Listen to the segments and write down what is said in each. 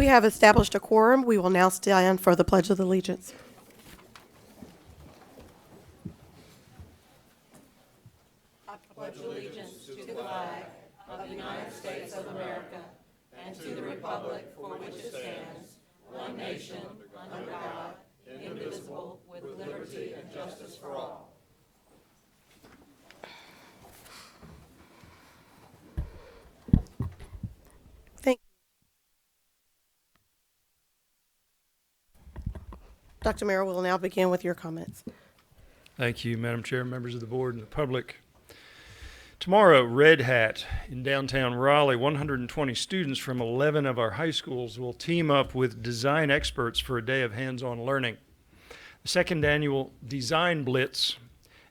We have established a quorum. We will now stand for the Pledge of Allegiance. Thank you. Dr. Merrill, we will now begin with your comments. Thank you, Madam Chair, members of the board, and the public. Tomorrow, Red Hat in downtown Raleigh, 120 students from 11 of our high schools will team up with design experts for a day of hands-on learning. The second annual Design Blitz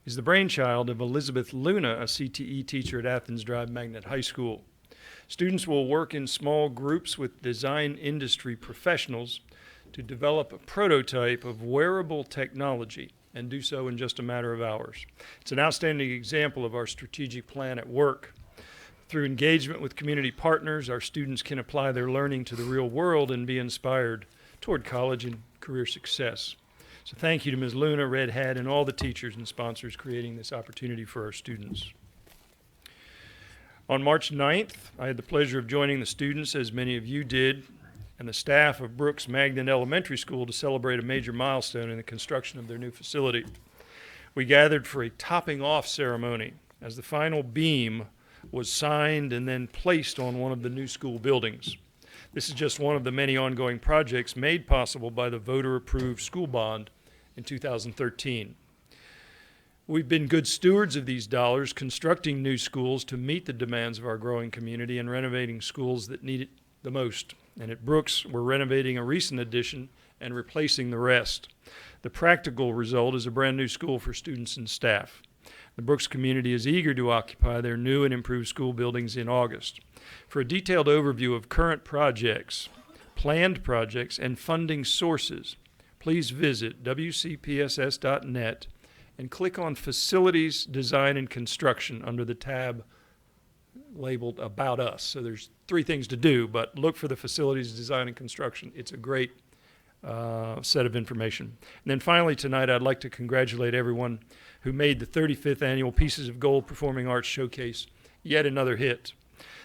is the brainchild of Elizabeth Luna, a CTE teacher at Athens Drive Magnet High School. Students will work in small groups with design industry professionals to develop a prototype of wearable technology and do so in just a matter of hours. It's an outstanding example of our strategic plan at work. Through engagement with community partners, our students can apply their learning to the real world and be inspired toward college and career success. So thank you to Ms. Luna, Red Hat, and all the teachers and sponsors creating this opportunity for our students. On March 9th, I had the pleasure of joining the students, as many of you did, and the staff of Brooks Magnet Elementary School to celebrate a major milestone in the construction of their new facility. We gathered for a topping off ceremony as the final beam was signed and then placed on one of the new school buildings. This is just one of the many ongoing projects made possible by the voter-approved school bond in 2013. We've been good stewards of these dollars, constructing new schools to meet the demands of our growing community and renovating schools that need it the most. And at Brooks, we're renovating a recent addition and replacing the rest. The practical result is a brand new school for students and staff. The Brooks community is eager to occupy their new and improved school buildings in August. For a detailed overview of current projects, planned projects, and funding sources, please visit wcpss.net and click on Facilities, Design, and Construction under the tab labeled About Us. So there's 3 things to do, but look for the Facilities, Design, and Construction. It's a great set of information. And then finally tonight, I'd like to congratulate everyone who made the 35th Annual Pieces of Gold Performing Arts Showcase yet another hit.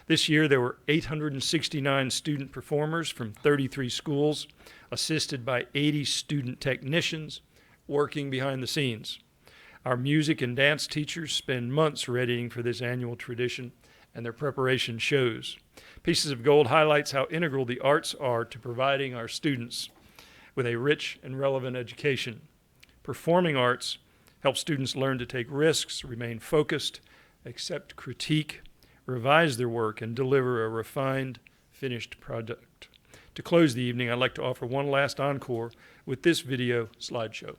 This year, there were 869 student performers from 33 schools, assisted by 80 student technicians working behind the scenes. Our music and dance teachers spend months readying for this annual tradition, and their preparation shows. Pieces of Gold highlights how integral the arts are to providing our students with a rich and relevant education. Performing arts help students learn to take risks, remain focused, accept critique, revise their work, and deliver a refined, finished product. To close the evening, I'd like to offer one last encore with this video slideshow.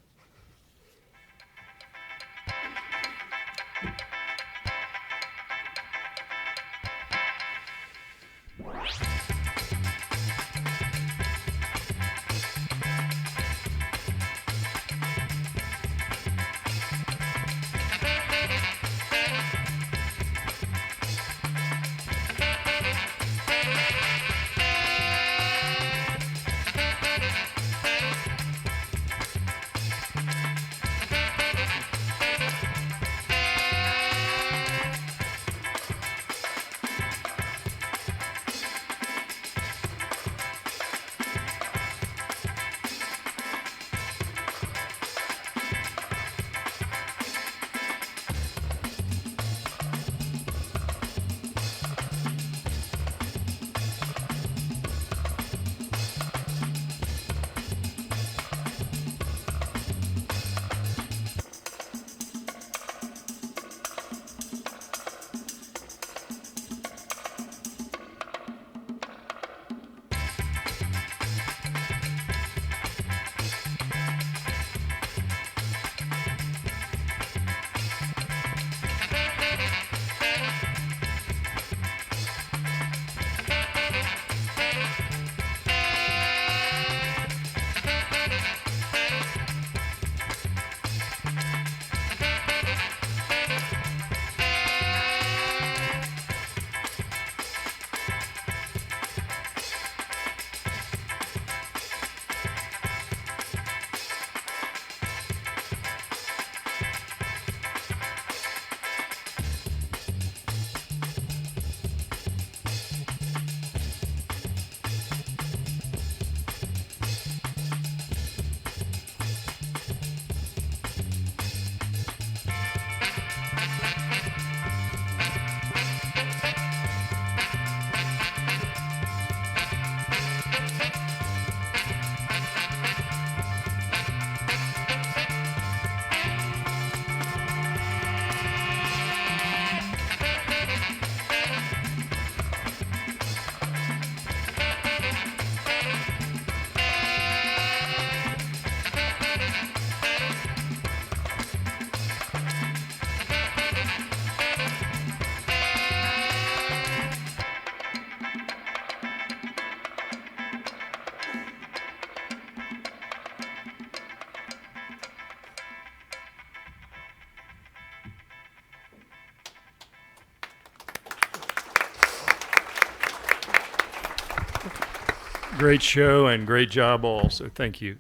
Great show and great job all, so thank you.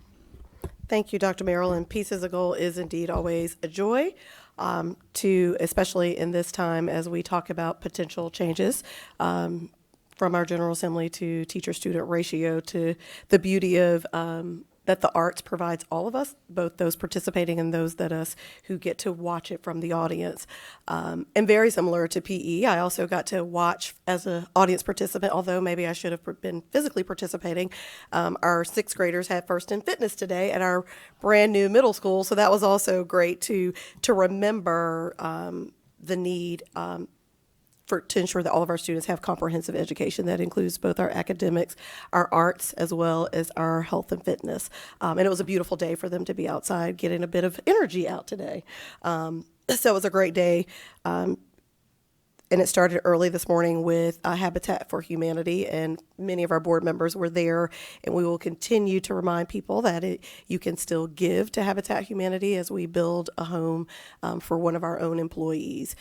Thank you, Dr. Merrill. And Peace is a Goal is indeed always a joy, especially in this time as we talk about potential changes from our General Assembly to teacher-student ratio to the beauty of that the arts provides all of us, both those participating and those that us who get to watch it from the audience. And very similar to PE, I also got to watch as an audience participant, although maybe I should have been physically participating. Our sixth graders had first in fitness today at our brand new middle school, so that was also great to remember the need to ensure that all of our students have comprehensive education that includes both our academics, our arts, as well as our health and fitness. And it was a beautiful day for them to be outside getting a bit of energy out today. So it was a great day. And it started early this morning with Habitat for Humanity, and many of our board members were there. And we will continue to remind people that you can still give to Habitat Humanity as we build a home for one of our own employees.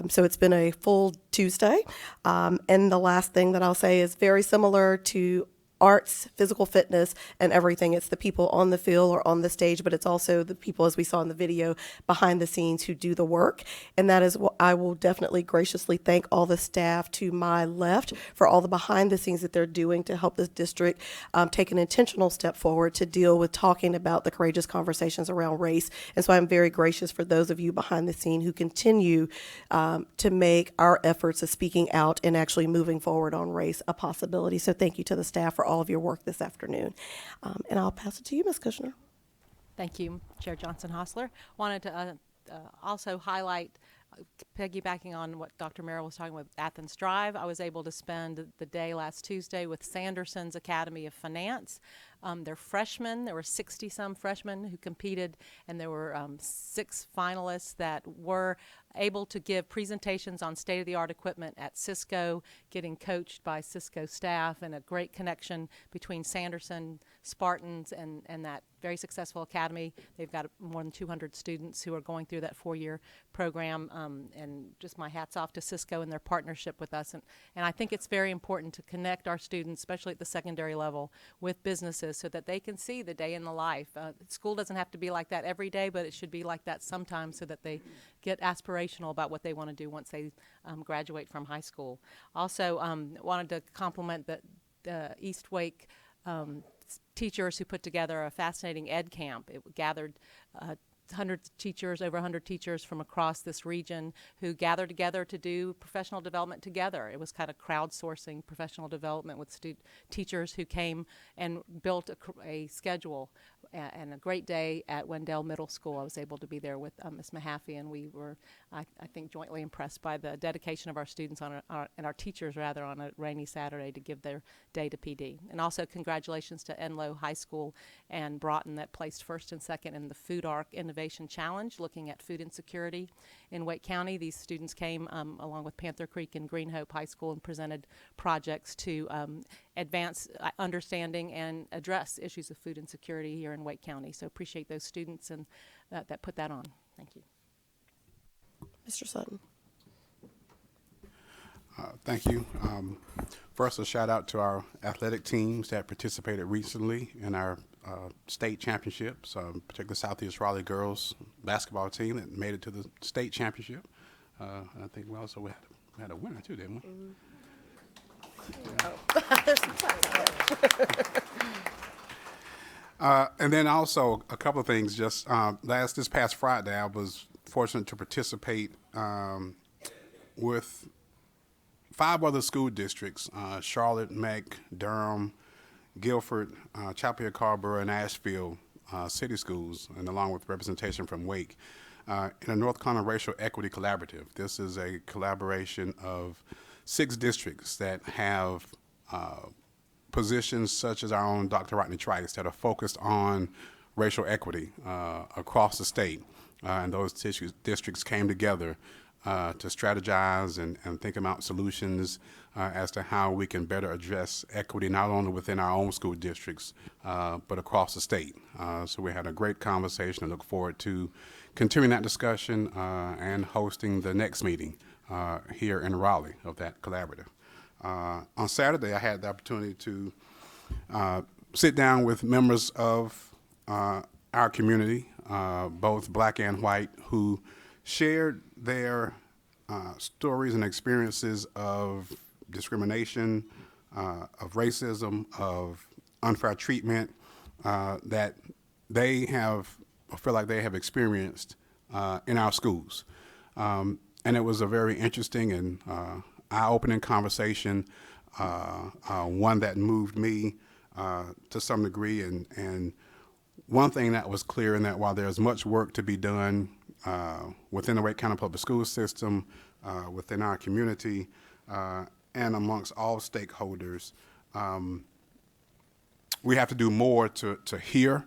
So it's been a full Tuesday. And the last thing that I'll say is very similar to arts, physical fitness, and everything. It's the people on the field or on the stage, but it's also the people, as we saw in the video, behind the scenes who do the work. And that is what I will definitely graciously thank all the staff to my left for all the behind the scenes that they're doing to help this district take an intentional step forward to deal with talking about the courageous conversations around race. And so I'm very gracious for those of you behind the scene who continue to make our efforts of speaking out and actually moving forward on race a possibility. So thank you to the staff for all of your work this afternoon. And I'll pass it to you, Ms. Kushner. Thank you, Chair Johnson-Hostler. Wanted to also highlight, piggybacking on what Dr. Merrill was talking about, Athens Drive. I was able to spend the day last Tuesday with Sanderson's Academy of Finance. They're freshmen. There were 60-some freshmen who competed, and there were 6 finalists that were able to give presentations on state-of-the-art equipment at Cisco, getting coached by Cisco staff, and a great connection between Sanderson, Spartans, and that very successful academy. They've got more than 200 students who are going through that 4-year program, and just my hat's off to Cisco and their partnership with us. And I think it's very important to connect our students, especially at the secondary level, with businesses so that they can see the day in the life. School doesn't have to be like that every day, but it should be like that sometimes so that they get aspirational about what they want to do once they graduate from high school. Also wanted to compliment the East Wake teachers who put together a fascinating ed camp. It gathered hundreds of teachers, over 100 teachers from across this region who gathered together to do professional development together. It was kind of crowdsourcing professional development with teachers who came and built a schedule, and a great day at Wendell Middle School. I was able to be there with Ms. Mahaffey, and we were, I think, jointly impressed by the dedication of our students and our teachers, rather, on a rainy Saturday to give their day to PD. And also congratulations to Enloe High School and Broughton that placed first and second in the Food Arc Innovation Challenge, looking at food insecurity in Wake County. These students came along with Panther Creek and Green Hope High School and presented projects to advance understanding and address issues of food insecurity here in Wake County. So appreciate those students and that put that on. Thank you. Mr. Sutton. Thank you. First, a shout out to our athletic teams that participated recently in our state championships, particularly Southeast Raleigh girls basketball team that made it to the state championship. And I think we also had a winner too, didn't we? Mm-hmm. Yeah. And then also a couple of things. Just this past Friday, I was fortunate to participate with 5 other school districts: Charlotte, Meck, Durham, Guilford, Chapel Hill, Carrboro, and Asheville city schools, and along with representation from Wake, in a North Carolina Racial Equity Collaborative. This is a collaboration of 6 districts that have positions such as our own Dr. Rodney Trice that are focused on racial equity across the state. And those districts came together to strategize and think about solutions as to how we can better address equity not only within our own school districts but across the state. So we had a great conversation and look forward to continuing that discussion and hosting the next meeting here in Raleigh of that collaborative. On Saturday, I had the opportunity to sit down with members of our community, both black and white, who shared their stories and experiences of discrimination, of racism, of unfair treatment that they have, or feel like they have experienced in our schools. And it was a very interesting and eye-opening conversation, one that moved me to some degree. And one thing that was clear in that while there's much work to be done within the Wake County Public School System, within our community, and amongst all stakeholders, we have to do more to hear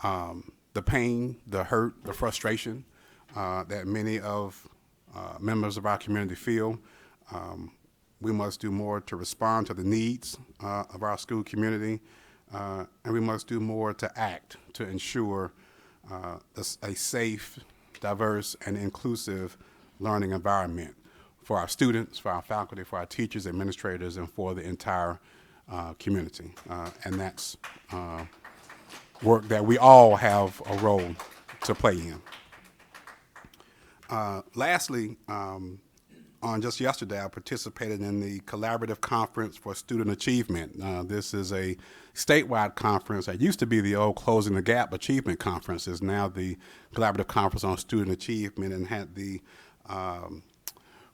the pain, the hurt, the frustration that many of members of our community feel. We must do more to respond to the needs of our school community, and we must do more to act to ensure a safe, diverse, and inclusive learning environment for our students, for our faculty, for our teachers, administrators, and for the entire community. And that's work that we all have a role to play in. Lastly, on just yesterday, I participated in the Collaborative Conference for Student Achievement. This is a statewide conference that used to be the old Closing the Gap Achievement Conference. Is now the Collaborative Conference on Student Achievement, and had the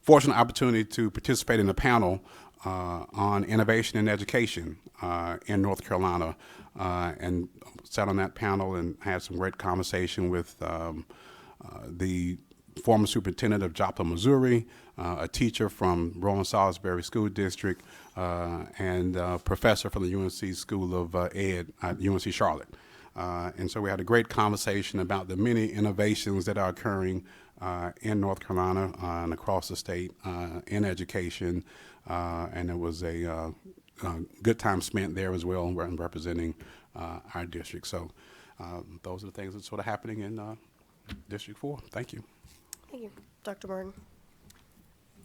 fortunate opportunity to participate in a panel on innovation in education in North Carolina, and sat on that panel and had some great conversation with the former superintendent of Joplin, Missouri, a teacher from Roland Salisbury School District, and a professor from the UNC School of Ed at UNC Charlotte. And so we had a great conversation about the many innovations that are occurring in North Carolina and across the state in education, and it was a good time spent there as well, representing our district. So those are the things that are sort of happening in District 4. Thank you. Thank you. Dr. Martin.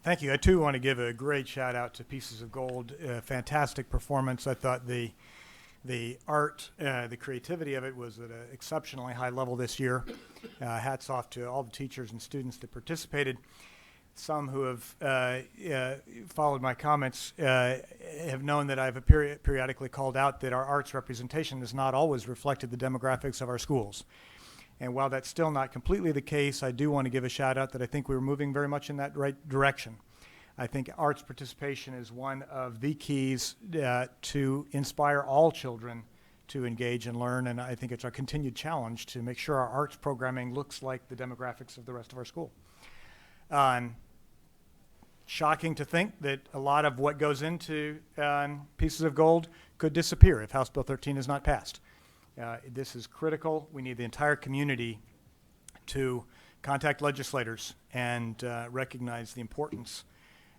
Thank you. I too want to give a great shout out to Pieces of Gold. Fantastic performance. I thought the art, the creativity of it was at an exceptionally high level this year. Hats off to all the teachers and students that participated. Some who have followed my comments have known that I've periodically called out that our arts representation has not always reflected the demographics of our schools. And while that's still not completely the case, I do want to give a shout out that I think we're moving very much in that right direction. I think arts participation is one of the keys to inspire all children to engage and learn, and I think it's a continued challenge to make sure our arts programming looks like the demographics of the rest of our school. Shocking to think that a lot of what goes into Pieces of Gold could disappear if House Bill 13 is not passed. This is critical. We need the entire community to contact legislators and recognize the importance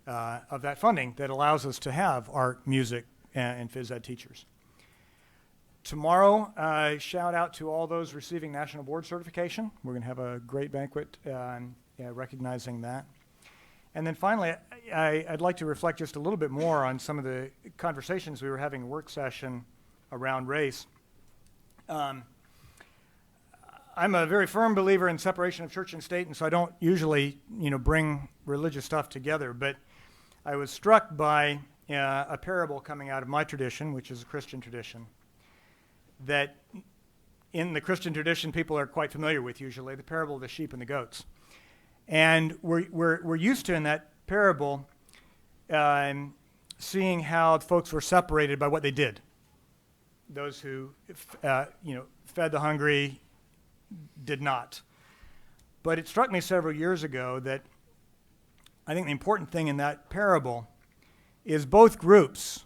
of that funding that allows us to have art, music, and phys ed teachers. Tomorrow, shout out to all those receiving National Board Certification. We're going to have a great banquet recognizing that. And then finally, I'd like to reflect just a little bit more on some of the conversations we were having in work session around race. I'm a very firm believer in separation of church and state, and so I don't usually, bring religious stuff together. But I was struck by a parable coming out of my tradition, which is a Christian tradition, that in the Christian tradition people are quite familiar with usually, the parable of the sheep and the goats. And we're used to, in that parable, seeing how folks were separated by what they did. Those who, fed the hungry did not. But it struck me several years ago that I think the important thing in that parable is both groups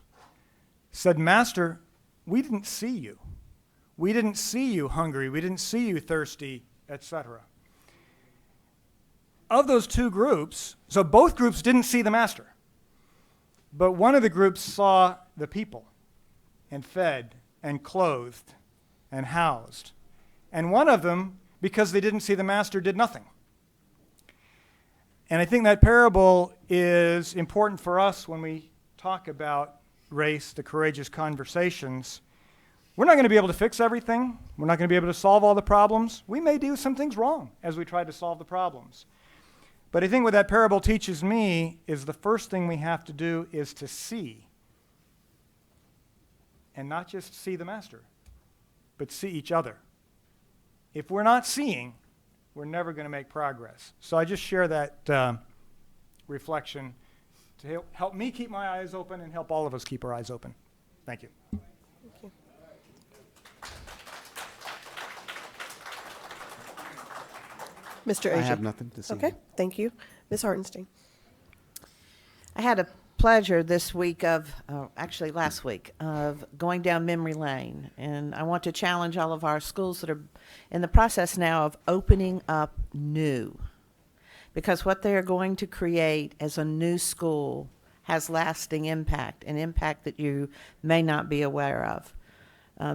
said, Master, we didn't see you. We didn't see you hungry. We didn't see you thirsty, etc. Of those two groups, so both groups didn't see the Master. But one of the groups saw the people and fed and clothed and housed. And one of them, because they didn't see the Master, did nothing. And I think that parable is important for us when we talk about race, the courageous conversations, we're not going to be able to fix everything. We're not going to be able to solve all the problems. We may do some things wrong as we try to solve the problems. But I think what that parable teaches me is the first thing we have to do is to see. And not just see the master, but see each other. If we're not seeing, we're never going to make progress. So I just share that reflection to help me keep my eyes open and help all of us keep our eyes open. Thank you. Mr. I Asia. have nothing to say. Okay, thank you. Ms. Hartenstein. I had a pleasure this week actually last week, of going down memory lane. And I want to challenge all of our schools that are in the process now of opening up new. Because what they are going to create as a new school has lasting impact, an impact that you may not be aware of.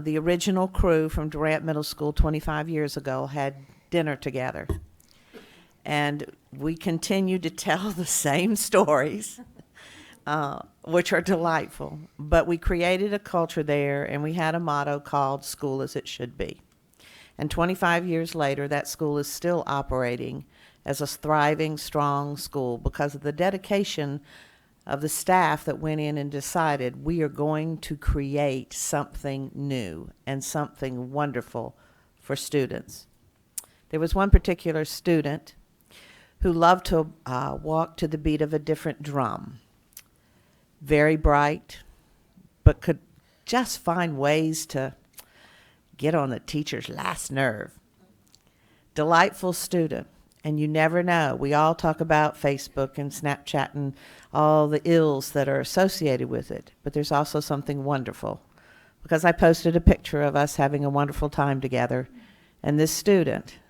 The original crew from Durant Middle School 25 years ago had dinner together. And we continue to tell the same stories, which are delightful. But we created a culture there, and we had a motto called School as It Should Be. And 25 years later, that school is still operating as a thriving, strong school because of the dedication of the staff that went in and decided we are going to create something new and something wonderful for students. There was one particular student who loved to walk to the beat of a different drum. Very bright, but could just find ways to get on the teacher's last nerve. Delightful student, and you never know. We all talk about Facebook and Snapchat and all the ills that are associated with it, but there's also something wonderful. Because I posted a picture of us having a wonderful time together, and this student,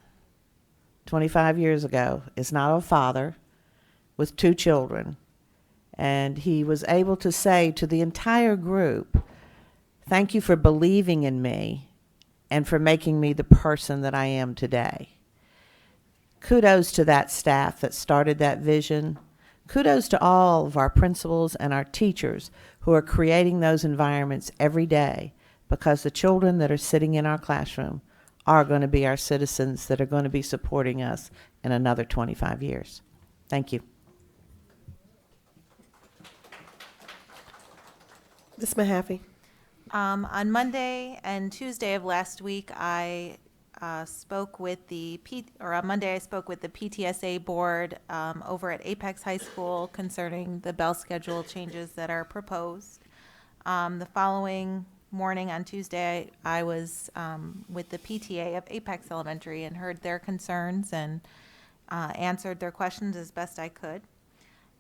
25 years ago, is now a father with 2 children. And he was able to say to the entire group, thank you for believing in me and for making me the person that I am today. Kudos to that staff that started that vision. Kudos to all of our principals and our teachers who are creating those environments every day, because the children that are sitting in our classroom are going to be our citizens that are going to be supporting us in another 25 years. Thank you. Ms. Mahaffey. On Monday and Tuesday of last week, I spoke with the on Monday I spoke with the PTSA board over at Apex High School concerning the bell schedule changes that are proposed. The following morning on Tuesday, I was with the PTA of Apex Elementary and heard their concerns and answered their questions as best I could.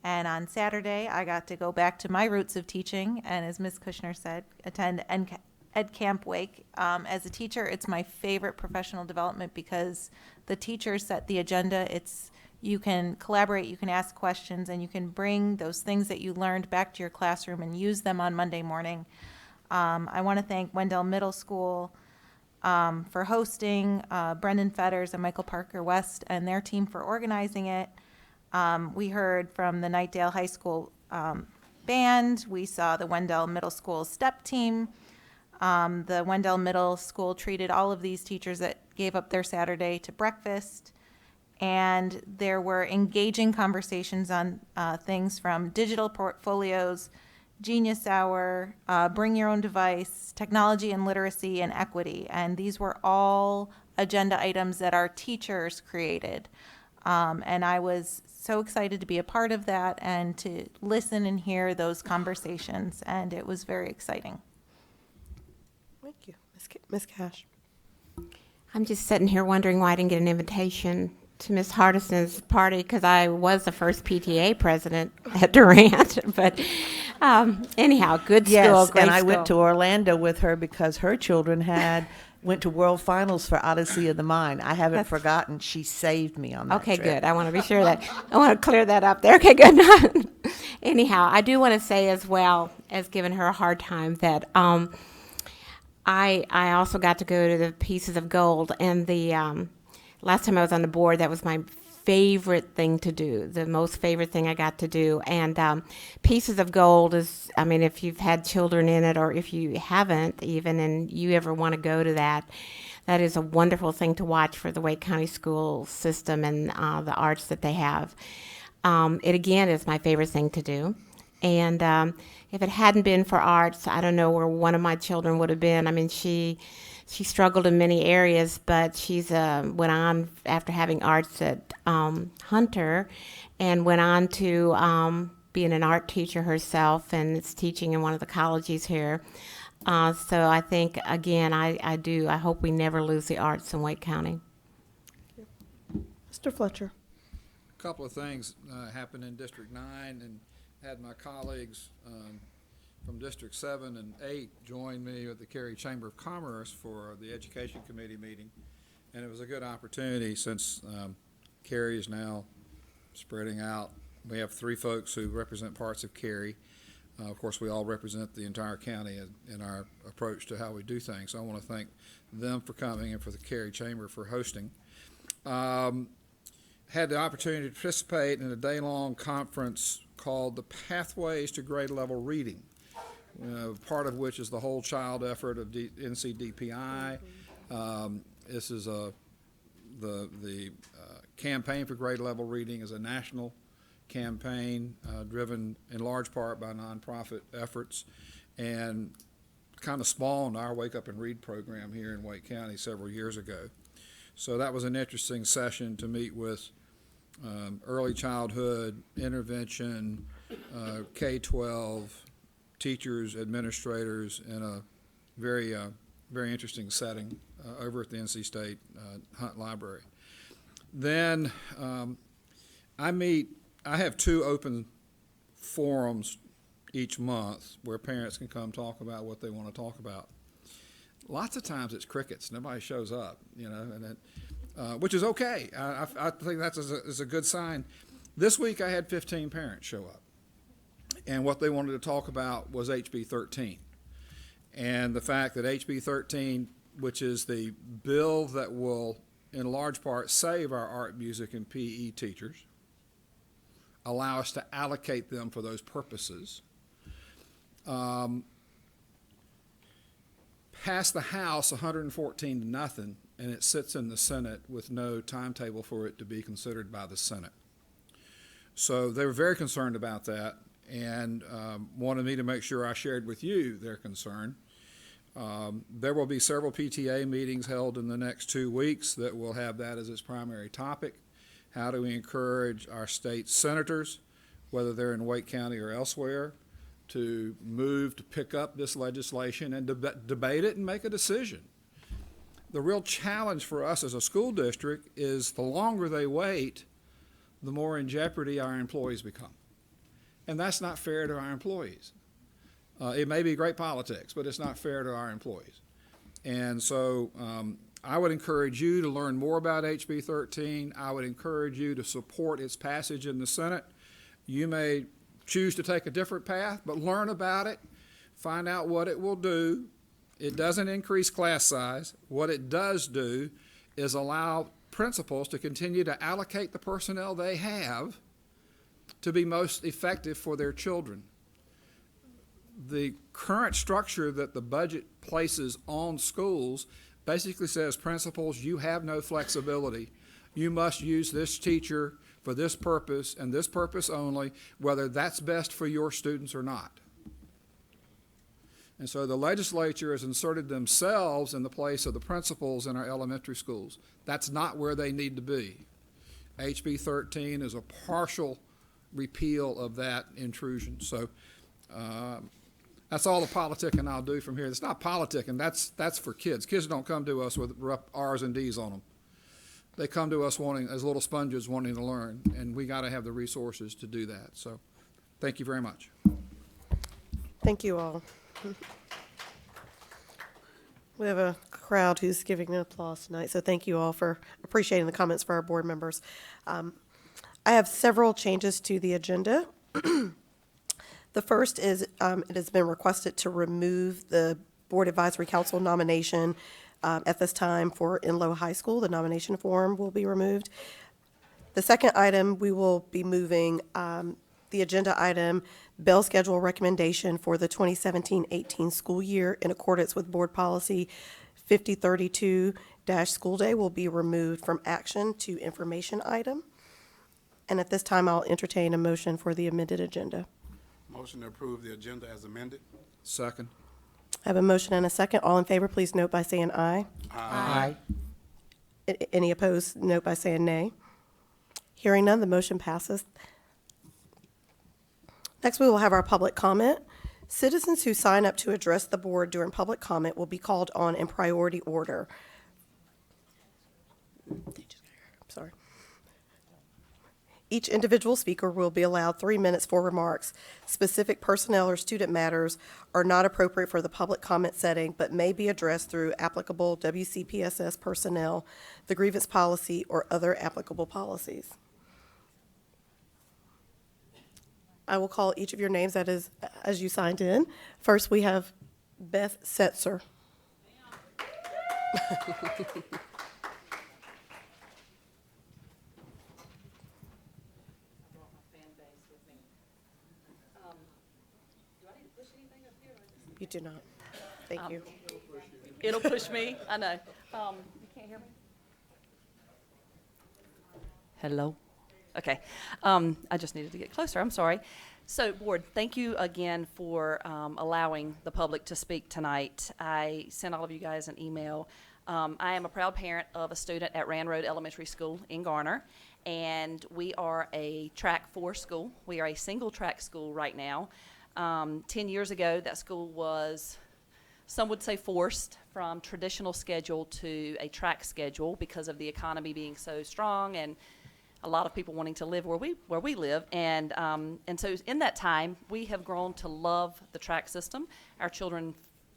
And on Saturday, I got to go back to my roots of teaching, and as Ms. Kushner said, attend Ed Camp Wake. As a teacher, it's my favorite professional development because the teachers set the agenda. You can collaborate, you can ask questions, and you can bring those things that you learned back to your classroom and use them on Monday morning. I want to thank Wendell Middle School for hosting, Brendan Fetters and Michael Parker West and their team for organizing it. We heard from the Knightdale High School band. We saw the Wendell Middle School step team. The Wendell Middle School treated all of these teachers that gave up their Saturday to breakfast. And there were engaging conversations on things from digital portfolios, Genius Hour, Bring Your Own Device, technology and literacy, and equity. And these were all agenda items that our teachers created. And I was so excited to be a part of that and to listen and hear those conversations. And it was very exciting. Thank you. Ms. Cash. I'm just sitting here wondering why I didn't get an invitation to Ms. Hardison's party, because I was the first PTA president at Durant. But anyhow, good school, Yes, great and I school. went to Orlando with her because her children went to World Finals for Odyssey of the Mind. I haven't forgotten. She saved me on that Okay, trip. good. I want to be sure that I want to clear that up there. Okay, good. Anyhow, I do want to say as well as giving her a hard time that I also got to go to the Pieces of Gold, and the last time I was on the board, that was my favorite thing to do, the most favorite thing I got to do. And Pieces of Gold is, I mean, if you've had children in it or if you haven't even and you ever want to go to that, that is a wonderful thing to watch for the Wake County school system and the arts that they have. It again is my favorite thing to do. And if it hadn't been for arts, I don't know where one of my children would have been. I mean, she struggled in many areas, but she's went on after having arts at Hunter and went on to being an art teacher herself and is teaching in one of the colleges here. So I think, again, I hope we never lose the arts in Wake County. Mr. Fletcher. A couple of things happened in District 9 and had my colleagues from District 7 and 8 join me at the Cary Chamber of Commerce for the Education Committee meeting. And it was a good opportunity since Cary is now spreading out. We have 3 folks who represent parts of Cary. Of course, we all represent the entire county in our approach to how we do things. So I want to thank them for coming and for the Cary Chamber for hosting. Had the opportunity to participate in a day-long conference called the Pathways to Grade Level Reading, part of which is the whole child effort of NCDPI. This is the campaign for grade level reading is a national campaign driven in large part by nonprofit efforts and kind of spawned our Wake Up and Read program here in Wake County several years ago. So that was an interesting session to meet with early childhood intervention, K-12, teachers, administrators in a very interesting setting over at the NC State Hunt Library. Then I have 2 open forums each month where parents can come talk about what they want to talk about. Lots of times it's crickets. Nobody shows up, and which is okay. I think that's a good sign. This week I had 15 parents show up, and what they wanted to talk about was HB 13 and the fact that HB 13, which is the bill that will in large part save our art, music, and PE teachers, allow us to allocate them for those purposes, passed the House 114 to nothing, and it sits in the Senate with no timetable for it to be considered by the Senate. So they were very concerned about that and wanted me to make sure I shared with you their concern. There will be several PTA meetings held in the next 2 weeks that will have that as its primary topic. How do we encourage our state senators, whether they're in Wake County or elsewhere, to move to pick up this legislation and debate it and make a decision? The real challenge for us as a school district is the longer they wait, the more in jeopardy our employees become. And that's not fair to our employees. It may be great politics, but it's not fair to our employees. And so I would encourage you to learn more about HB 13. I would encourage you to support its passage in the Senate. You may choose to take a different path, but learn about it, find out what it will do. It doesn't increase class size. What it does do is allow principals to continue to allocate the personnel they have to be most effective for their children. The current structure that the budget places on schools basically says, principals, you have no flexibility. You must use this teacher for this purpose and this purpose only, whether that's best for your students or not. And so the legislature has inserted themselves in the place of the principals in our elementary schools. That's not where they need to be. HB 13 is a partial repeal of that intrusion. So that's all the politicking I'll do from here. It's not politicking, that's for kids. Kids don't come to us with R's and D's on them. They come to us wanting, as little sponges, wanting to learn, and we got to have the resources to do that. So thank you very much. Thank you all. We have a crowd who's giving an applause tonight, so thank you all for appreciating the comments for our board members. I have several changes to the agenda. The first is it has been requested to remove the Board Advisory Council nomination at this time for Enloe High School. The nomination form will be removed. The second item, we will be moving the agenda item, bell schedule recommendation for the 2017-18 school year in accordance with Board Policy 5032-School Day will be removed from action to information item. And at this time, I'll entertain a motion for the amended agenda. Motion to approve the agenda as amended. Second. I have a motion and a second. All in favor, please note by saying aye. Aye. Any opposed, note by saying nay. Hearing none, the motion passes. Next, we will have our public comment. Citizens who sign up to address the board during public comment will be called on in priority order. Sorry. Each individual speaker will be allowed 3 minutes for remarks. Specific personnel or student matters are not appropriate for the public comment setting, but may be addressed through applicable WCPSS personnel, the grievance policy, or other applicable policies. I will call each of your names as you signed in. First, we have Beth Setzer. You do not. Thank you. It'll push me, I know. You can't hear me? Hello? Okay. I just needed to get closer, I'm sorry. So, Board, thank you again for allowing the public to speak tonight. I sent all of you guys an email. I am a proud parent of a student at Rand Road Elementary School in Garner, and we are a track 4 school. We are a single track school right now. 10 years ago, that school was, some would say, forced from traditional schedule to a track schedule because of the economy being so strong and a lot of people wanting to live where we live. And so in that time, we have grown to love the track system. Our children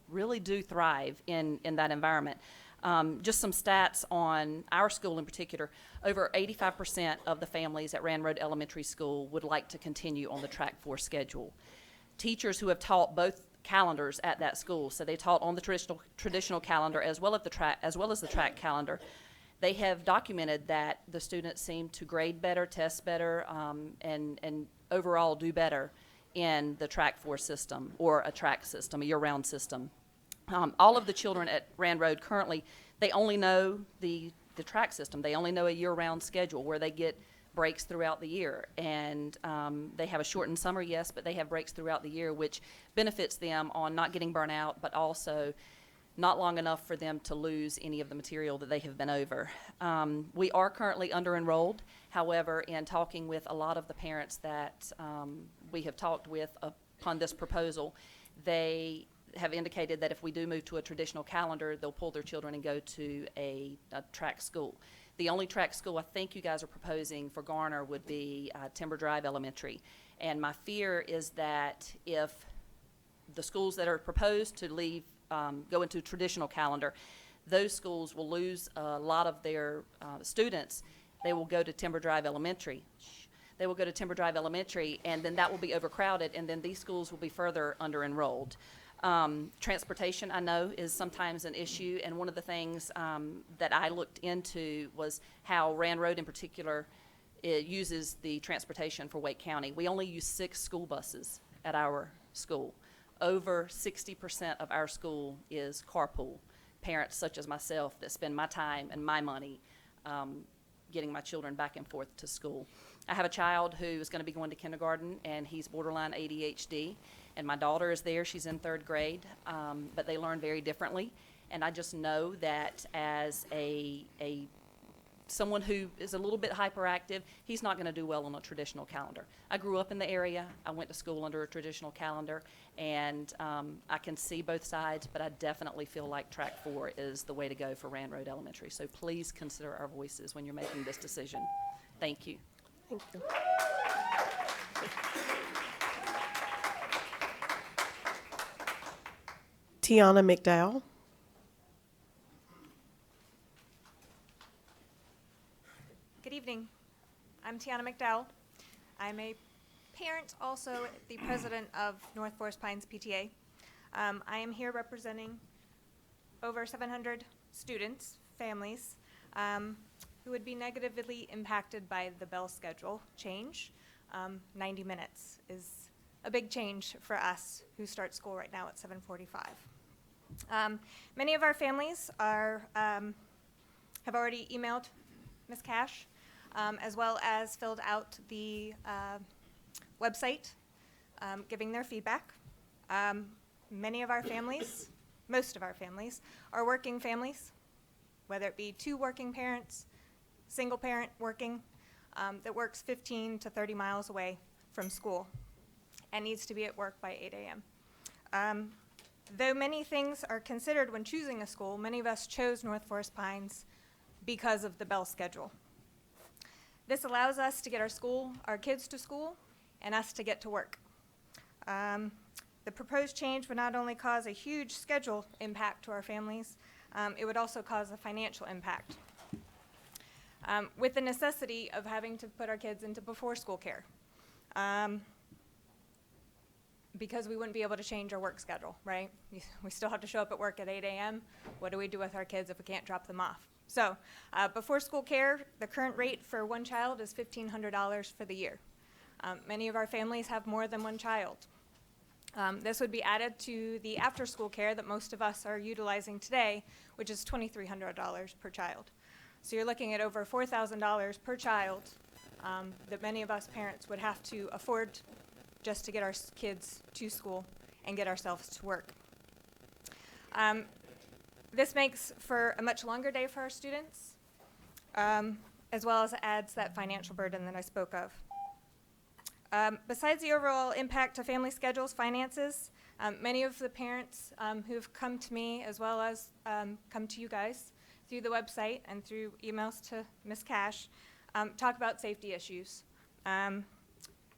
really do thrive in that environment. Just some stats on our school in particular. Over 85% of the families at Rand Road Elementary School would like to continue on the track 4 schedule. Teachers who have taught both calendars at that school, so they taught on the traditional calendar as well as the track calendar, they have documented that the students seem to grade better, test better, and overall do better in the track 4 system, or a track system, a year-round system. All of the children at Rand Road currently, they only know the track system. They only know a year-round schedule where they get breaks throughout the year, and they have a shortened summer, yes, but they have breaks throughout the year, which benefits them on not getting burnt out, but also not long enough for them to lose any of the material that they have been over. We are currently under-enrolled. However, in talking with a lot of the parents that we have talked with upon this proposal, they have indicated that if we do move to a traditional calendar, they'll pull their children and go to a track school. The only track school I think you guys are proposing for Garner would be Timber Drive Elementary. And my fear is that if the schools that are proposed to leave, go into traditional calendar, those schools will lose a lot of their students. They will go to Timber Drive Elementary. They will go to Timber Drive Elementary, and then that will be overcrowded, and then these schools will be further under-enrolled. Transportation, I know, is sometimes an issue, and one of the things that I looked into was how Rand Road in particular uses the transportation for Wake County. We only use 6 school buses at our school. Over 60% of our school is carpool. Parents such as myself that spend my time and my money getting my children back and forth to school. I have a child who is going to be going to kindergarten, and he's borderline ADHD. And my daughter is there, she's in 3rd grade, but they learn very differently. And I just know that as someone who is a little bit hyperactive, he's not going to do well on a traditional calendar. I grew up in the area, I went to school under a traditional calendar, and I can see both sides, but I definitely feel like track 4 is the way to go for Rand Road Elementary. So please consider our voices when you're making this decision. Thank you. Thank you. Tiana McDowell. Good evening. I'm Tiana McDowell. I'm a parent, also the president of North Forest Pines PTA. I am here representing over 700 students, families. who would be negatively impacted by the bell schedule change. 90 minutes is a big change for us who start school right now at 7:45. Many of our families have already emailed Ms. Cash, as well as filled out the website, giving their feedback. Many of our families, most of our families, are working families, whether it be 2 working parents, single parent working, that works 15 to 30 miles away from school and needs to be at work by 8 a.m. Though many things are considered when choosing a school, many of us chose North Forest Pines because of the bell schedule. This allows us to get our kids to school, and us to get to work. The proposed change would not only cause a huge schedule impact to our families, it would also cause a financial impact, with the necessity of having to put our kids into before-school care, because we wouldn't be able to change our work schedule, right? We still have to show up at work at 8 a.m. What do we do with our kids if we can't drop them off? So before-school care, the current rate for one child is $1,500 for the year. Many of our families have more than one child. This would be added to the after-school care that most of us are utilizing today, which is $2,300 per child. So you're looking at over $4,000 per child that many of us parents would have to afford just to get our kids to school and get ourselves to work. This makes for a much longer day for our students, as well as adds that financial burden that I spoke of. Besides the overall impact to family schedules, finances, many of the parents who've come to me, as well as come to you guys through the website and through emails to Ms. Cash, talk about safety issues.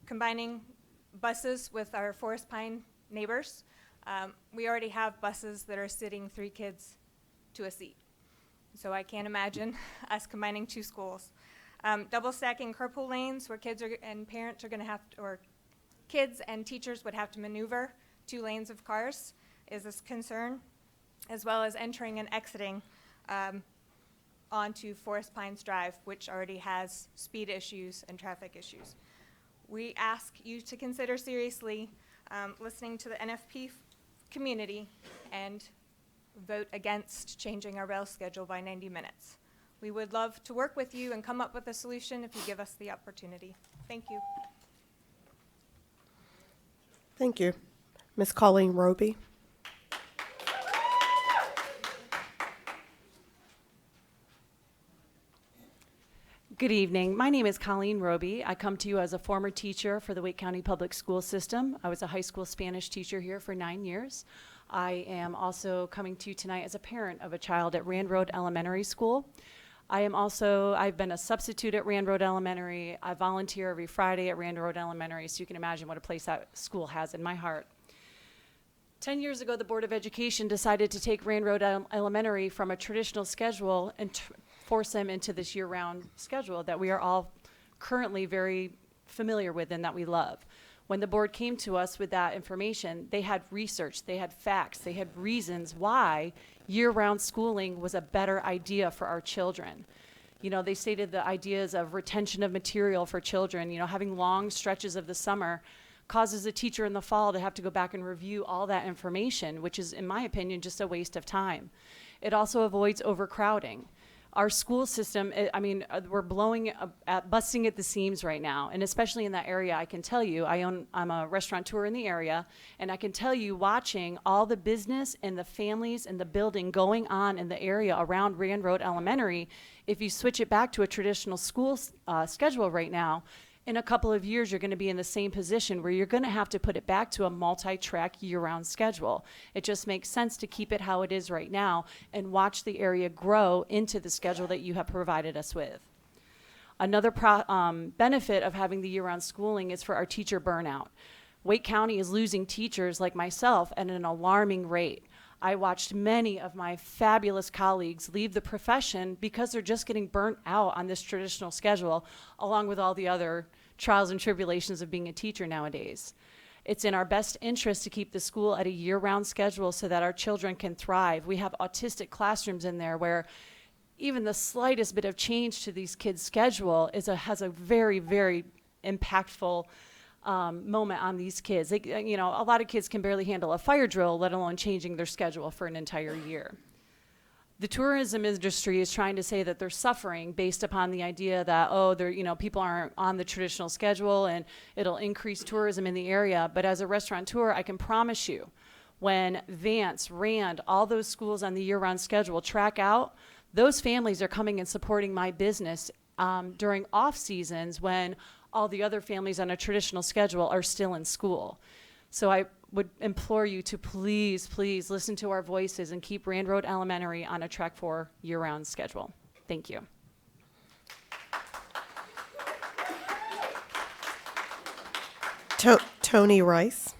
Combining buses with our Forest Pine neighbors, we already have buses that are sitting 3 kids to a seat. So I can't imagine us combining 2 schools. Double stacking carpool lanes where kids and parents are going to have to, or kids and teachers would have to maneuver 2 lanes of cars is a concern, as well as entering and exiting onto Forest Pines Drive, which already has speed issues and traffic issues. We ask you to consider seriously listening to the NFP community and vote against changing our rail schedule by 90 minutes. We would love to work with you and come up with a solution if you give us the opportunity. Thank you. Thank you. Ms. Colleen Roby. Good evening. My name is Colleen Roby. I come to you as a former teacher for the Wake County Public School System. I was a high school Spanish teacher here for 9 years. I am also coming to you tonight as a parent of a child at Rand Road Elementary School. I've been a substitute at Rand Road Elementary. I volunteer every Friday at Rand Road Elementary, so you can imagine what a place that school has in my heart. 10 years ago, the Board of Education decided to take Rand Road Elementary from a traditional schedule and force them into this year-round schedule that we are all currently very familiar with and that we love. When the board came to us with that information, they had research, they had facts, they had reasons why year-round schooling was a better idea for our children. You know, they stated the ideas of retention of material for children, having long stretches of the summer causes a teacher in the fall to have to go back and review all that information, which is, in my opinion, just a waste of time. It also avoids overcrowding. Our school system, we're busting at the seams right now, and especially in that area, I can tell you, I'm a restaurateur in the area, and I can tell you, watching all the business and the families and the building going on in the area around Rand Road Elementary, if you switch it back to a traditional school schedule right now, in a couple of years, you're going to be in the same position where you're going to have to put it back to a multi-track year-round schedule. It just makes sense to keep it how it is right now and watch the area grow into the schedule that you have provided us with. Another benefit of having the year-round schooling is for our teacher burnout. Wake County is losing teachers like myself at an alarming rate. I watched many of my fabulous colleagues leave the profession because they're just getting burnt out on this traditional schedule, along with all the other trials and tribulations of being a teacher nowadays. It's in our best interest to keep the school at a year-round schedule so that our children can thrive. We have autistic classrooms in there where even the slightest bit of change to these kids' schedule has a very, very impactful moment on these kids. You know, a lot of kids can barely handle a fire drill, let alone changing their schedule for an entire year. The tourism industry is trying to say that they're suffering based upon the idea that, oh, people aren't on the traditional schedule and it'll increase tourism in the area. But as a restaurateur, I can promise you, when Vance, Rand, all those schools on the year-round schedule track out, those families are coming and supporting my business during off seasons when all the other families on a traditional schedule are still in school. So I would implore you to please, please listen to our voices and keep Rand Road Elementary on a Track 4 year-round schedule. Thank you. Tony Rice.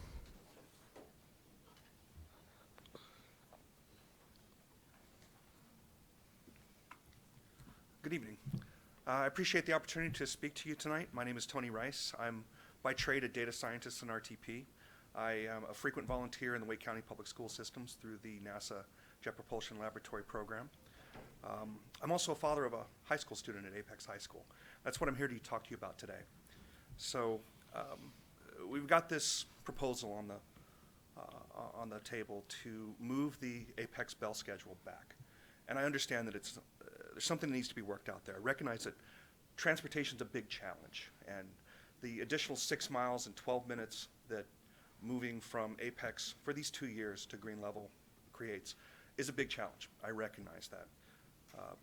Good evening. I appreciate the opportunity to speak to you tonight. My name is Tony Rice. I'm by trade a data scientist in RTP. I am a frequent volunteer in the Wake County Public School Systems through the NASA Jet Propulsion Laboratory program. I'm also a father of a high school student at Apex High School. That's what I'm here to talk to you about today. So we've got this proposal on the table to move the Apex bell schedule back. And I understand that there's something that needs to be worked out there. I recognize that transportation's a big challenge, and the additional 6 miles and 12 minutes that moving from Apex for these 2 years to green level creates is a big challenge. I recognize that.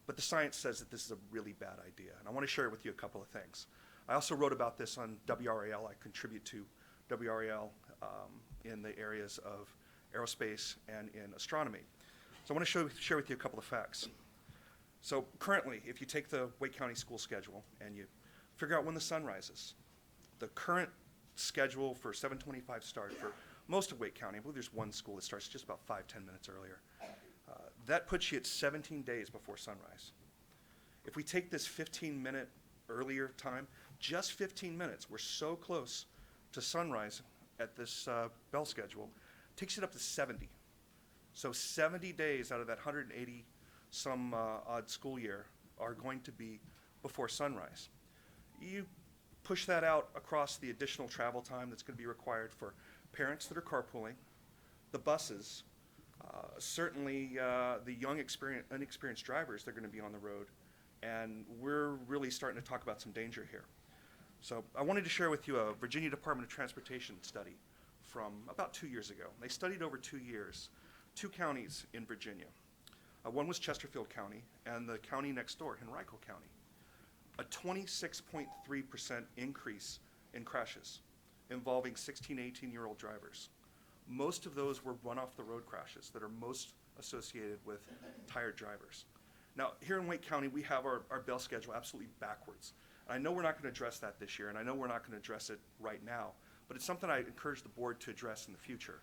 But the science says that this is a really bad idea, and I want to share with you a couple of things. I also wrote about this on WRAL. I contribute to WRAL in the areas of aerospace and in astronomy. So I want to share with you a couple of facts. So currently, if you take the Wake County school schedule and you figure out when the sun rises, the current schedule for 7:25 start for most of Wake County, I believe there's one school that starts just about 5-10 minutes earlier. That puts you at 17 days before sunrise. If we take this 15-minute earlier time, just 15 minutes, we're so close to sunrise at this bell schedule, takes it up to 70. So 70 days out of that 180 some odd school year are going to be before sunrise. You push that out across the additional travel time that's going to be required for parents that are carpooling, the buses, certainly the young inexperienced drivers that are going to be on the road, and we're really starting to talk about some danger here. So I wanted to share with you a Virginia Department of Transportation study from about 2 years ago. They studied over 2 years 2 counties in Virginia. One was Chesterfield County, and the county next door, Henrico County. A 26.3% increase in crashes involving 16, 18-year-old drivers. Most of those were run-off-the-road crashes that are most associated with tired drivers. Now, here in Wake County, we have our bell schedule absolutely backwards. And I know we're not going to address that this year, and I know we're not going to address it right now, but it's something I encourage the board to address in the future.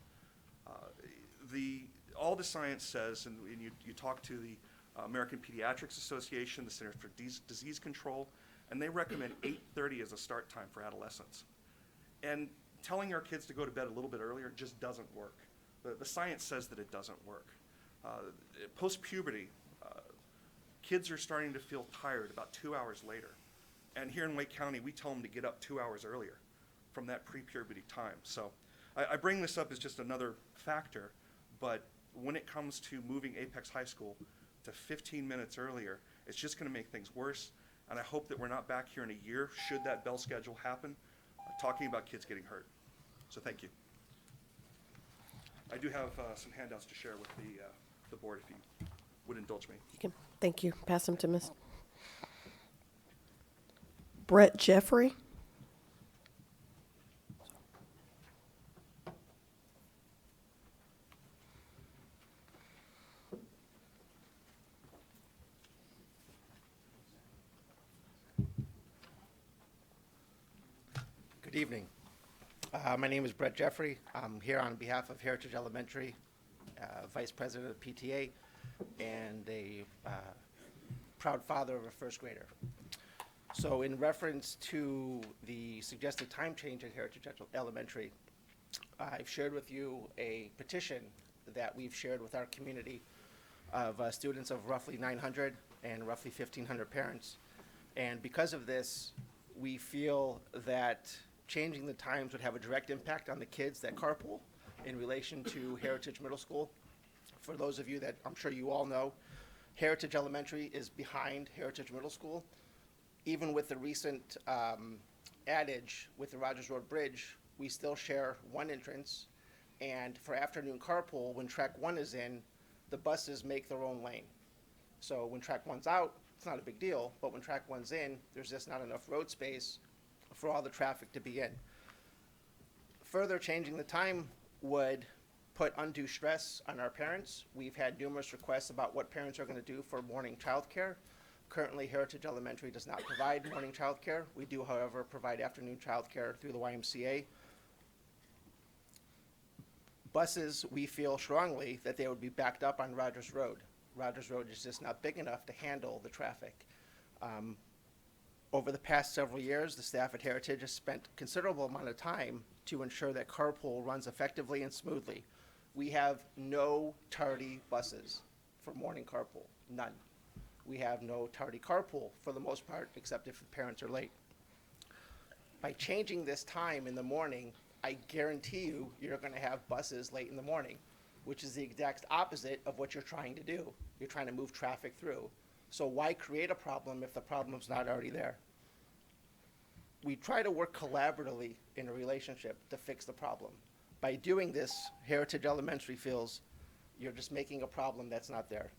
All the science says, and you talk to the American Pediatrics Association, the Center for Disease Control, and they recommend 8:30 as a start time for adolescents. And telling our kids to go to bed a little bit earlier just doesn't work. The science says that it doesn't work. Post-puberty, kids are starting to feel tired about 2 hours later. And here in Wake County, we tell them to get up 2 hours earlier from that pre-puberty time. So I bring this up as just another factor, but when it comes to moving Apex High School to 15 minutes earlier, it's just going to make things worse. And I hope that we're not back here in a year, should that bell schedule happen, talking about kids getting hurt. So thank you. I do have some handouts to share with the board if you would indulge me. Thank you. Pass them to Ms. Brett Jeffrey. Good evening. My name is Brett Jeffrey. I'm here on behalf of Heritage Elementary, Vice President of PTA, and a proud father of a first grader. So in reference to the suggested time change at Heritage Elementary, I've shared with you a petition that we've shared with our community of students of roughly 900, and roughly 1,500 parents. And because of this, we feel that changing the times would have a direct impact on the kids that carpool in relation to Heritage Middle School. For those of you that I'm sure you all know, Heritage Elementary is behind Heritage Middle School. Even with the recent adage with the Rogers Road Bridge, we still share one entrance. And for afternoon carpool, when track 1 is in, the buses make their own lane. So when track 1's out, it's not a big deal, but when track 1's in, there's just not enough road space for all the traffic to be in. Further changing the time would put undue stress on our parents. We've had numerous requests about what parents are going to do for morning childcare. Currently, Heritage Elementary does not provide morning childcare. We do, however, provide afternoon childcare through the YMCA. Buses, we feel strongly that they would be backed up on Rogers Road. Rogers Road is just not big enough to handle the traffic. Over the past several years, the staff at Heritage has spent considerable amount of time to ensure that carpool runs effectively and smoothly. We have no tardy buses for morning carpool, none. We have no tardy carpool for the most part, except if the parents are late. By changing this time in the morning, I guarantee you, you're gonna have buses late in the morning, which is the exact opposite of what you're trying to do. You're trying to move traffic through. So why create a problem if the problem's not already there? We try to work collaboratively in a relationship to fix the problem. By doing this, Heritage Elementary feels you're just making a problem that's not there.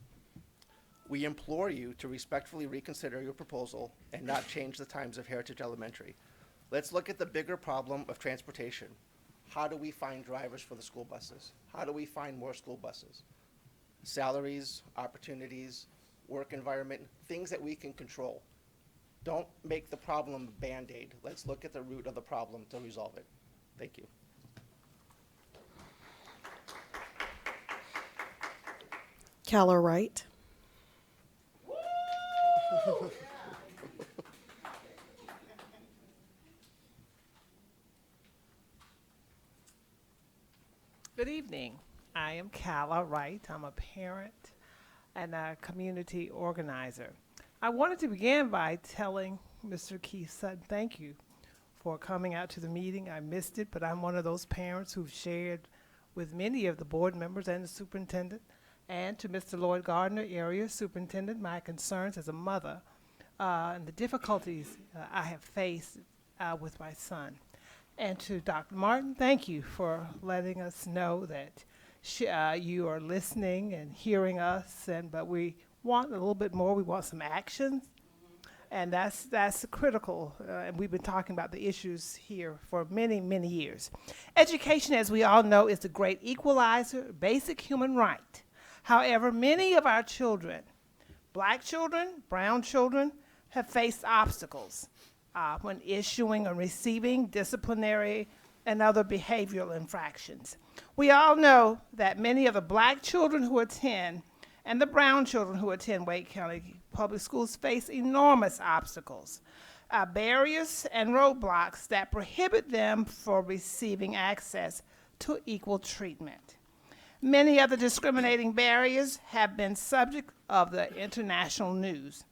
We implore you to respectfully reconsider your proposal and not change the times of Heritage Elementary. Let's look at the bigger problem of transportation. How do we find drivers for the school buses? How do we find more school buses? Salaries, opportunities, work environment, things that we can control. Don't make the problem a Band-Aid. Let's look at the root of the problem to resolve it. Thank you. Calla Wright. Good evening. I am Calla Wright. I'm a parent and a community organizer. I wanted to begin by telling Mr. Keith Sutton thank you for coming out to the meeting. I missed it, but I'm one of those parents who've shared with many of the board members and the superintendent, and to Mr. Lloyd Gardner, area superintendent, my concerns as a mother and the difficulties I have faced with my son. And to Dr. Martin, thank you for letting us know that you are listening and hearing us, but we want a little bit more. We want some action, and that's critical. And we've been talking about the issues here for many, many years. Education, as we all know, is the great equalizer, basic human right. However, many of our children, black children, brown children, have faced obstacles when issuing or receiving disciplinary and other behavioral infractions. We all know that many of the black children who attend and the brown children who attend Wake County Public Schools face enormous obstacles, barriers and roadblocks that prohibit them from receiving access to equal treatment. Many of the discriminating barriers have been subject of the international news,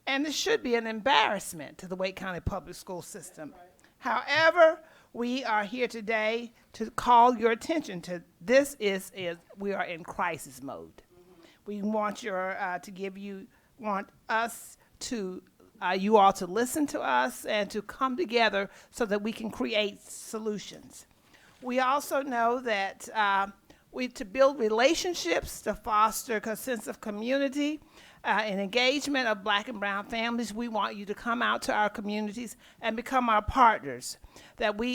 and this should be an embarrassment to the Wake County Public School system. However, we are here today to call your attention to this. We are in crisis mode. We want you all to listen to us and to come together so that we can create solutions. We also know that to build relationships, to foster a sense of community and engagement of black and brown families, we want you to come out to our communities and become our partners,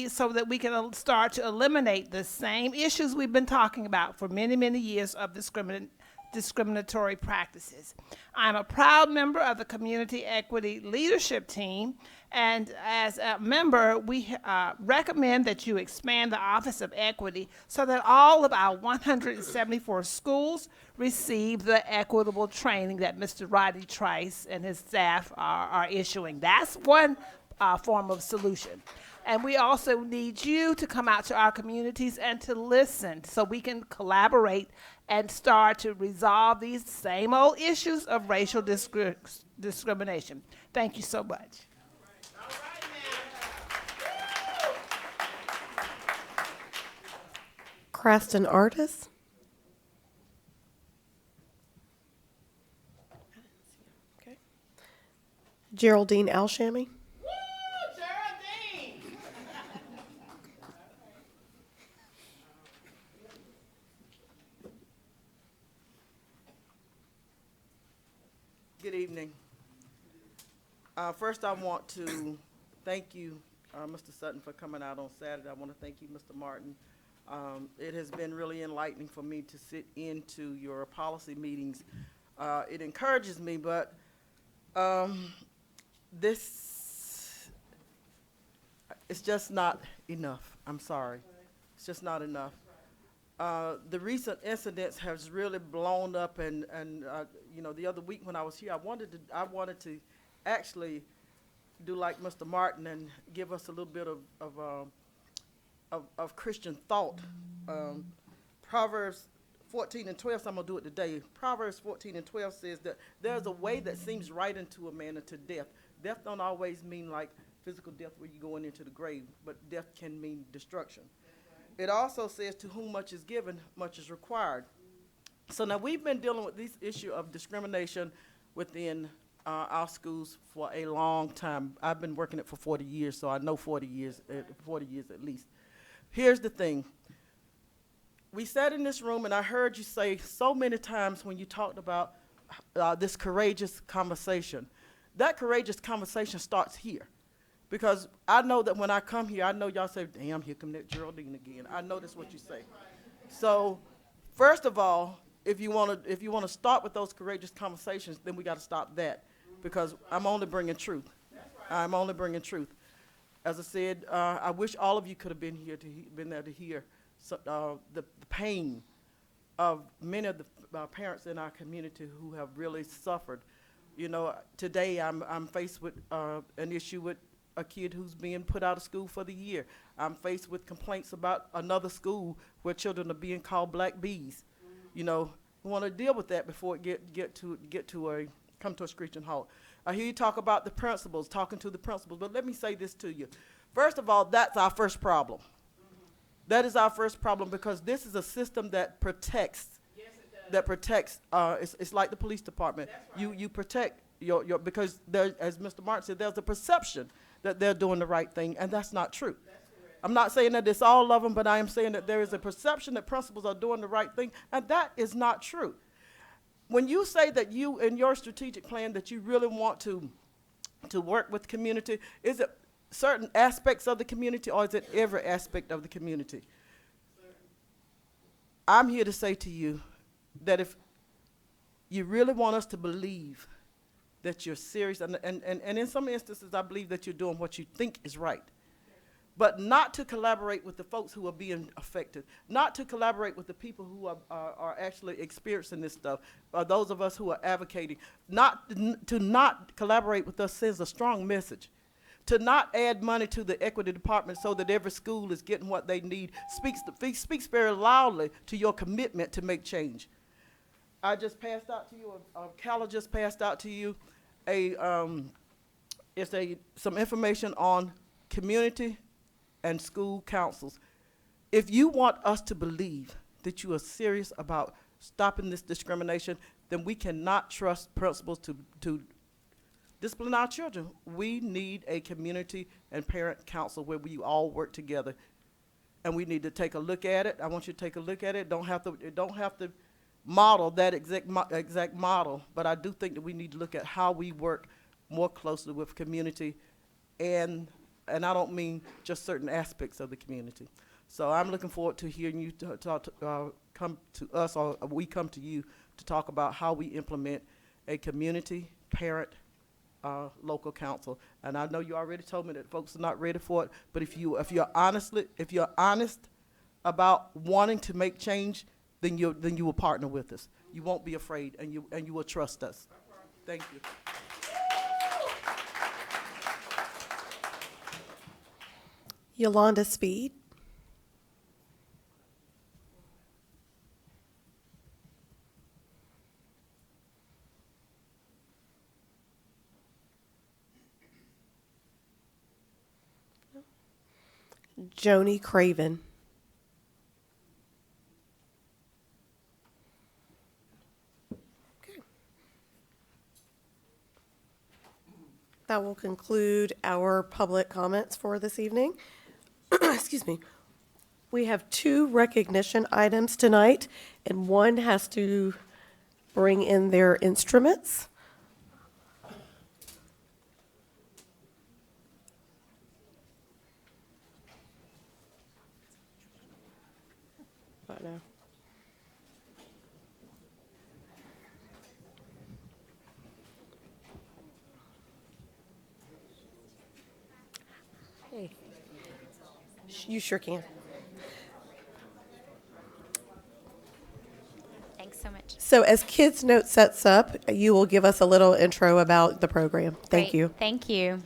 so that we can start to eliminate the same issues we've been talking about for many, many years of discriminatory practices. I'm a proud member of the Community Equity Leadership Team, and as a member, we recommend that you expand the Office of Equity so that all of our 174 schools receive the equitable training that Mr. Rodney Trice and his staff are issuing. That's one form of solution. And we also need you to come out to our communities and to listen so we can collaborate and start to resolve these same old issues of racial discrimination. Thank you so much. Crafton Artis. Okay. Geraldine Alshami. Good evening. First, I want to thank you, Mr. Sutton, for coming out on Saturday. I want to thank you, Mr. Martin. It has been really enlightening for me to sit into your policy meetings. It encourages me, but this it's just not enough. I'm sorry. It's just not enough. The recent incidents has really blown up, and you know, the other week when I was here, I wanted to actually do like Mr. Martin and give us a little bit of Christian thought. Proverbs 14:12, so I'm gonna do it today. Proverbs 14:12 says that there's a way that seems right unto a man unto death. Death don't always mean like physical death where you're going into the grave, but death can mean destruction. It also says, to whom much is given, much is required. So now we've been dealing with this issue of discrimination within our schools for a long time. I've been working it for 40 years, so I know 40 years at least. Here's the thing. We sat in this room, and I heard you say so many times when you talked about this courageous conversation. That courageous conversation starts here. Because I know that when I come here, I know y'all say, damn, here come that Geraldine again. I know that's what you say. So first of all, if you want to start with those courageous conversations, then we got to stop that, because I'm only bringing truth. I'm only bringing truth. As I said, I wish all of you could have been here been there to hear the pain of many of the parents in our community who have really suffered. You know, today I'm faced with an issue with a kid who's being put out of school for the year. I'm faced with complaints about another school where children are being called black bees. You know, we want to deal with that before it come to a screeching halt. I hear you talk about the principals, talking to the principals, but let me say this to you. First of all, that's our first problem. That is our first problem, because this is a system that protects. Yes, it does. That protects. It's like the police department. Right. You protect your because there, as Mr. Martin said, there's a perception that they're doing the right thing, and that's not true. I'm not saying that it's all of them, but I am saying that there is a perception that principals are doing the right thing, and that is not true. When you say that you, in your strategic plan, that you really want to work with the community, is it certain aspects of the community, or is it every aspect of the community? I'm here to say to you that if you really want us to believe that you're serious, and in some instances I believe that you're doing what you think is right, but not to collaborate with the folks who are being affected, not to collaborate with the people who are actually experiencing this stuff, or those of us who are advocating, to not collaborate with us sends a strong message. To not add money to the equity department so that every school is getting what they need speaks very loudly to your commitment to make change. I just passed out to you, Calla just passed out to you some information on community and school councils. If you want us to believe that you are serious about stopping this discrimination, then we cannot trust principals to discipline our children. We need a community and parent council where we all work together, and we need to take a look at it. I want you to take a look at it. Don't have to model that exact model, but I do think that we need to look at how we work more closely with community, and I don't mean just certain aspects of the community. So I'm looking forward to hearing you come to us, or we come to you to talk about how we implement a community, parent, local council. And I know you already told me that folks are not ready for it, but if you're honest about wanting to make change, then you will partner with us. You won't be afraid, and you will trust us. Thank you. Yolanda Speed. Joni Craven. That will conclude our public comments for this evening. Excuse me. We have 2 recognition items tonight, and one has to bring in their instruments. Right now. Hey, you sure can. Thanks so much. So as Kids Note sets up, you will give us a little intro about the program. Thank Great. you. Thank you.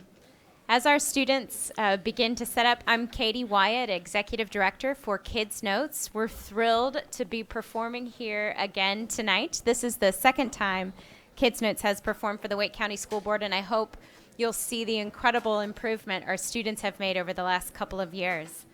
As our students begin to set up, I'm Katie Wyatt, Executive Director for Kids Notes. We're thrilled to be performing here again tonight. This is the second time Kids Notes has performed for the Wake County School Board, and I hope you'll see the incredible improvement our students have made over the last couple of years.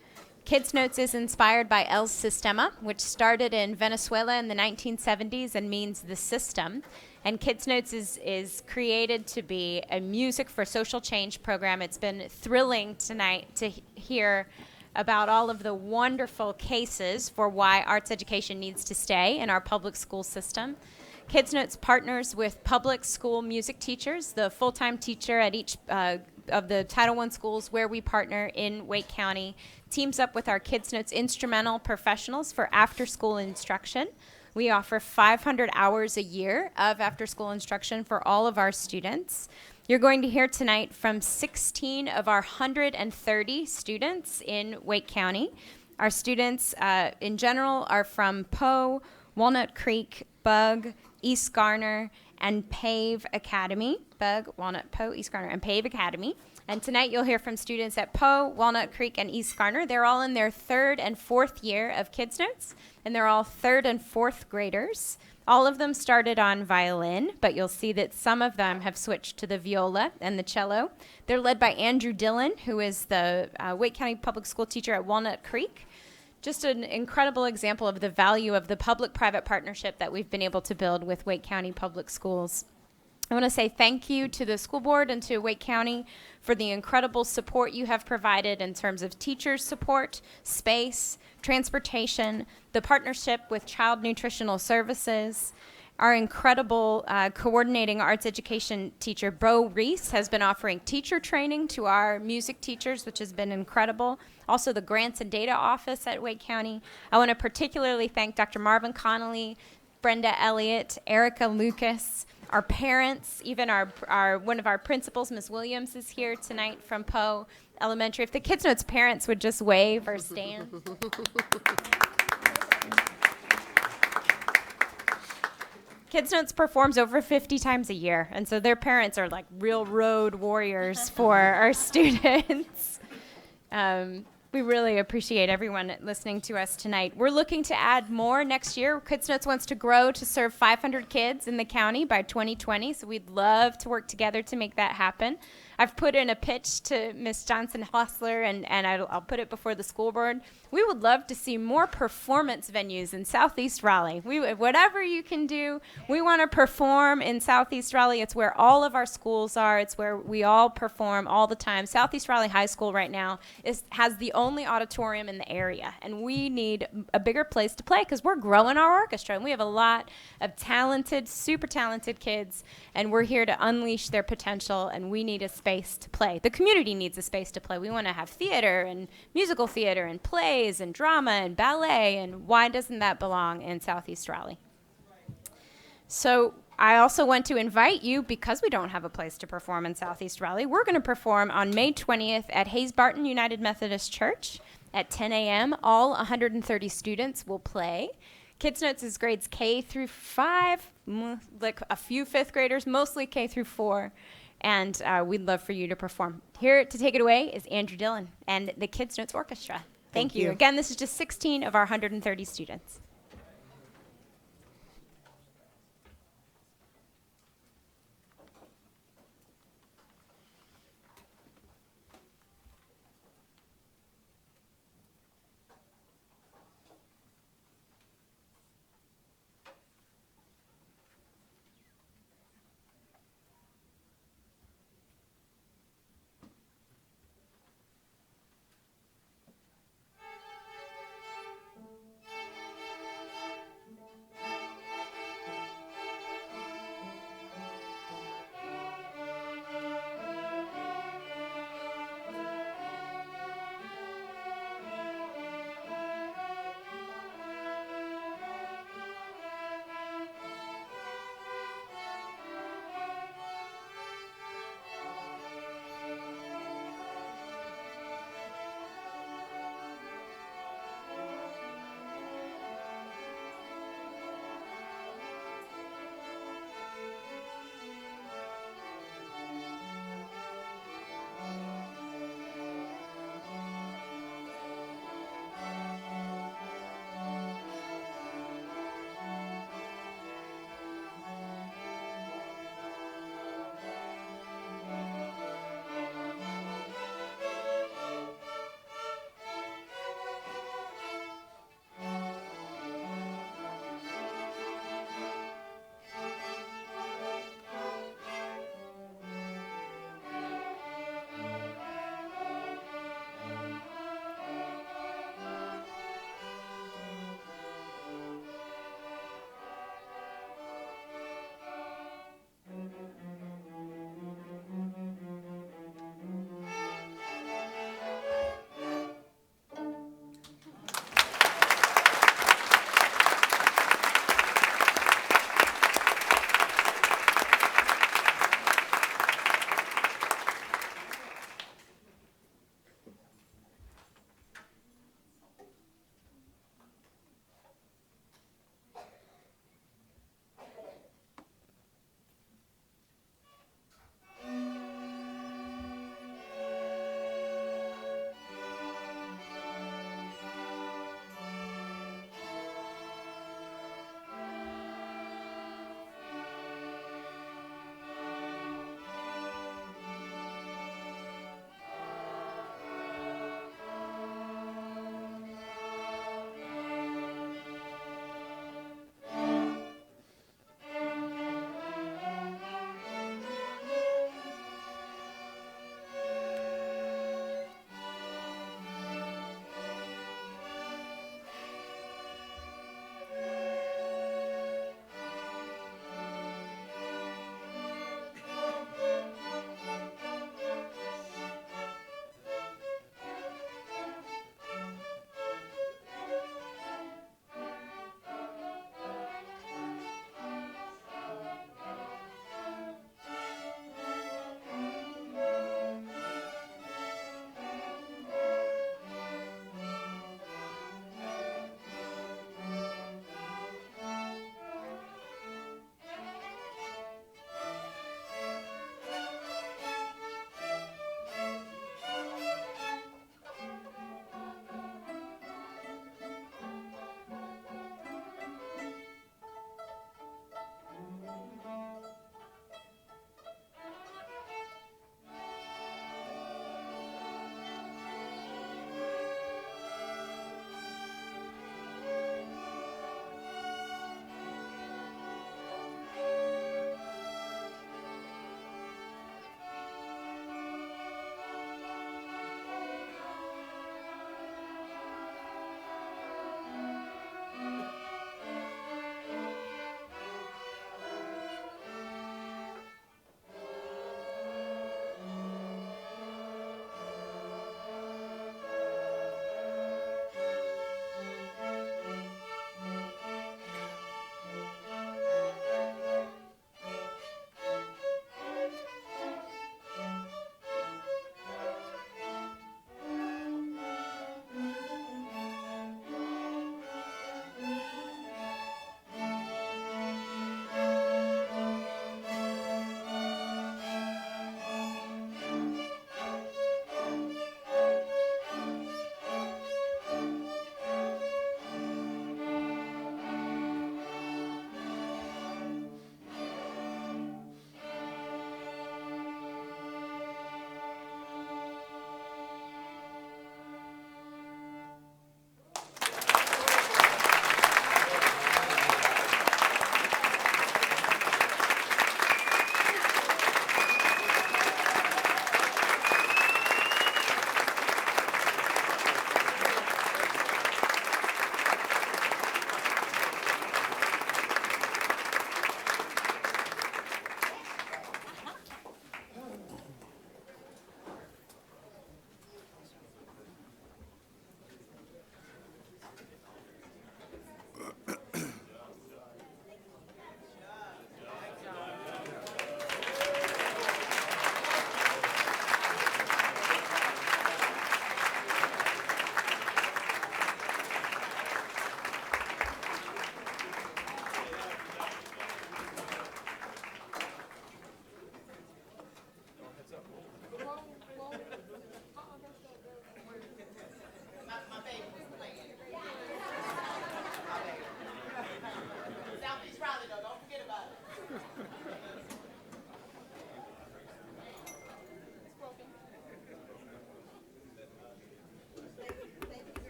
Kids Notes is inspired by El Sistema, which started in Venezuela in the 1970s and means the system. And Kids Notes is created to be a music for social change program. It's been thrilling tonight to hear about all of the wonderful cases for why arts education needs to stay in our public school system. Kids Notes partners with public school music teachers, the full-time teacher at each of the Title I schools where we partner in Wake County, teams up with our Kids Notes instrumental professionals for after-school instruction. We offer 500 hours a year of after-school instruction for all of our students. You're going to hear tonight from 16 of our 130 students in Wake County. Our students in general are from Poe, Walnut Creek, Bug, East Garner, and Pave Academy. Bug, Walnut, Poe, East Garner, and Pave Academy. And tonight you'll hear from students at Poe, Walnut Creek, and East Garner. They're all in their 3rd and 4th year of Kids Notes, and they're all 3rd and 4th graders. All of them started on violin, but you'll see that some of them have switched to the viola and the cello. They're led by Andrew Dillon, who is the Wake County Public School teacher at Walnut Creek. Just an incredible example of the value of the public-private partnership that we've been able to build with Wake County Public Schools. I want to say thank you to the school board and to Wake County for the incredible support you have provided in terms of teachers' support, space, transportation, the partnership with Child Nutritional Services. Our incredible coordinating arts education teacher, Bo Reese, has been offering teacher training to our music teachers, which has been incredible. Also, the Grants and Data Office at Wake County. I want to particularly thank Dr. Marvin Connolly, Brenda Elliott, Erica Lucas, our parents, even our one of our principals, Ms. Williams, is here tonight from Poe Elementary. If the Kids Notes parents would just wave or stand. Kids Notes performs over 50 times a year, and so their parents are like real road warriors for our students. We really appreciate everyone listening to us tonight. We're looking to add more next year. Kids Notes wants to grow to serve 500 kids in the county by 2020, so we'd love to work together to make that happen. I've put in a pitch to Ms. Johnson-Hostler, and I'll put it before the school board. We would love to see more performance venues in Southeast Raleigh. Whatever you can do, we want to perform in Southeast Raleigh. It's where all of our schools are. It's where we all perform all the time. Southeast Raleigh High School right now has the only auditorium in the area, and we need a bigger place to play because we're growing our orchestra, and we have a lot of talented, super talented kids, and we're here to unleash their potential, and we need a space to play. The community needs a space to play. We want to have theater and musical theater and plays and drama and ballet, and why doesn't that belong in Southeast Raleigh? So I also want to invite you, because we don't have a place to perform in Southeast Raleigh, we're going to perform on May 20th at Hayes Barton United Methodist Church at 10 a.m. All 130 students will play. Kids Notes is grades K through 5, like a few 5th graders, mostly K through 4. And we'd love for you to perform. Here to take it away is Andrew Dillon and the Kids Notes Orchestra. Thank you. Again, this is just 16 of our 130 students.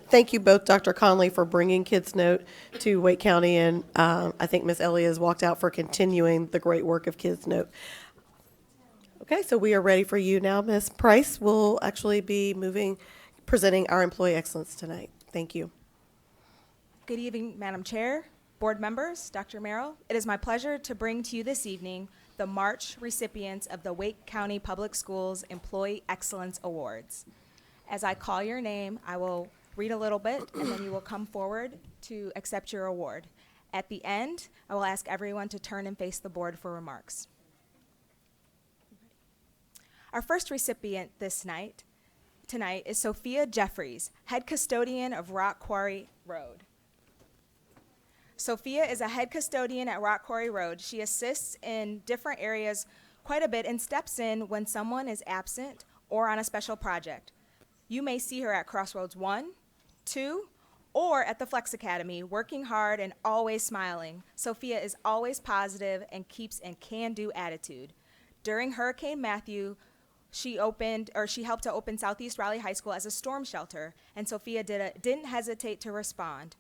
thank you both, Dr. Conley, for bringing Kids Note to Wake County, and I think Ms. Elliott has walked out for continuing the great work of Kids Note. Okay, so we are ready for you now, Ms. Price. Will actually be presenting our Employee Excellence tonight. Thank you. Good evening, Madam Chair, board members, Dr. Merrill. It is my pleasure to bring to you this evening the March recipients of the Wake County Public Schools Employee Excellence Awards. As I call your name, I will read a little bit, and then you will come forward to accept your award. At the end, I will ask everyone to turn and face the board for remarks. Our first recipient tonight is Sophia Jeffries, head custodian of Rock Quarry Road. Sophia is a head custodian at Rock Quarry Road. She assists in different areas quite a bit and steps in when someone is absent or on a special project. You may see her at Crossroads 1, 2, or at the Flex Academy, working hard and always smiling. Sophia is always positive and keeps a can-do attitude. During Hurricane Matthew, she helped to open Southeast Raleigh High School as a storm shelter, and Sophia didn't hesitate to respond.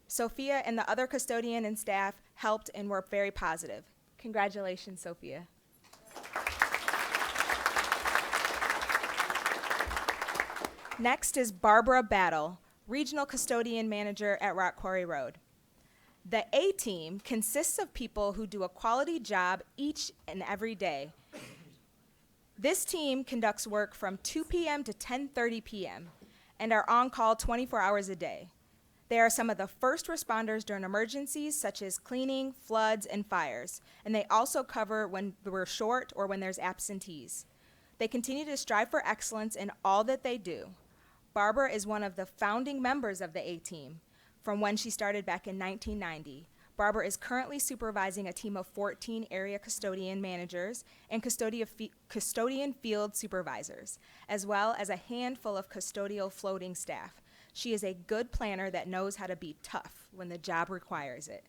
Sophia and the other custodian and staff helped and were very positive. Congratulations, Sophia. Next is Barbara Battle, regional custodian manager at Rock Quarry Road. The A team consists of people who do a quality job each and every day. This team conducts work from 2 p.m. to 10:30 p.m. and are on call 24 hours a day. They are some of the first responders during emergencies such as cleaning, floods, and fires, and they also cover when we're short or when there's absentees. They continue to strive for excellence in all that they do. Barbara is one of the founding members of the A-Team from when she started back in 1990. Barbara is currently supervising a team of 14 area custodian managers and custodian field supervisors, as well as a handful of custodial floating staff. She is a good planner that knows how to be tough when the job requires it.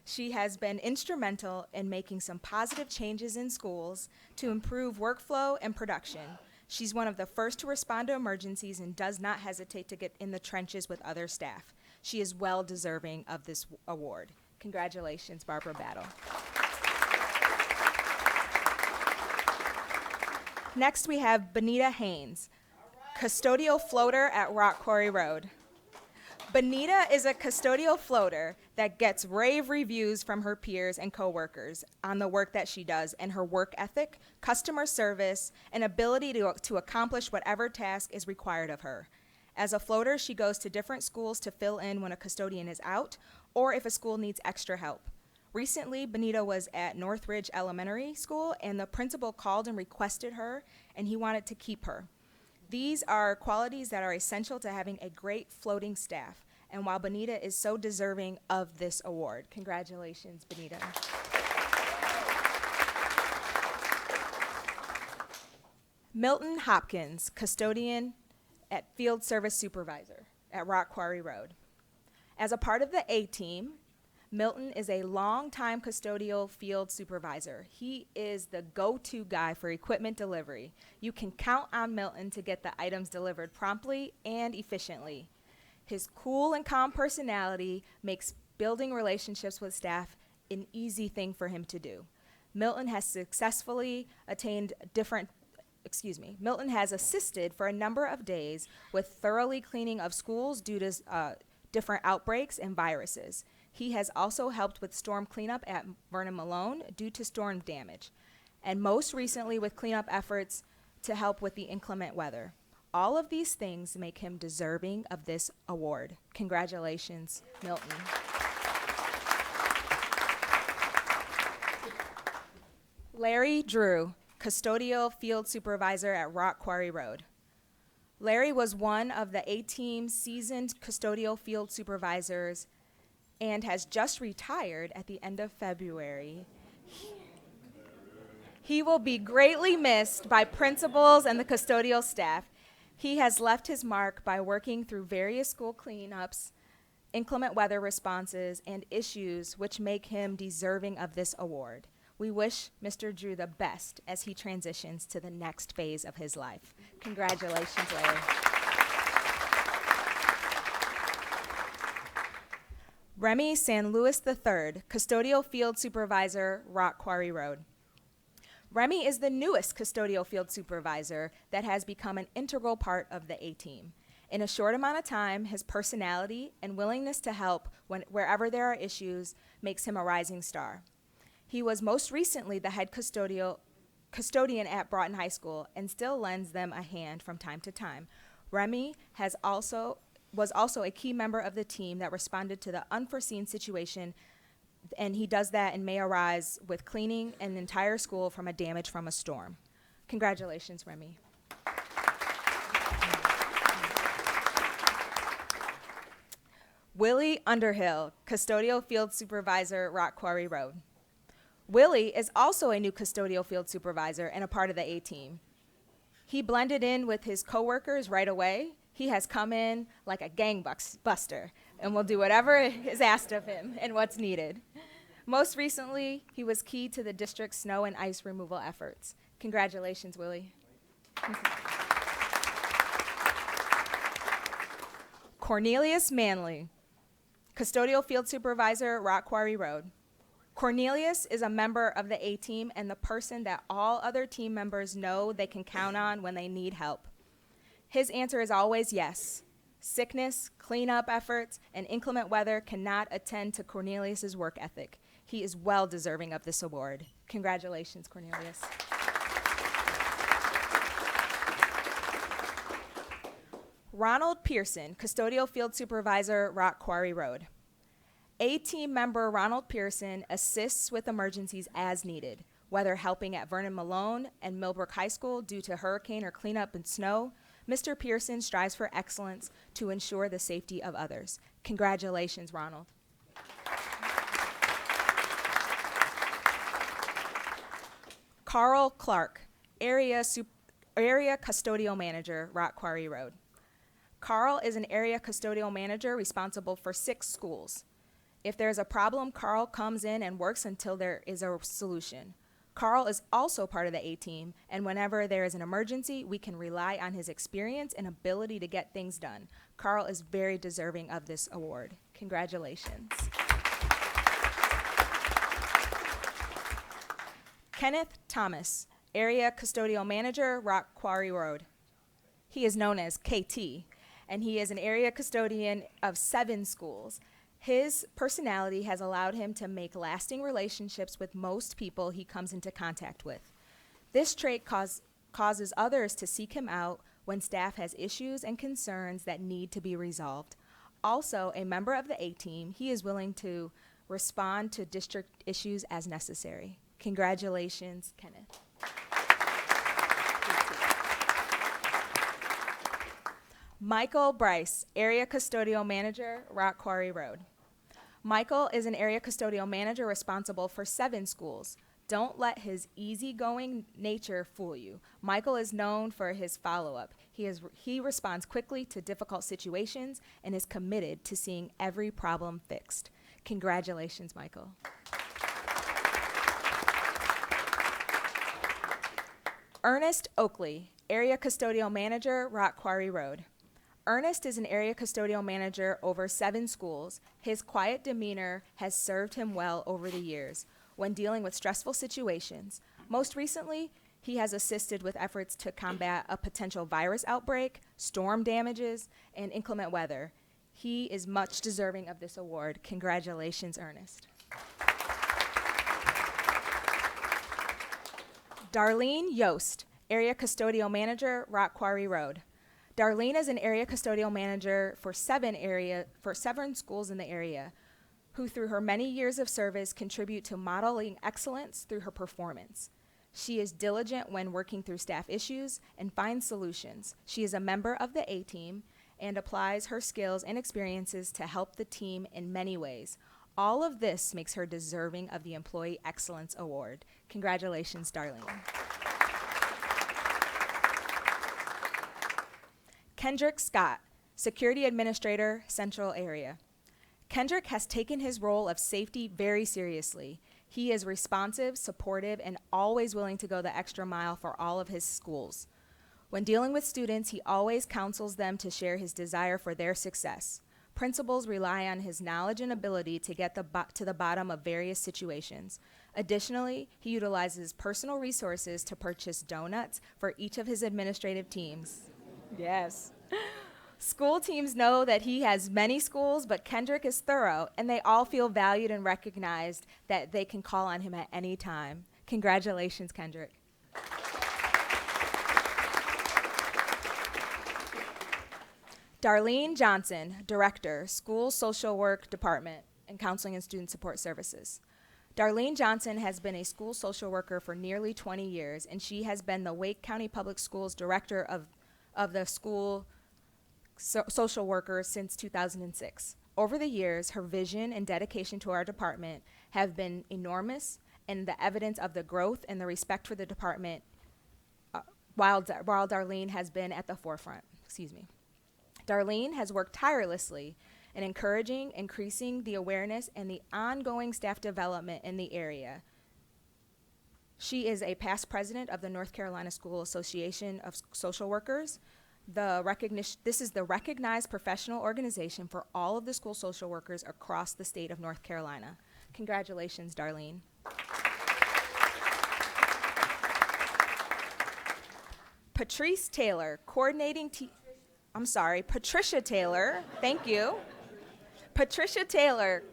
She has been instrumental in making some positive changes in schools to improve workflow and production. She's one of the first to respond to emergencies and does not hesitate to get in the trenches with other staff. She is well deserving of this award. Congratulations, Barbara Battle. Next, we have Benita Haynes, custodial floater at Rock Quarry Road. Benita is a custodial floater that gets rave reviews from her peers and coworkers on the work that she does and her work ethic, customer service, and ability to accomplish whatever task is required of her. As a floater, she goes to different schools to fill in when a custodian is out or if a school needs extra help. Recently, Benita was at Northridge Elementary School, and the principal called and requested her, and he wanted to keep her. These are qualities that are essential to having a great floating staff, and while Benita is so deserving of this award. Congratulations, Benita. Milton Hopkins, custodian at field service supervisor at Rock Quarry Road. As a part of the A-Team, Milton is a longtime custodial field supervisor. He is the go-to guy for equipment delivery. You can count on Milton to get the items delivered promptly and efficiently. His cool and calm personality makes building relationships with staff an easy thing for him to do. Milton has assisted for a number of days with thoroughly cleaning of schools due to different outbreaks and viruses. He has also helped with storm cleanup at Vernon Malone due to storm damage, and most recently with cleanup efforts to help with the inclement weather. All of these things make him deserving of this award. Congratulations, Milton. Larry Drew, custodial field supervisor at Rock Quarry Road. Larry was one of the A-Team's seasoned custodial field supervisors and has just retired at the end of February. He will be greatly missed by principals and the custodial staff. He has left his mark by working through various school cleanups, inclement weather responses, and issues which make him deserving of this award. We wish Mr. Drew the best as he transitions to the next phase of his life. Congratulations, Larry. Remy San Luis III, Custodial Field Supervisor, Rock Quarry Road. Remy is the newest custodial field supervisor that has become an integral part of the A-team. In a short amount of time, his personality and willingness to help wherever there are issues makes him a rising star. He was most recently the head custodian at Broughton High School and still lends them a hand from time to time. Remy was also a key member of the team that responded to the unforeseen situation, and he does that and may arise with cleaning an entire school from a damage from a storm. Congratulations, Remy. Willie Underhill, Custodial Field Supervisor, Rock Quarry Road. Willie is also a new custodial field supervisor and a part of the A-team. He blended in with his coworkers right away. He has come in like a gangbuster and will do whatever is asked of him and what's needed. Most recently, he was key to the district's snow and ice removal efforts. Congratulations, Willie. Cornelius Manley, Custodial Field Supervisor, Rock Quarry Road. Cornelius is a member of the A-team and the person that all other team members know they can count on when they need help. His answer is always yes. Sickness, cleanup efforts, and inclement weather cannot attend to Cornelius's work ethic. He is well deserving of this award. Congratulations, Cornelius. Ronald Pearson, Custodial Field Supervisor, Rock Quarry Road. A-team member Ronald Pearson assists with emergencies as needed, whether helping at Vernon Malone and Millbrook High School due to hurricane or cleanup and snow. Mr. Pearson strives for excellence to ensure the safety of others. Congratulations, Ronald. Carl Clark, Area Custodial Manager, Rock Quarry Road. Carl is an area custodial manager responsible for 6 schools. If there's a problem, Carl comes in and works until there is a solution. Carl is also part of the A-team, and whenever there is an emergency, we can rely on his experience and ability to get things done. Carl is very deserving of this award. Congratulations. Kenneth Thomas, Area Custodial Manager, Rock Quarry Road. He is known as KT, and he is an area custodian of 7 schools. His personality has allowed him to make lasting relationships with most people he comes into contact with. This trait causes others to seek him out when staff has issues and concerns that need to be resolved. Also, a member of the A-team, he is willing to respond to district issues as necessary. Congratulations, Kenneth. Michael Bryce, Area Custodial Manager, Rock Quarry Road. Michael is an area custodial manager responsible for 7 schools. Don't let his easygoing nature fool you. Michael is known for his follow-up. He responds quickly to difficult situations and is committed to seeing every problem fixed. Congratulations, Michael. Ernest Oakley, Area Custodial Manager, Rock Quarry Road. Ernest is an area custodial manager over 7 schools. His quiet demeanor has served him well over the years when dealing with stressful situations. Most recently, he has assisted with efforts to combat a potential virus outbreak, storm damages, and inclement weather. He is much deserving of this award. Congratulations, Ernest. Darlene Yost, Area Custodial Manager, Rock Quarry Road. Darlene is an area custodial manager for 7 schools in the area, who through her many years of service contribute to modeling excellence through her performance. She is diligent when working through staff issues and finds solutions. She is a member of the A-team and applies her skills and experiences to help the team in many ways. All of this makes her deserving of the Employee Excellence Award. Congratulations, Darlene. Kendrick Scott, Security Administrator, Central Area. Kendrick has taken his role of safety very seriously. He is responsive, supportive, and always willing to go the extra mile for all of his schools. When dealing with students, he always counsels them to share his desire for their success. Principals rely on his knowledge and ability to get to the bottom of various situations. Additionally, he utilizes personal resources to purchase donuts for each of his administrative teams. Yes. School teams know that he has many schools, but Kendrick is thorough, and they all feel valued and recognized that they can call on him at any time. Congratulations, Kendrick. Darlene Johnson, Director, School Social Work Department and Counseling and Student Support Services. Darlene Johnson has been a school social worker for nearly 20 years, and she has been the Wake County Public Schools Director of the school social workers since 2006. Over the years, her vision and dedication to our department have been enormous, and the evidence of the growth and the respect for the department while Darlene has been at the forefront. Darlene has worked tirelessly in encouraging, increasing the awareness, and the ongoing staff development in the area. She is a past president of the North Carolina School Association of Social Workers. This is the recognized professional organization for all of the school social workers across the state of North Carolina. Congratulations, Darlene. Patricia Taylor, thank you. Patricia Taylor,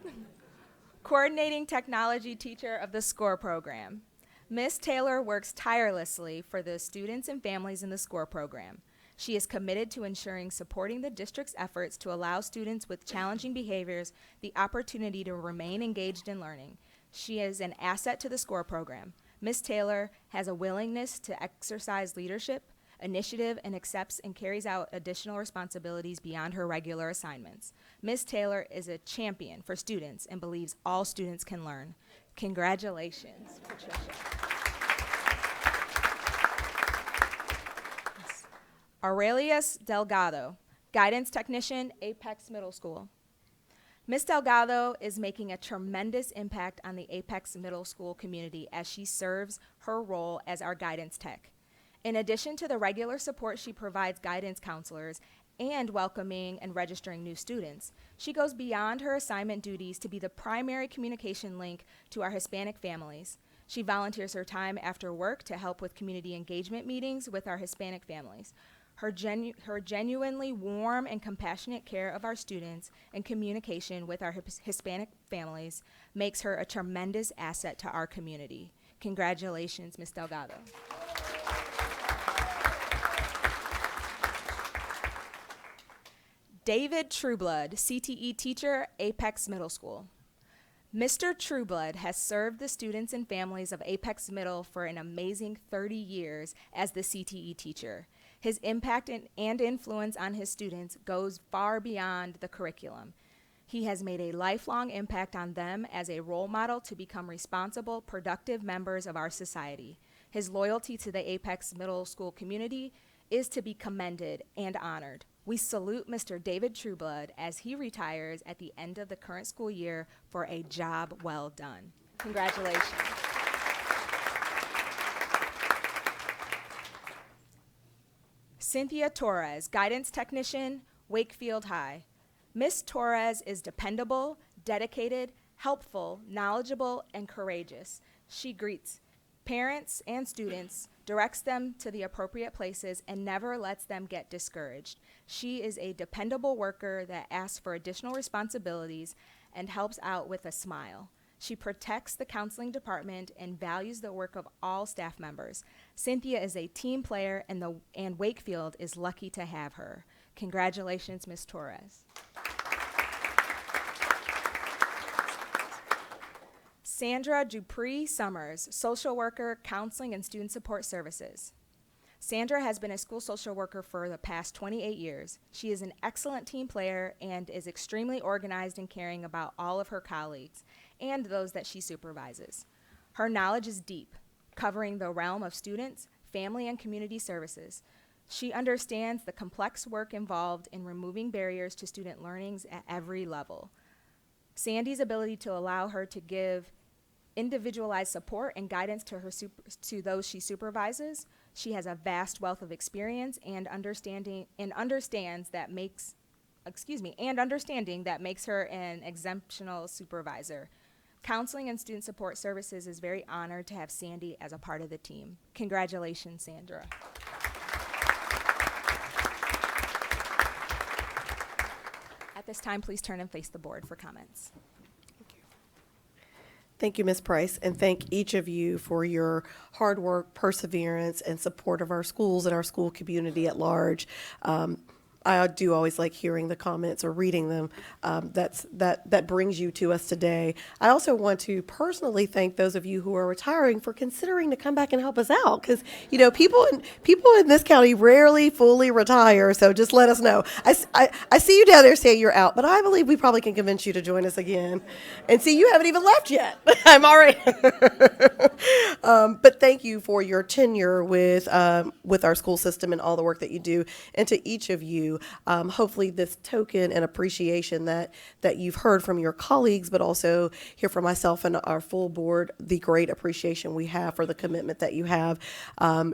coordinating technology teacher of the SCORE program. Ms. Taylor works tirelessly for the students and families in the SCORE program. She is committed to supporting the district's efforts to allow students with challenging behaviors the opportunity to remain engaged in learning. She is an asset to the SCORE program. Ms. Taylor has a willingness to exercise leadership, initiative, and accepts and carries out additional responsibilities beyond her regular assignments. Ms. Taylor is a champion for students and believes all students can learn. Congratulations, Patricia. Aurelius Delgado, guidance technician, Apex Middle School. Ms. Delgado is making a tremendous impact on the Apex Middle School community as she serves her role as our guidance tech. In addition to the regular support she provides guidance counselors and welcoming and registering new students, she goes beyond her assignment duties to be the primary communication link to our Hispanic families. She volunteers her time after work to help with community engagement meetings with our Hispanic families. Her genuinely warm and compassionate care of our students and communication with our Hispanic families makes her a tremendous asset to our community. Congratulations, Ms. Delgado. David Trueblood, CTE teacher, Apex Middle School. Mr. Trueblood has served the students and families of Apex Middle for an amazing 30 years as the CTE teacher. His impact and influence on his students goes far beyond the curriculum. He has made a lifelong impact on them as a role model to become responsible, productive members of our society. His loyalty to the Apex Middle School community is to be commended and honored. We salute Mr. David Trueblood as he retires at the end of the current school year for a job well done. Congratulations. Cynthia Torres, guidance technician, Wakefield High. Ms. Torres is dependable, dedicated, helpful, knowledgeable, and courageous. She greets parents and students, directs them to the appropriate places, and never lets them get discouraged. She is a dependable worker that asks for additional responsibilities and helps out with a smile. She protects the counseling department and values the work of all staff members. Cynthia is a team player, and Wakefield is lucky to have her. Congratulations, Ms. Torres. Sandra Dupree Summers, social worker, counseling and student support services. Sandra has been a school social worker for the past 28 years. She is an excellent team player and is extremely organized and caring about all of her colleagues and those that she supervises. Her knowledge is deep, covering the realm of students, family, and community services. She understands the complex work involved in removing barriers to student learnings at every level. Sandy's ability to allow her to give individualized support and guidance to those she supervises. She has a vast wealth of experience and understands that makes and understanding that makes her an exceptional supervisor. Counseling and Student Support Services is very honored to have Sandy as a part of the team. Congratulations, Sandra. At this time, please turn and face the board for comments. Thank you, Ms. Price, and thank each of you for your hard work, perseverance, and support of our schools and our school community at large. I do always like hearing the comments or reading them. That brings you to us today. I also want to personally thank those of you who are retiring for considering to come back and help us out, because people in this county rarely fully retire. So just let us know. I see you down there saying you're out, but I believe we probably can convince you to join us again. And see, you haven't even left yet. I'm already. But thank you for your tenure with our school system and all the work that you do, and to each of you. Hopefully this token and appreciation that you've heard from your colleagues, but also hear from myself and our full board, the great appreciation we have for the commitment that you have.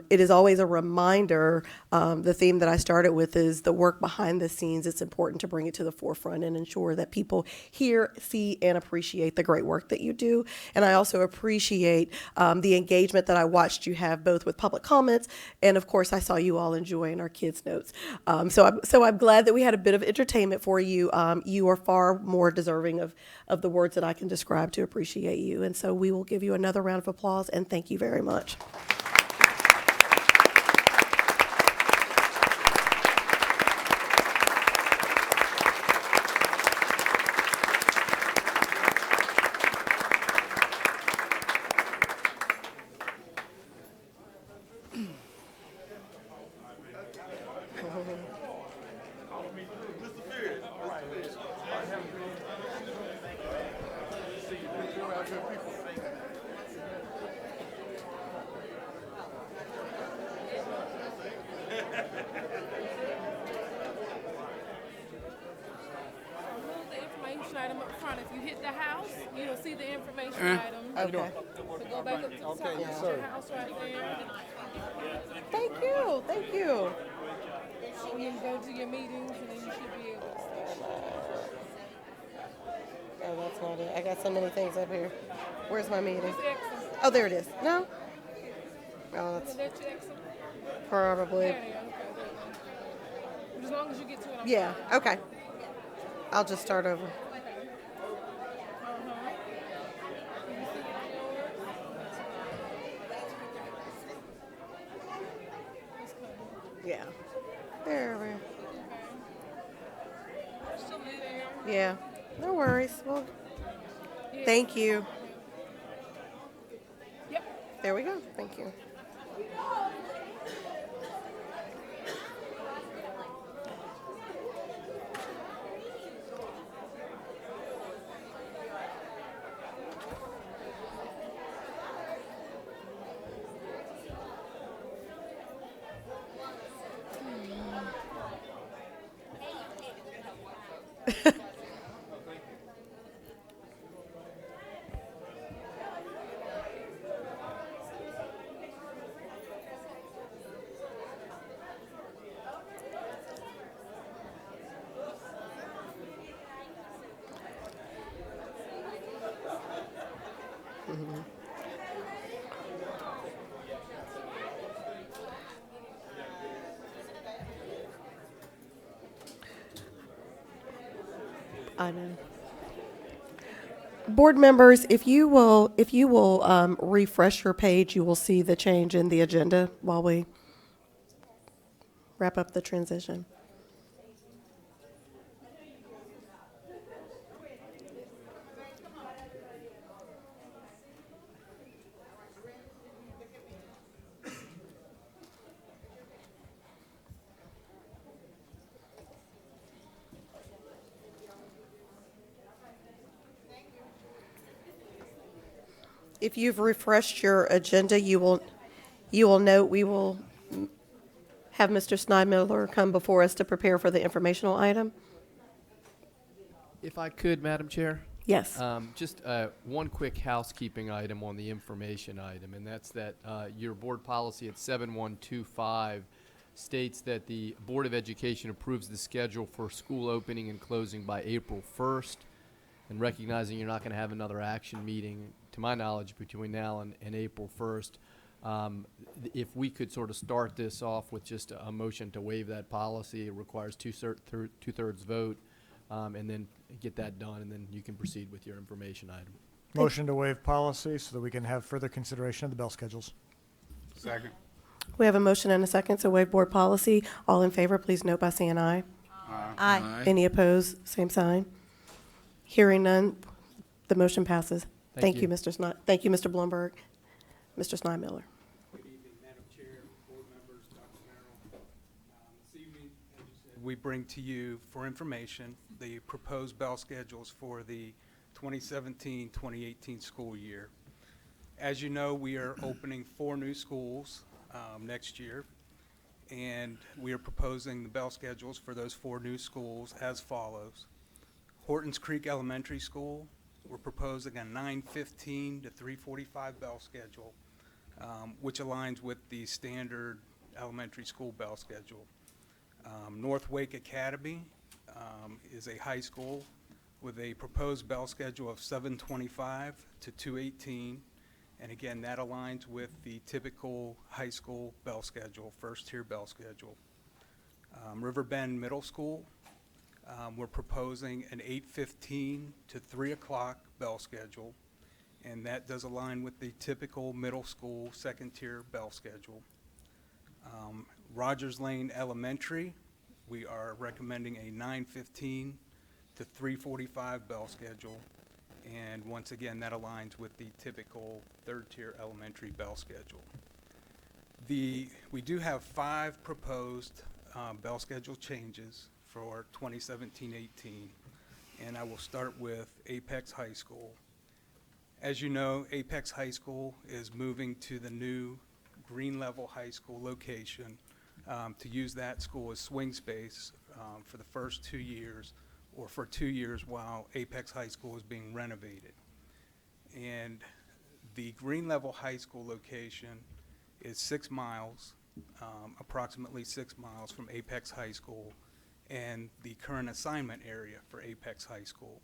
It is always a reminder, the theme that I started with is the work behind the scenes. It's important to bring it to the forefront and ensure that people hear, see, and appreciate the great work that you do. And I also appreciate the engagement that I watched you have both with public comments, and of course I saw you all enjoying our kids' notes. So I'm glad that we had a bit of entertainment for you. You are far more deserving of the words that I can describe to appreciate you. And so we will give you another round of applause, and thank you very much. Item up front. If you hit the house, you'll see the information item. Okay. So go back up to the top. Okay, There's your house right there. Thank you. Thank you. And you can go to your meetings, and then you should be able to see. Oh, that's not it. I got so many things up here. Where's my meeting? It's excellent. Oh, there it is. No? Oh, that's Is that your excellent? probably. There you go. Okay, there you go. But as long as you get to it, I'm Yeah, fine. okay. I'll just start over. Yeah. There we Yeah. No worries. Well, thank you. Yep. There we go. Thank you. I know. Board members, if you will refresh your page, you will see the change in the agenda while we wrap up the transition. If you've refreshed your agenda, you will note we will have Mr. Snidemiller come before us to prepare for the informational item. If I could, Madam Chair? Yes. Just one quick housekeeping item on the information item, and that's that your board policy at 7125 states that the Board of Education approves the schedule for school opening and closing by April 1st, and recognizing you're not going to have another action meeting, to my knowledge, between now and April 1st. If we could sort of start this off with just a motion to waive that policy, it requires two-thirds vote, and then get that done, and then you can proceed with your information item. Motion to waive policy so that we can have further consideration of the bell schedules. Second. We have a motion and a second to waive board policy. All in favor, please note by saying aye. Aye. Any opposed, same sign. Hearing none, the motion passes. Thank Thank you, you. Mr. Snod. Thank you, Mr. Blumberg. Mr. Snodmiller. Good evening, Madam Chair, board members, Dr. Merrill. This evening, as you said, we bring to you for information the proposed bell schedules for the 2017-2018 school year. As you know, we are opening 4 new schools next year, and we are proposing the bell schedules for those 4 new schools as follows. Hortons Creek Elementary School, we're proposing a 9:15 to 3:45 bell schedule, which aligns with the standard elementary school bell schedule. North Wake Academy is a high school with a proposed bell schedule of 7:25 to 2:18, and again, that aligns with the typical high school bell schedule, first-tier bell schedule. Riverbend Middle School, we're proposing an 8:15 to 3 o'clock bell schedule, and that does align with the typical middle school second-tier bell schedule. Rogers Lane Elementary, we are recommending a 9:15 to 3:45 bell schedule, and once again, that aligns with the typical third-tier elementary bell schedule. We do have 5 proposed bell schedule changes for 2017-18, and I will start with Apex High School. As you know, Apex High School is moving to the new Green Level High School location to use that school as swing space for the first 2 years, or for 2 years while Apex High School is being renovated. And the Green Level High School location is 6 miles, approximately 6 miles from Apex High School and the current assignment area for Apex High School,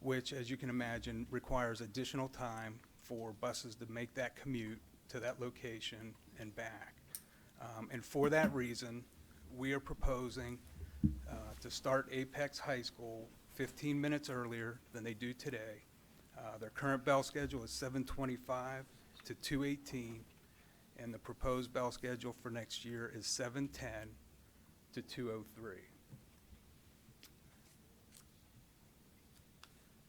which, as you can imagine, requires additional time for buses to make that commute to that location and back. And for that reason, we are proposing to start Apex High School 15 minutes earlier than they do today. Their current bell schedule is 7:25 to 2:18, and the proposed bell schedule for next year is 7:10 to 2:03.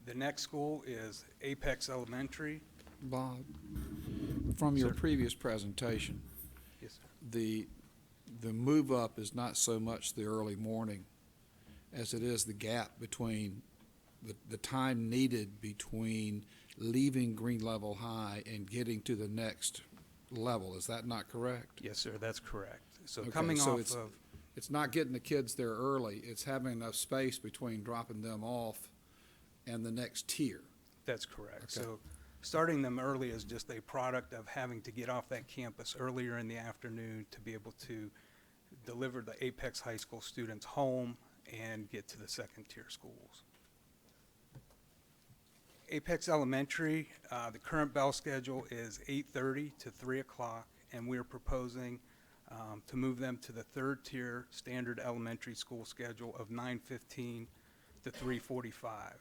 The next school is Apex Elementary. Bob, from your Sir. previous presentation, Yes, sir. the move up is not so much the early morning as it is the gap between the time needed between leaving Green Level High and getting to the next level. Is that not correct? Yes, sir, that's correct. So Okay, coming so off of, it's not getting the kids there early, it's having enough space between dropping them off and the next tier. that's correct. Okay. So starting them early is just a product of having to get off that campus earlier in the afternoon to be able to deliver the Apex High School students home and get to the second-tier schools. Apex Elementary, the current bell schedule is 8:30 to 3 o'clock, and we are proposing to move them to the third-tier standard elementary school schedule of 9:15 to 3:45.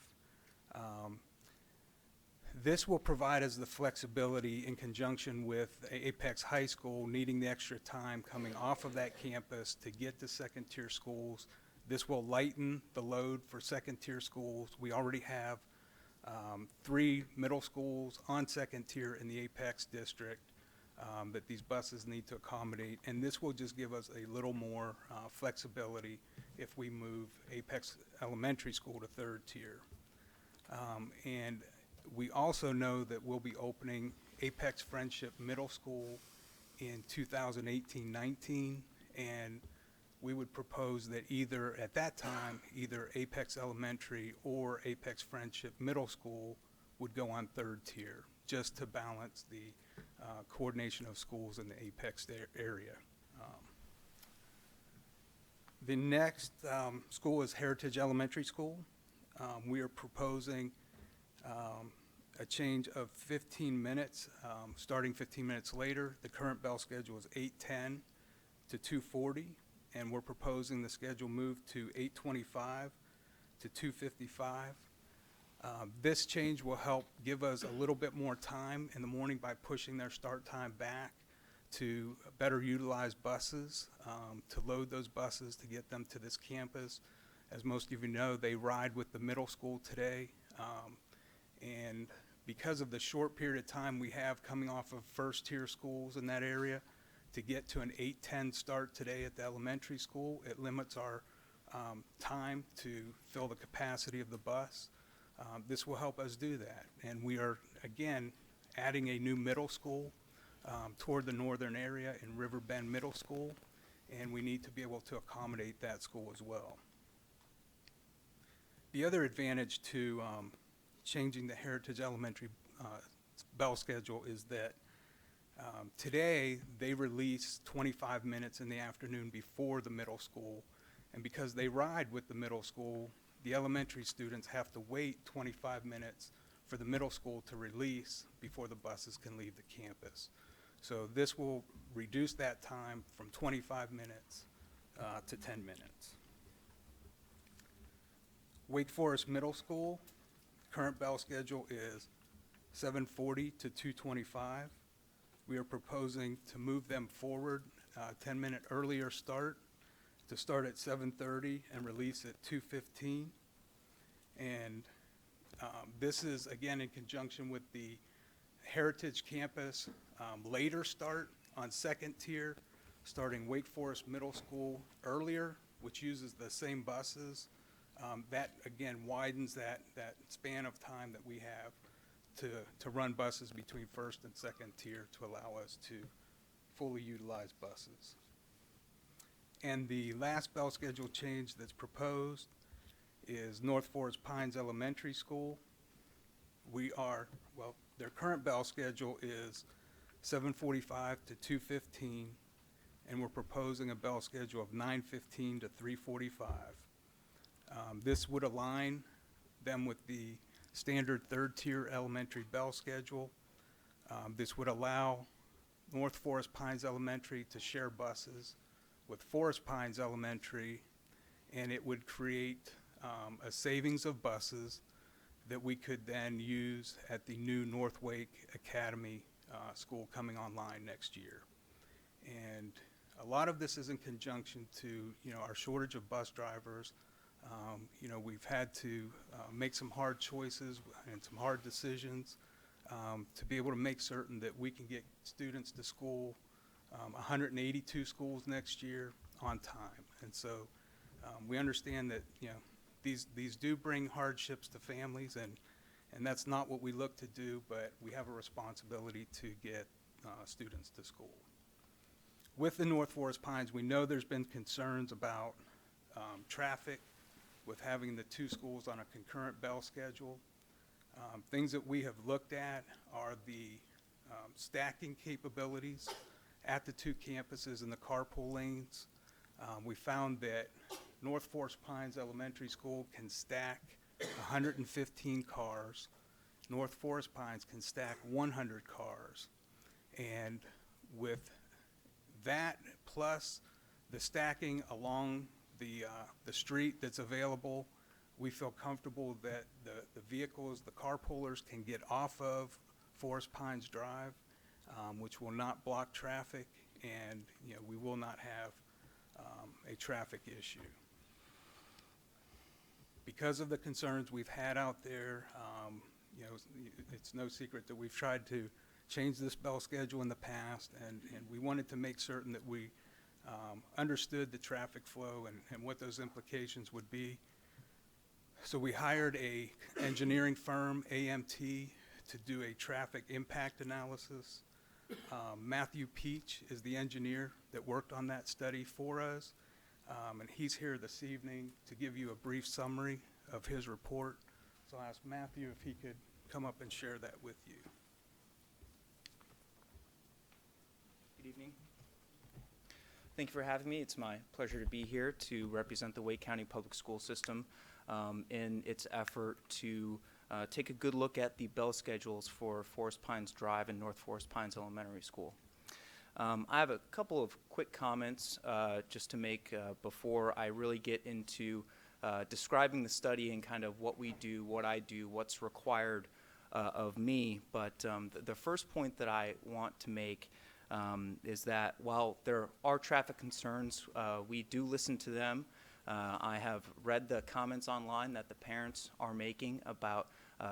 This will provide us the flexibility in conjunction with Apex High School needing the extra time coming off of that campus to get to second-tier schools. This will lighten the load for second-tier schools. We already have 3 middle schools on second tier in the Apex district that these buses need to accommodate, and this will just give us a little more flexibility if we move Apex Elementary School to third tier. And we also know that we'll be opening Apex Friendship Middle School in 2018-19, and we would propose that either, at that time, either Apex Elementary or Apex Friendship Middle School would go on third tier, just to balance the coordination of schools in the Apex area. The next school is Heritage Elementary School. We are proposing a change of 15 minutes, starting 15 minutes later. The current bell schedule is 8:10 to 2:40, and we're proposing the schedule move to 8:25 to 2:55. This change will help give us a little bit more time in the morning by pushing their start time back to better utilize buses, to load those buses to get them to this campus. As most of you know, they ride with the middle school today. And because of the short period of time we have coming off of first-tier schools in that area, to get to an 8:10 start today at the elementary school, it limits our time to fill the capacity of the bus. This will help us do that. And we are, again, adding a new middle school toward the northern area in River Bend Middle School, and we need to be able to accommodate that school as well. The other advantage to changing the Heritage Elementary bell schedule is that today they release 25 minutes in the afternoon before the middle school, and because they ride with the middle school, the elementary students have to wait 25 minutes for the middle school to release before the buses can leave the campus. So this will reduce that time from 25 minutes to 10 minutes. Wake Forest Middle School, current bell schedule is 7:40 to 2:25. We are proposing to move them forward 10-minute earlier start, to start at 7:30 and release at 2:15. And this is, again, in conjunction with the Heritage Campus later start on second tier, starting Wake Forest Middle School earlier, which uses the same buses. That, again, widens that span of time that we have to run buses between first and second tier to allow us to fully utilize buses. And the last bell schedule change that's proposed is North Forest Pines Elementary School. Their current bell schedule is 7:45 to 2:15, and we're proposing a bell schedule of 9:15 to 3:45. This would align them with the standard third-tier elementary bell schedule. This would allow North Forest Pines Elementary to share buses with Forest Pines Elementary, and it would create a savings of buses that we could then use at the new North Wake Academy school coming online next year. And a lot of this is in conjunction to, our shortage of bus drivers. We've had to make some hard choices and some hard decisions to be able to make certain that we can get students to school, 182 schools next year on time. And so we understand that, these do bring hardships to families, and that's not what we look to do, but we have a responsibility to get students to school. With the North Forest Pines, we know there's been concerns about traffic with having the two schools on a concurrent bell schedule. Things that we have looked at are the stacking capabilities at the two campuses and the carpool lanes. We found that North Forest Pines Elementary School can stack 115 cars. North Forest Pines can stack 100 cars. And with that plus the stacking along the street that's available, we feel comfortable that the vehicles, the carpoolers, can get off of Forest Pines Drive, which will not block traffic, and we will not have a traffic issue. Because of the concerns we've had out there, it's no secret that we've tried to change this bell schedule in the past, and we wanted to make certain that we understood the traffic flow and what those implications would be. So we hired a engineering firm, AMT, to do a traffic impact analysis. Matthew Peach is the engineer that worked on that study for us, and he's here this evening to give you a brief summary of his report. So I'll ask Matthew if he could come up and share that with you. Good evening. Thank you for having me. It's my pleasure to be here to represent the Wake County Public School System in its effort to take a good look at the bell schedules for Forest Pines Drive and North Forest Pines Elementary School. I have a couple of quick comments just to make before I really get into describing the study and kind of what we do, what I do, what's required of me. But the first point that I want to make is that while there are traffic concerns, we do listen to them. I have read the comments online that the parents are making about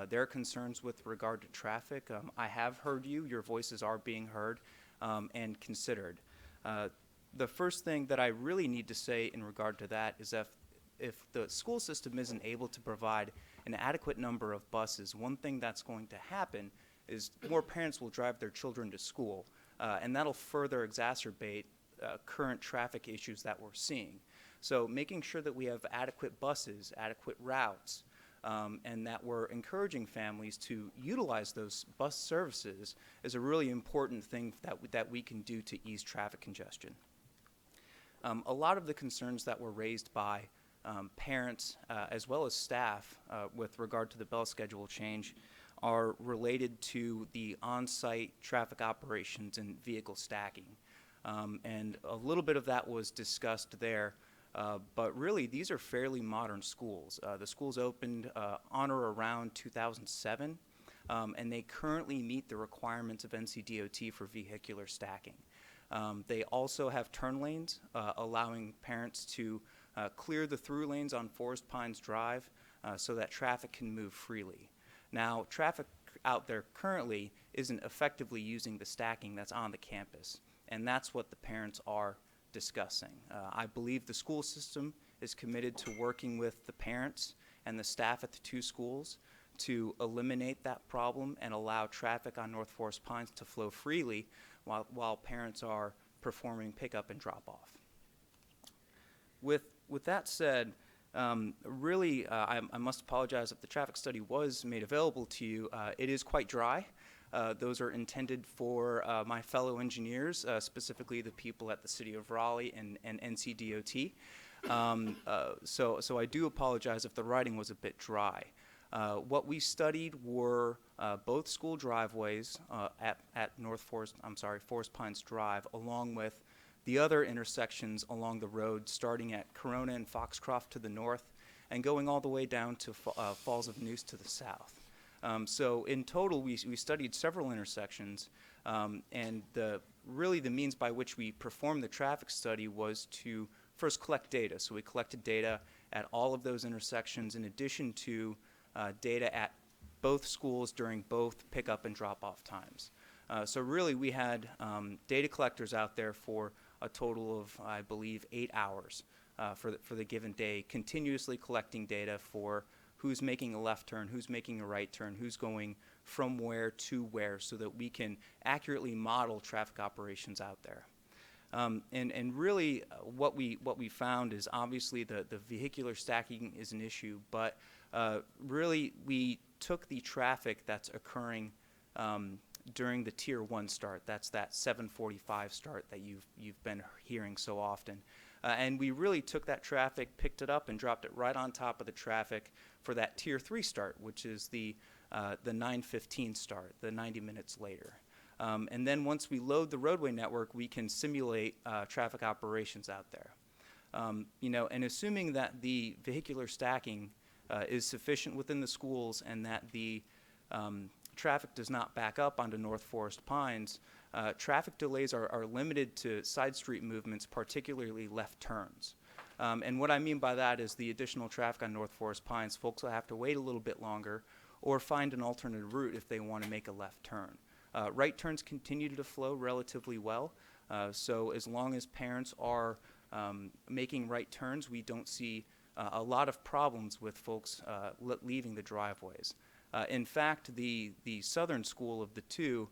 their concerns with regard to traffic. I have heard you. Your voices are being heard and considered. The first thing that I really need to say in regard to that is that if the school system isn't able to provide an adequate number of buses, one thing that's going to happen is more parents will drive their children to school. And that'll further exacerbate current traffic issues that we're seeing. So making sure that we have adequate buses, adequate routes, and that we're encouraging families to utilize those bus services is a really important thing that we can do to ease traffic congestion. A lot of the concerns that were raised by parents as well as staff with regard to the bell schedule change are related to the on-site traffic operations and vehicle stacking. And a little bit of that was discussed there, but really these are fairly modern schools. The schools opened on or around 2007, and they currently meet the requirements of NCDOT for vehicular stacking. They also have turn lanes, allowing parents to clear the through lanes on Forest Pines Drive so that traffic can move freely. Now, traffic out there currently isn't effectively using the stacking that's on the campus, and that's what the parents are discussing. I believe the school system is committed to working with the parents and the staff at the two schools to eliminate that problem and allow traffic on North Forest Pines to flow freely while parents are performing pickup and drop-off. With that said, really, I must apologize if the traffic study was made available to you. It is quite dry. Those are intended for my fellow engineers, specifically the people at the City of Raleigh and NCDOT. So I do apologize if the writing was a bit dry. What we studied were both school driveways at Forest Pines Drive, along with the other intersections along the road, starting at Corona and Foxcroft to the north, and going all the way down to Falls of Neuse to the south. So in total, we studied several intersections, and really the means by which we performed the traffic study was to first collect data. So we collected data at all of those intersections in addition to data at both schools during both pickup and drop-off times. So really we had data collectors out there for a total of, I believe, 8 hours for the given day, continuously collecting data for who's making a left turn, who's making a right turn, who's going from where to where, so that we can accurately model traffic operations out there. And really what we found is obviously the vehicular stacking is an issue, but really we took the traffic that's occurring during the Tier 1 start. That's that 7:45 start that you've been hearing so often. And we really took that traffic, picked it up, and dropped it right on top of the traffic for that Tier 3 start, which is the 9:15 start, the 90 minutes later. And then once we load the roadway network, we can simulate traffic operations out there. And assuming that the vehicular stacking is sufficient within the schools and that the traffic does not back up onto North Forest Pines, traffic delays are limited to side street movements, particularly left turns. And what I mean by that is the additional traffic on North Forest Pines, folks will have to wait a little bit longer or find an alternate route if they want to make a left turn. Right turns continue to flow relatively well, so as long as parents are making right turns, we don't see a lot of problems with folks leaving the driveways. In fact, the southern school of the two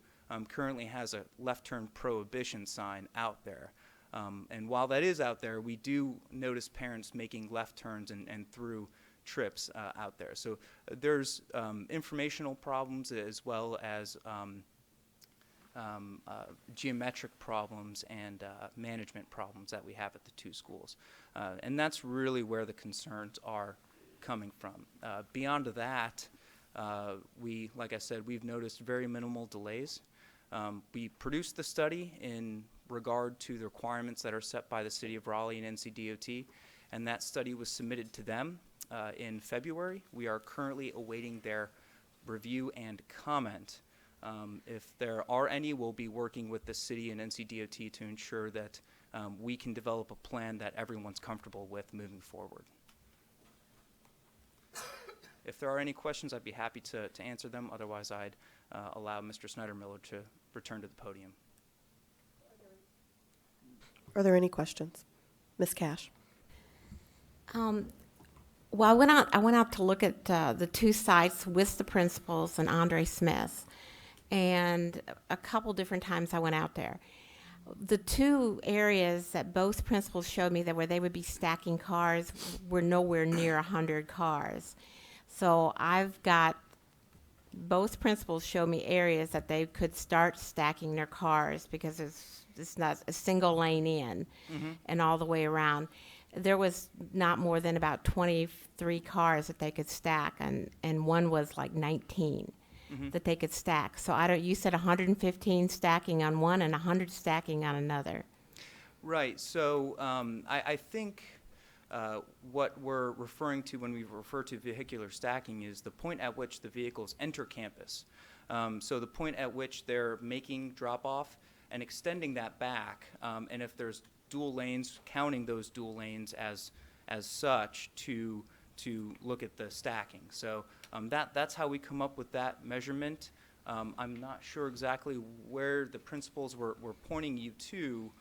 currently has a left turn prohibition sign out there. And while that is out there, we do notice parents making left turns and through trips out there. So there's informational problems as well as geometric problems and management problems that we have at the two schools. And that's really where the concerns are coming from. Beyond that, like I said, we've noticed very minimal delays. We produced the study in regard to the requirements that are set by the City of Raleigh and NCDOT, and that study was submitted to them in February. We are currently awaiting their review and comment. If there are any, we'll be working with the city and NCDOT to ensure that we can develop a plan that everyone's comfortable with moving forward. If there are any questions, I'd be happy to answer them. Otherwise, I'd allow Mr. Snyder-Miller to return to the podium. Are there any questions? Ms. Cash? Well, I went out to look at the two sites with the principals and Andre Smith, and a couple different times I went out there. The two areas that both principals showed me that where they would be stacking cars were nowhere near 100 cars. So I've got both principals show me areas that they could start stacking their cars because it's not a single lane in and all the way around. There was not more than about 23 cars that they could stack, and one was like 19 that they could stack. So you said 115 stacking on one and 100 stacking on another. Right. So I think what we're referring to when we refer to vehicular stacking is the point at which the vehicles enter campus. So the point at which they're making drop-off and extending that back, and if there's dual lanes, counting those dual lanes as such to look at the stacking. So that's how we come up with that measurement. I'm not sure exactly where the principals were pointing you to,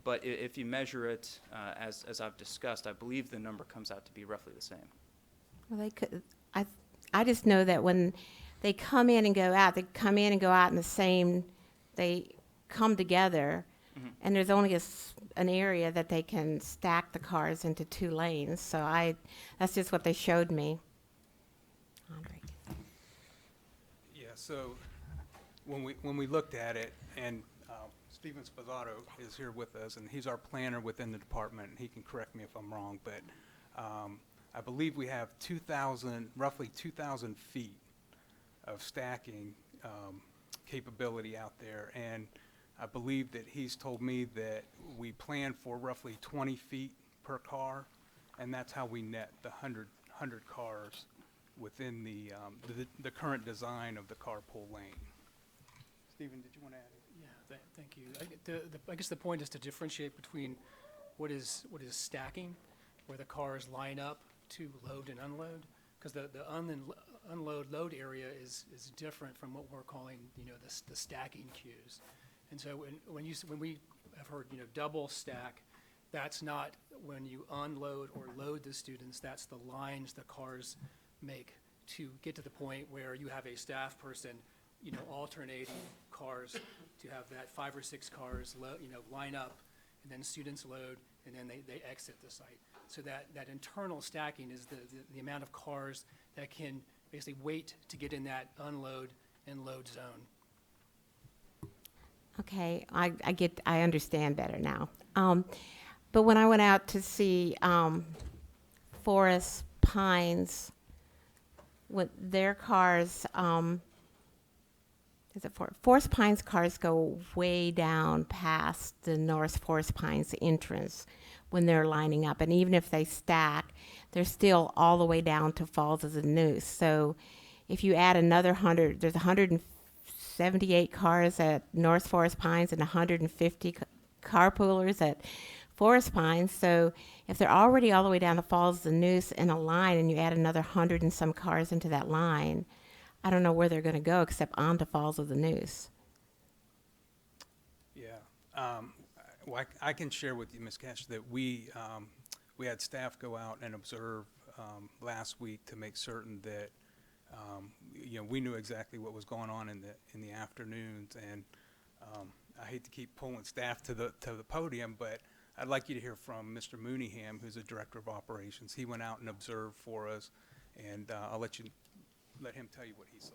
but if you measure it as I've discussed, I believe the number comes out to be roughly the same. Well, they could. I just know that when they come in and go out, they come in and go out in the same. They come together, and there's only an area that they can stack the cars into two lanes. So that's just what they showed me. Andre. Yeah, so when we looked at it, and Steven Spazzato is here with us, and he's our planner within the department, and he can correct me if I'm wrong, but I believe we have roughly 2,000 feet of stacking capability out there, and I believe that he's told me that we plan for roughly 20 feet per car, and that's how we net the 100 cars within the current design of the carpool lane. Stephen, did you want to add? Yeah, thank you. I guess the point is to differentiate between what is stacking, where the cars line up to load and unload, because the unload load area is different from what we're calling the stacking queues. And so when we have heard double stack, that's not when you unload or load the students. That's the lines the cars make to get to the point where you have a staff person alternating cars to have that 5 or 6 cars line up, and then students load, and then they exit the site. So that internal stacking is the amount of cars that can basically wait to get in that unload and load zone. Okay, I understand better now. But when I went out to see Forest Pines, with their cars, Forest Pines cars go way down past the North Forest Pines entrance when they're lining up, and even if they stack, they're still all the way down to Falls of the Neuse. So if you add another 100, there's 178 cars at North Forest Pines and 150 carpoolers at Forest Pines. So if they're already all the way down to Falls of the Neuse in a line, and you add another 100 and some cars into that line, I don't know where they're going to go except onto Falls of the Neuse. Yeah, well, I can share with you, Ms. Cash, that we had staff go out and observe last week to make certain that we knew exactly what was going on in the afternoons, and I hate to keep pulling staff to the podium, but I'd like you to hear from Mr. Mooneyham, who's the director of operations. He went out and observed for us, and I'll let him tell you what he saw.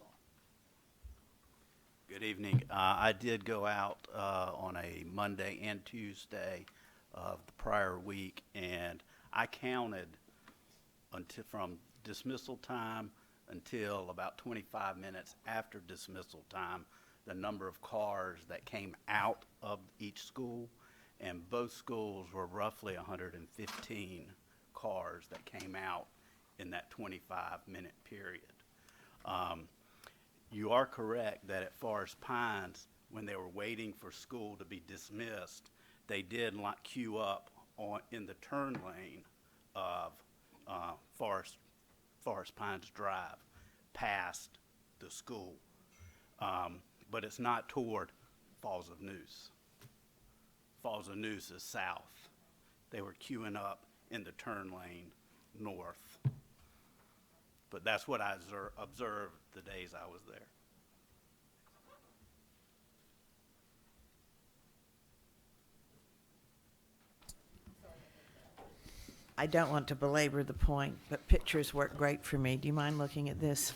Good evening. I did go out on a Monday and Tuesday of the prior week, and I counted until from dismissal time until about 25 minutes after dismissal time the number of cars that came out of each school, and both schools were roughly 115 cars that came out in that 25-minute period. You are correct that at Forest Pines, when they were waiting for school to be dismissed, they did queue up in the turn lane of Forest Pines Drive past the school. But it's not toward Falls of Neuse. Falls of Neuse is south. They were queuing up in the turn lane north. But that's what I observed the days I was there. I don't want to belabor the point, but pictures work great for me. Do you mind looking at this?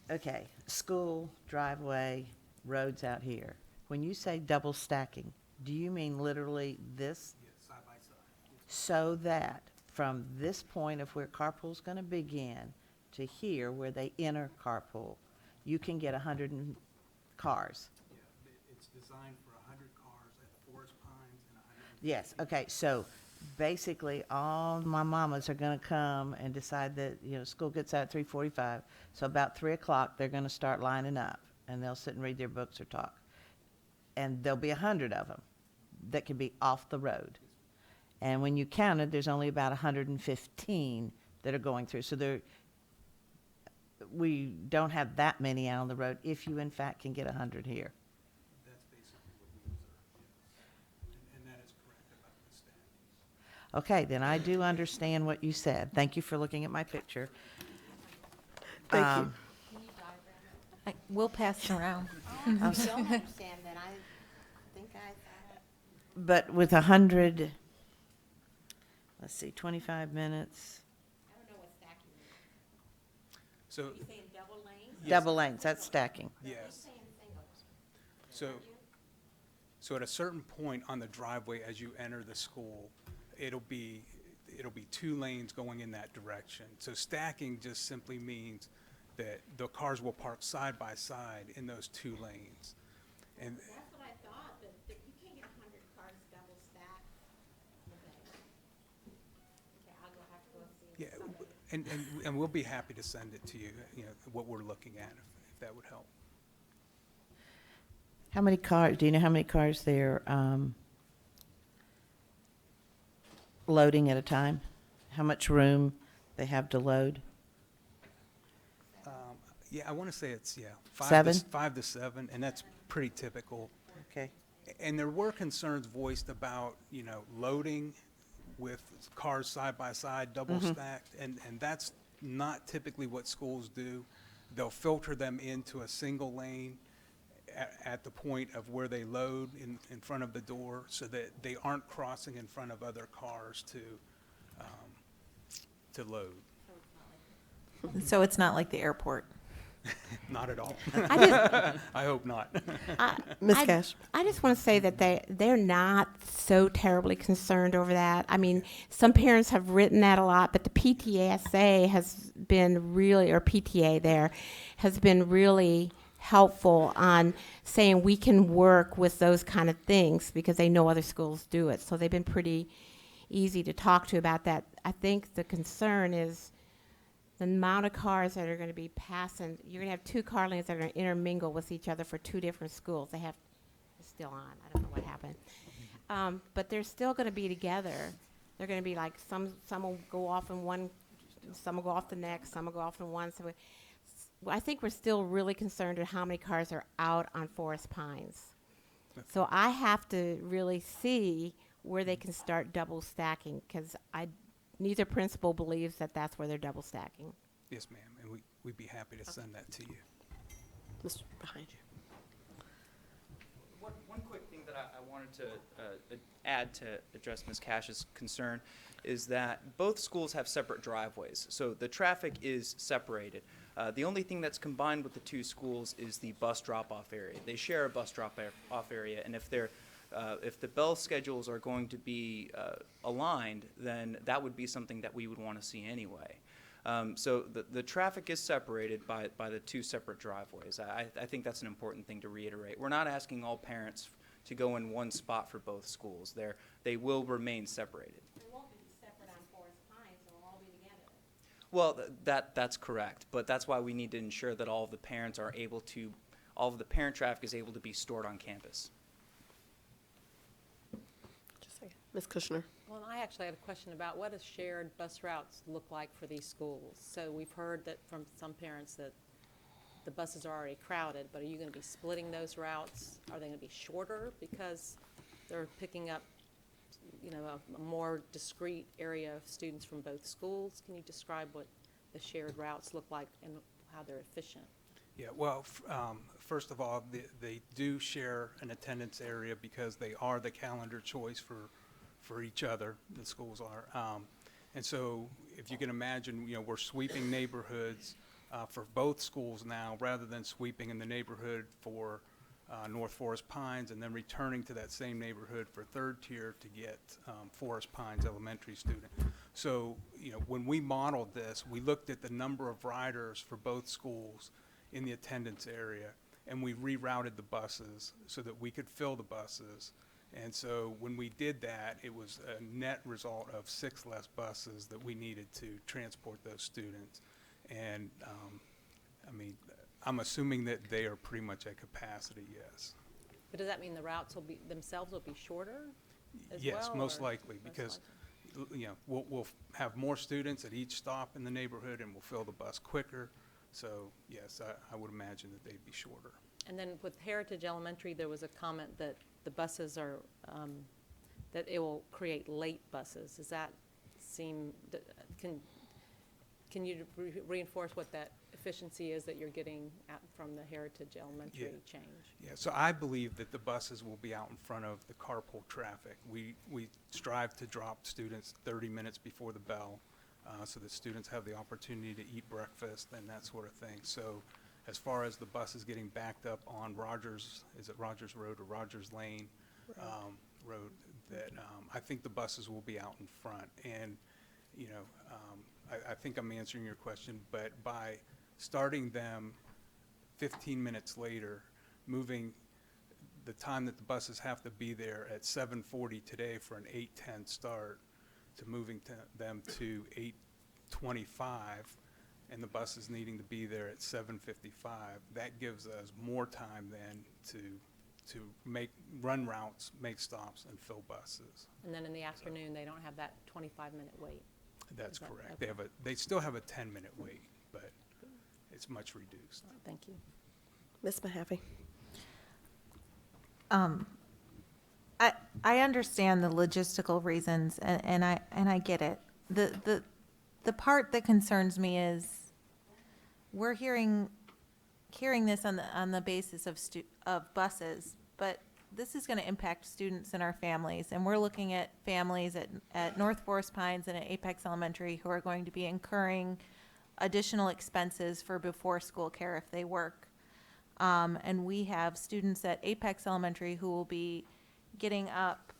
Okay, school, driveway, roads out here. When you say double stacking, do you mean literally this? Yes, side by side. So that from this point of where carpool's going to begin to here where they enter carpool, you can get 100 cars? Yeah, it's designed for 100 cars at Forest Pines and 100. Yes, okay, so basically all my mamas are going to come and decide that, school gets out at 3:45. So about 3 o'clock, they're going to start lining up and they'll sit and read their books or talk. And there'll be 100 of them that can be off the road. And when you counted, there's only about 115 that are going through. So we don't have that many out on the road if you in fact can get 100 here. That's basically what we observed, yes. And that is correct about the stacking. Okay, then I do understand what you said. Thank you for looking at my picture. Thank you. We'll pass it around. I'm I so- don't understand that. I think I thought it. But with 100, let's see, 25 minutes, I don't know what stacking is. So, You saying double lanes? yes. double lanes, that's stacking. Yes. Saying singles. So at a certain point on the driveway as you enter the school, it'll be 2 lanes going in that direction. So stacking just simply means that the cars will park side by side in those 2 lanes. And That's what I thought, but you can't get 100 cars double stacked. Okay, I'll go have to go see. yeah, somebody. and we'll be happy to send it to you, what we're looking at, if that would help. How many cars, do you know how many cars they're loading at a time? How much room they have to load? Yeah, I want to say it's, 7? 5 to 7, and that's pretty typical. Okay. And there were concerns voiced about, loading with cars side by side, double stacked, and that's not typically what schools do. They'll filter them into a single lane at the point of where they load in front of the door so that they aren't crossing in front of other cars to load. So it's not like the airport. Not at all. I I hope not. Ms. Cash. I just want to say that they're not so terribly concerned over that. I mean, some parents have written that a lot, but the PTSA has been really, or PTA there, has been really helpful on saying we can work with those kind of things because they know other schools do it. So they've been pretty easy to talk to about that. I think the concern is the amount of cars that are going to be passing. You're going to have 2 car lanes that are going to intermingle with each other for 2 different schools. It's still on. I don't know what happened. But they're still going to be together. They're going to be like some will go off in one, some will go off the next, some will go off in one. So I think we're still really concerned with how many cars are out on Forest Pines. So I have to really see where they can start double stacking because neither principal believes that that's where they're double stacking. Yes, ma'am, and we'd be happy to send that to you. Mr. Behind you. One quick thing that I wanted to add to address Ms. Cash's concern is that both schools have separate driveways, so the traffic is separated. The only thing that's combined with the two schools is the bus drop-off area. They share a bus drop-off area, and if the bell schedules are going to be aligned, then that would be something that we would want to see anyway. So the traffic is separated by the two separate driveways. I think that's an important thing to reiterate. We're not asking all parents to go in one spot for both schools. They will remain separated. They won't be separate on Forest Pines, they'll all be together. Well, that's correct, but that's why we need to ensure that all of the parents are able to, all of the parent traffic is able to be stored on campus. Just a second. Ms. Kushner. Well, I actually had a question about what does shared bus routes look like for these schools? So we've heard that from some parents that the buses are already crowded, but are you going to be splitting those routes? Are they going to be shorter because they're picking up, you know, a more discrete area of students from both schools? Can you describe what the shared routes look like and how they're efficient? Yeah, well, first of all, they do share an attendance area because they are the calendar choice for each other, the schools are. And so if you can imagine, you know, we're sweeping neighborhoods for both schools now rather than sweeping in the neighborhood for North Forest Pines and then returning to that same neighborhood for third tier to get Forest Pines Elementary student. So, you know, when we modeled this, we looked at the number of riders for both schools in the attendance area, and we rerouted the buses so that we could fill the buses. And so when we did that, it was a net result of 6 less buses that we needed to transport those students. And, I mean, I'm assuming that they are pretty much at capacity, yes. But does that mean the routes will be, themselves will be shorter as well? Yes, most or likely, because, you know, we'll have more students at each stop in the neighborhood and we'll fill the bus quicker. So, yes, I would imagine that they'd be shorter. And then with Heritage Elementary, there was a comment that the buses are, that it will create late buses. Does that seem, can you reinforce what that efficiency is that you're getting from the Heritage Elementary change? Yeah, so I believe that the buses will be out in front of the carpool traffic. We strive to drop students 30 minutes before the bell so that students have the opportunity to eat breakfast and that sort of thing. So as far as the buses getting backed up on Rogers, is it Rogers Road or Rogers Lane Road, that I think the buses will be out in front. And, you know, I think I'm answering your question, but by starting them 15 minutes later, moving the time that the buses have to be there at 7:40 today for an 8:10 start to moving them to 8:25 and the buses needing to be there at 7:55, that gives us more time then to run routes, make stops, and fill buses. And then in the afternoon, they don't have that 25-minute wait? That's Is that correct. okay? They still have a 10-minute wait, but it's much reduced. Thank you. Ms. Mahaffey. I understand the logistical reasons, and I get it. The part that concerns me is we're hearing this on the basis of buses, but this is going to impact students and our families, and we're looking at families at North Forest Pines and at Apex Elementary who are going to be incurring additional expenses for before school care if they work. And we have students at Apex Elementary who will be getting up,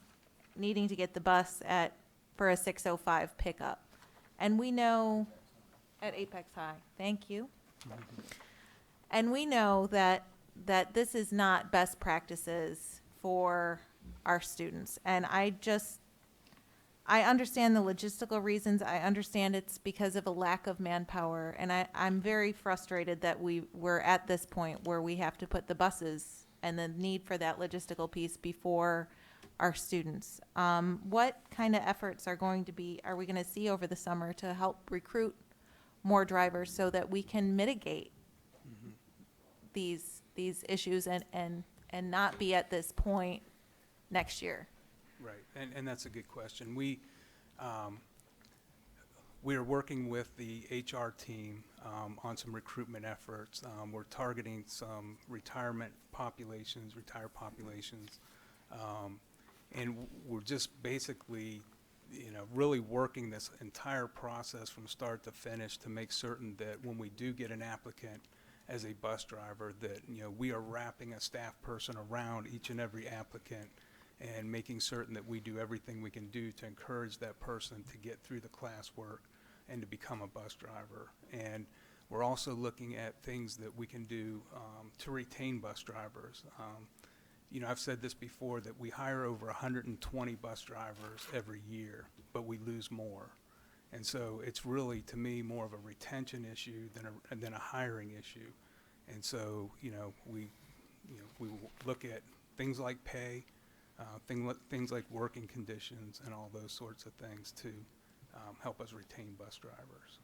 needing to get the bus for a 6:05 pickup. And we know at Apex High, thank you. And we know that this is not best practices for our students. And I understand the logistical reasons. I understand it's because of a lack of manpower. And I'm very frustrated that we're at this point where we have to put the buses and the need for that logistical piece before our students. What kind of efforts are we going to see over the summer to help recruit more drivers so that we can mitigate these issues and not be at this point next year? Right, and that's a good question. We are working with the HR team on some recruitment efforts. We're targeting some retired populations, and we're just basically really working this entire process from start to finish to make certain that when we do get an applicant as a bus driver, that, we are wrapping a staff person around each and every applicant and making certain that we do everything we can do to encourage that person to get through the classwork and to become a bus driver. And we're also looking at things that we can do to retain bus drivers. I've said this before, that we hire over 120 bus drivers every year, but we lose more. And so it's really, to me, more of a retention issue than a hiring issue. And so, we look at things like pay, things like working conditions, and all those sorts of things to help us retain bus drivers.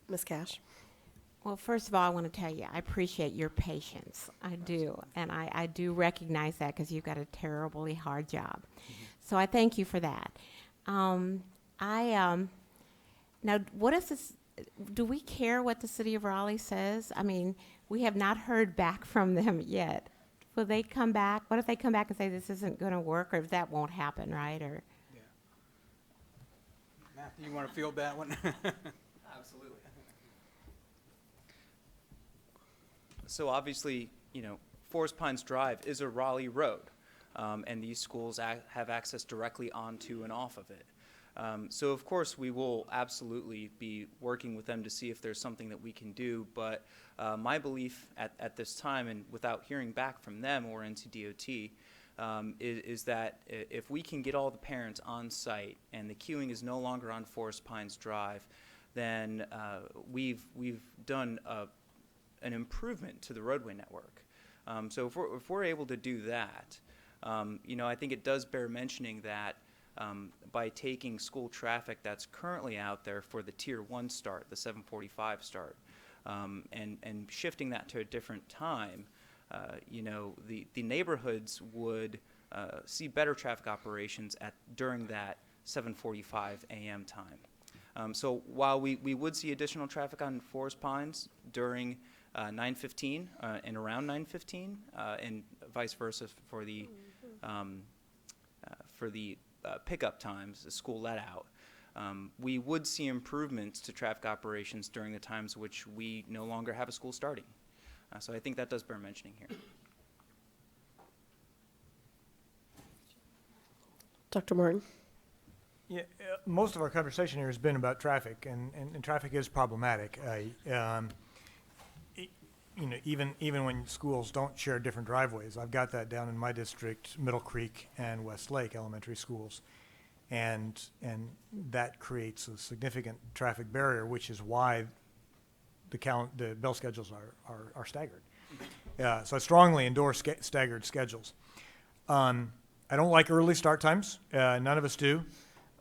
Ms. Cash? Well, first of all, I want to tell you, I appreciate your patience. I do. And I do recognize that because you've got a terribly hard job. So I thank you for that. Now, what is this? Do we care what the city of Raleigh says? I mean, we have not heard back from them yet. Will they come back? What if they come back and say this isn't going to work, or if that won't happen, right? Or Matthew, you want to field that one? Absolutely. So obviously, Forest Pines Drive is a Raleigh road, and these schools have access directly onto and off of it. So of course we will absolutely be working with them to see if there's something that we can do, but my belief at this time, and without hearing back from them or NCDOT, is that if we can get all the parents on site and the queuing is no longer on Forest Pines Drive, then we've done an improvement to the roadway network. So if we're able to do that, I think it does bear mentioning that by taking school traffic that's currently out there for the Tier 1 start, the 7:45 start, and shifting that to a different time, the neighborhoods would see better traffic operations during that 7:45 a.m. time. So while we would see additional traffic on Forest Pines during 9:15 and around 9:15, and vice versa for the pickup times, the school let out, we would see improvements to traffic operations during the times which we no longer have a school starting. So I think that does bear mentioning here. Dr. Martin? Yeah, most of our conversation here has been about traffic, and traffic is problematic. Even when schools don't share different driveways, I've got that down in my district, Middle Creek and Westlake Elementary Schools, and that creates a significant traffic barrier, which is why the bell schedules are staggered. So I strongly endorse staggered schedules. I don't like early start times. None of us do.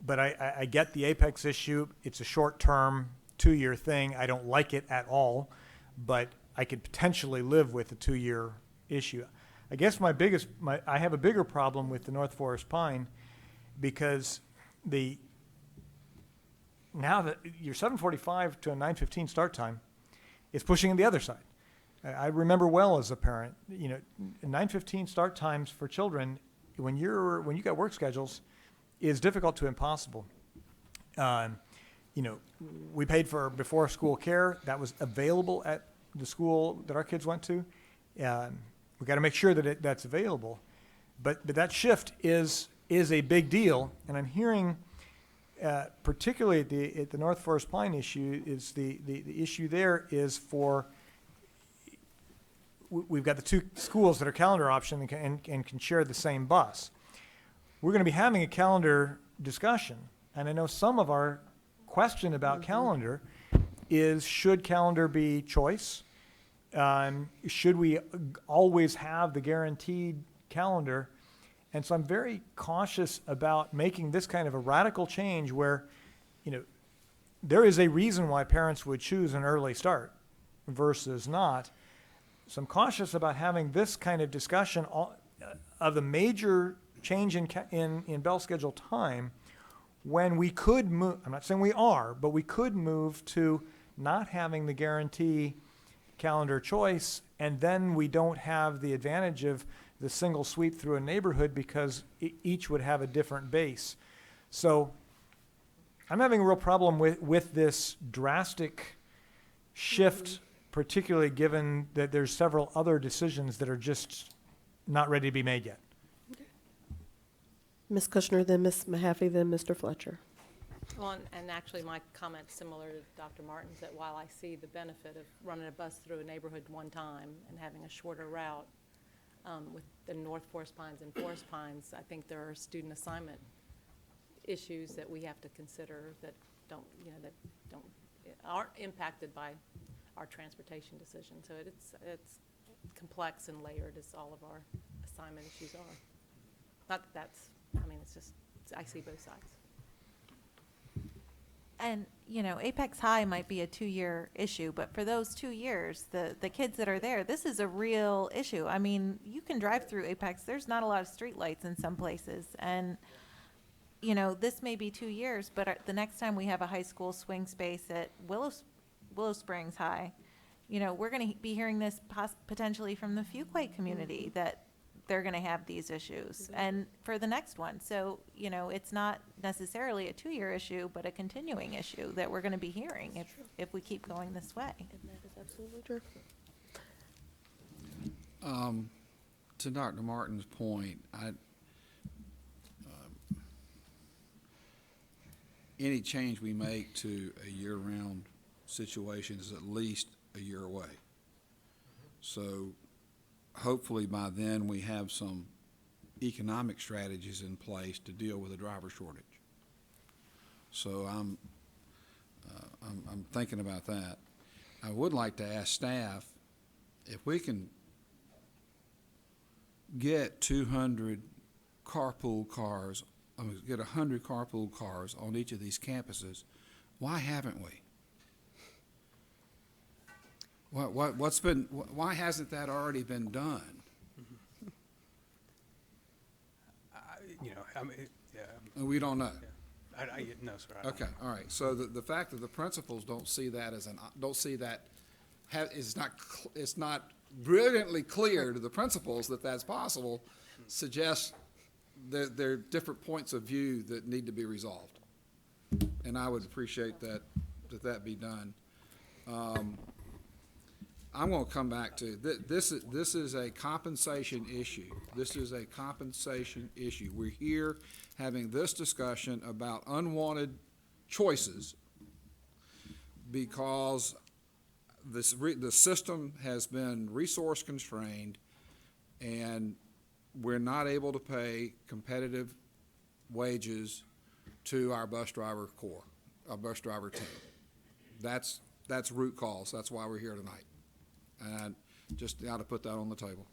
But I get the Apex issue. It's a short-term, 2-year thing. I don't like it at all, but I could potentially live with a 2-year issue. I guess I have a bigger problem with the North Forest Pine, because now that your 7:45 to a 9:15 start time is pushing on the other side. I remember well as a parent, 9:15 start times for children when you got work schedules is difficult to impossible. We paid for before school care that was available at the school that our kids went to. We got to make sure that that's available, but that shift is a big deal. And I'm hearing, particularly at the North Forest Pine issue, is the issue there is we've got the two schools that are calendar option and can share the same bus. We're going to be having a calendar discussion, and I know some of our question about calendar is, should calendar be choice? Should we always have the guaranteed calendar? And so I'm very cautious about making this kind of a radical change where, there is a reason why parents would choose an early start versus not. So I'm cautious about having this kind of discussion of the major change in bell schedule time when we could move, I'm not saying we are, but we could move to not having the guarantee calendar choice, and then we don't have the advantage of the single sweep through a neighborhood because each would have a different base. So I'm having a real problem with this drastic shift, particularly given that there's several other decisions that are just not ready to be made yet. Ms. Kushner, then Ms. Mahaffey, then Mr. Fletcher. Well, and actually my comment's similar to Dr. Martin's, that while I see the benefit of running a bus through a neighborhood one time and having a shorter route with the North Forest Pines and Forest Pines, I think there are student assignment issues that we have to consider that aren't impacted by our transportation decision. So it's complex and layered as all of our assignment issues are. Not that that's, I mean, it's just, I see both sides. And, you know, Apex High might be a 2-year issue, but for those 2 years, the kids that are there, this is a real issue. I mean, you can drive through Apex. There's not a lot of streetlights in some places. And, you know, this may be 2 years, but the next time we have a high school swing space at Willow Springs High, you know, we're going to be hearing this potentially from the Fuquay community that they're going to have these issues and for the next one. So, you know, it's not necessarily a 2-year issue, but a continuing issue that we're going to be hearing if we keep going this way. And that is absolutely true. To Dr. Martin's point, any change we make to a year-round situation is at least a year away. So hopefully by then we have some economic strategies in place to deal with the driver shortage. So I'm thinking about that. I would like to ask staff if we can get 200 carpool cars, get 100 carpool cars on each of these campuses. Why haven't we? Why hasn't that already been done? We don't know. No, sir. I don't Okay, all right. So the fact that the principals don't see that as it's not brilliantly clear to the principals that that's possible suggests that there are different points of view that need to be resolved. And I would appreciate that be done. I'm going to come back to this is a compensation issue. This is a compensation issue. We're here having this discussion about unwanted choices because the system has been resource constrained and we're not able to pay competitive wages to our bus driver corps, our bus driver team. That's root cause. That's why we're here tonight. And just got to put that on the table.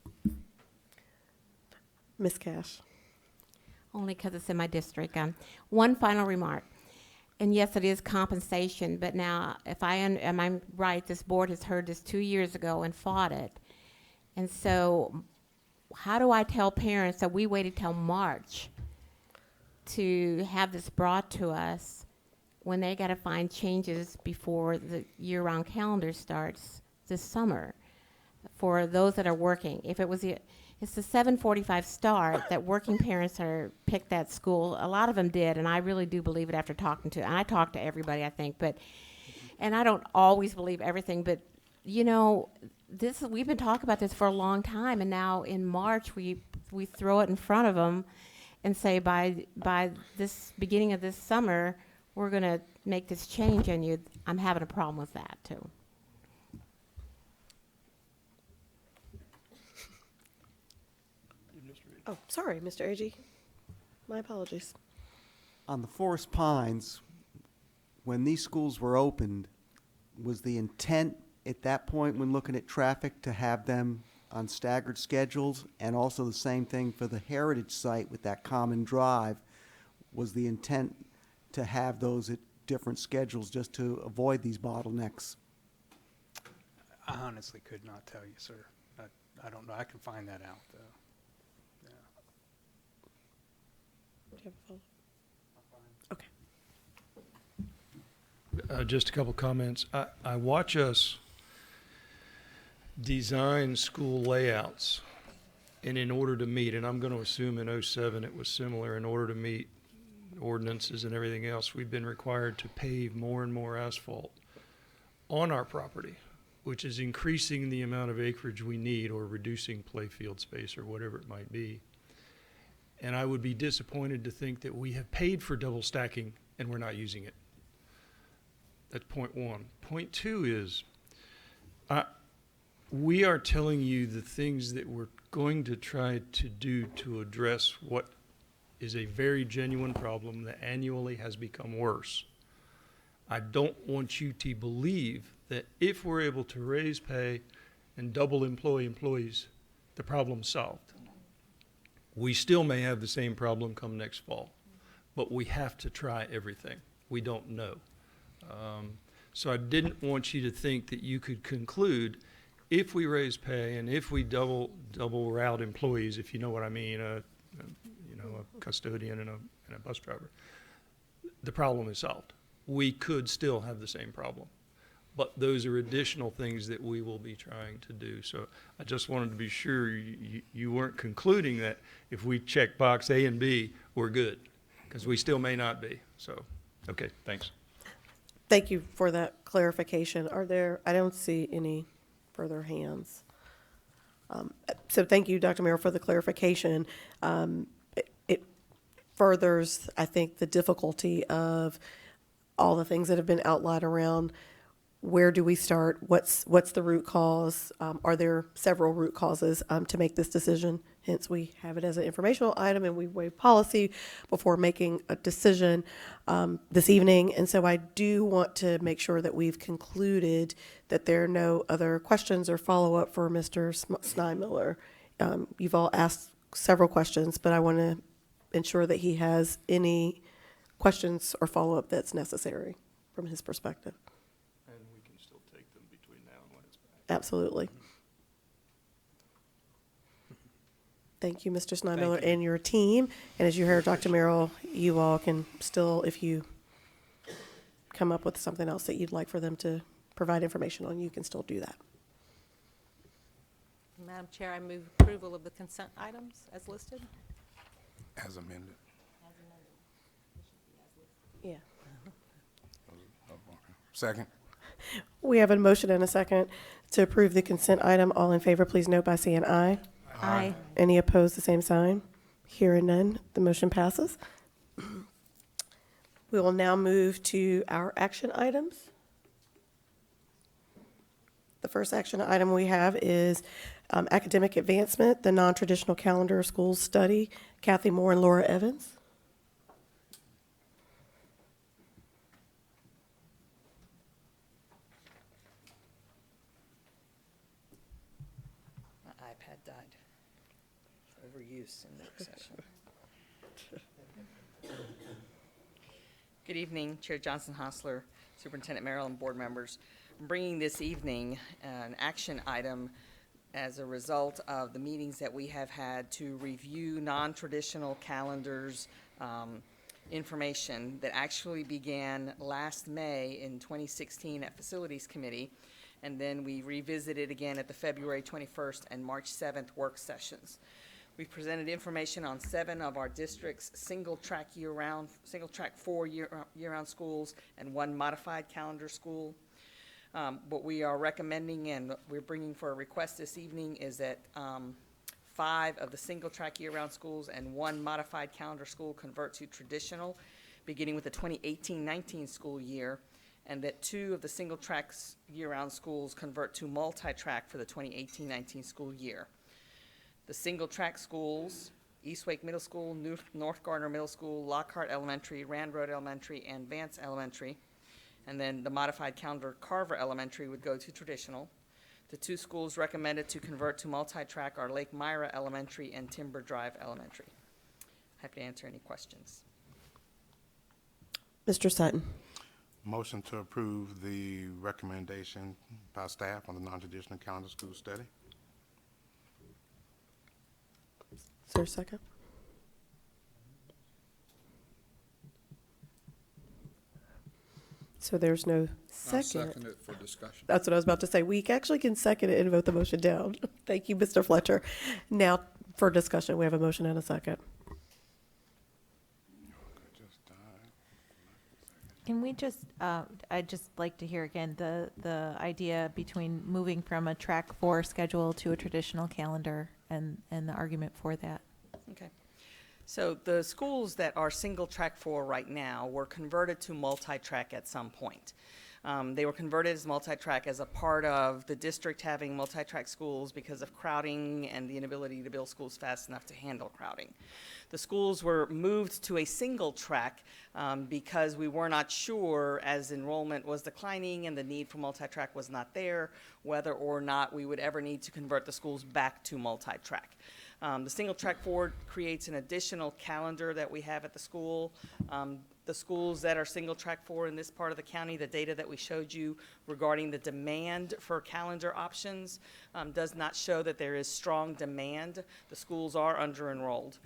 Ms. Cash. Only because it's in my district. One final remark. And yes, it is compensation, but now, if am I right, this board has heard this 2 years ago and fought it. And so how do I tell parents that we waited till March to have this brought to us when they got to find changes before the year-round calendar starts this summer for those that are working? If it was it's the 7:45 start that working parents picked that school. A lot of them did, and I really do believe it after talking to, and I talk to everybody, I think, and I don't always believe everything, but you know, we've been talking about this for a long time, and now in March we throw it in front of them and say by this beginning of this summer we're going to make this change, and I'm having a problem with that too. Oh, sorry, Mr. Agee. My apologies. On the Forest Pines, when these schools were opened, was the intent at that point when looking at traffic to have them on staggered schedules? And also the same thing for the Heritage site with that common drive, was the intent to have those at different schedules just to avoid these bottlenecks? I honestly could not tell you, sir. I don't know. I can find that out, though. Do you have a follow-up? Okay. Just a couple comments. I watch us design school layouts And in order to meet, and I'm going to assume in '07 it was similar, in order to meet ordinances and everything else, we've been required to pave more and more asphalt on our property, which is increasing the amount of acreage we need or reducing playfield space or whatever it might be. And I would be disappointed to think that we have paid for double stacking and we're not using it. That's point one. Point two is, we are telling you the things that we're going to try to do to address what is a very genuine problem that annually has become worse. I don't want you to believe that if we're able to raise pay and double employees, the problem's solved. We still may have the same problem come next fall, but we have to try everything. We don't know. So I didn't want you to think that you could conclude if we raise pay and if we double route employees, if you know what I mean, a custodian and a bus driver, the problem is solved. We could still have the same problem, but those are additional things that we will be trying to do. So I just wanted to be sure you weren't concluding that if we check box A and B, we're good, because we still may not be. So, okay, thanks. Thank you for that clarification. I don't see any further hands. So thank you, Dr. Merrill, for the clarification. It furthers, I think, the difficulty of all the things that have been outlined around where do we start, what's the root cause, are there several root causes to make this decision? Hence, we have it as an informational item and we waive policy before making a decision this evening. And so I do want to make sure that we've concluded that there are no other questions or follow-up for Mr. Snymiller. You've all asked several questions, but I want to ensure that he has any questions or follow-up that's necessary from his perspective. And we can still take them between now and when it's back. Absolutely. Thank you, Mr. Snymiller, and your team. And as you heard, Dr. Merrill, you all can still, if you come up with something else that you'd like for them to provide information on, you can still do that. Madam Chair, I move approval of the consent items as listed. As amended. Yeah. Second. We have a motion and a second to approve the consent item. All in favor, please note by saying aye. Aye. Any opposed, the same sign. Hearing none, the motion passes. We will now move to our action items. The first action item we have is academic advancement, the non-traditional calendar of schools study. Kathy Moore and Laura Evans. My iPad died. Overuse in work session. Good evening, Chair Johnson Hostler, Superintendent Merrill, and board members. I'm bringing this evening an action item as a result of the meetings that we have had to review non-traditional calendars information that actually began last May in 2016 at Facilities Committee, and then we revisited again at the February 21st and March 7th work sessions. We've presented information on 7 of our district's single-track 4 year-round schools and 1 modified calendar school. What we are recommending and we're bringing for a request this evening is that 5 of the single-track year-round schools and 1 modified calendar school convert to traditional, beginning with the 2018-19 school year, and that 2 of the single-track year-round schools convert to multi-track for the 2018-19 school year. The single-track schools, East Wake Middle School, North Gardner Middle School, Lockhart Elementary, Rand Road Elementary, and Vance Elementary. And then the modified calendar Carver Elementary would go to traditional. The 2 schools recommended to convert to multi-track are Lake Myra Elementary and Timber Drive Elementary. Happy to answer any questions. Mr. Sutton. Motion to approve the recommendation by staff on the non-traditional calendar school study. Is there a second? So there's no second. I'll second it for discussion. That's what I was about to say. We actually can second it and vote the motion down. Thank you, Mr. Fletcher. Now, for discussion. We have a motion and a second. Can we just, I'd just like to hear again the idea between moving from a track 4 schedule to a traditional calendar and the argument for that. Okay. So the schools that are single track 4 right now were converted to multi-track at some point. They were converted as multi-track as a part of the district having multi-track schools because of crowding and the inability to build schools fast enough to handle crowding. The schools were moved to a single track because we were not sure, as enrollment was declining and the need for multi-track was not there, whether or not we would ever need to convert the schools back to multi-track. The single track 4 creates an additional calendar that we have at the school. The schools that are single track 4 in this part of the county, the data that we showed you regarding the demand for calendar options does not show that there is strong demand. The schools are under-enrolled.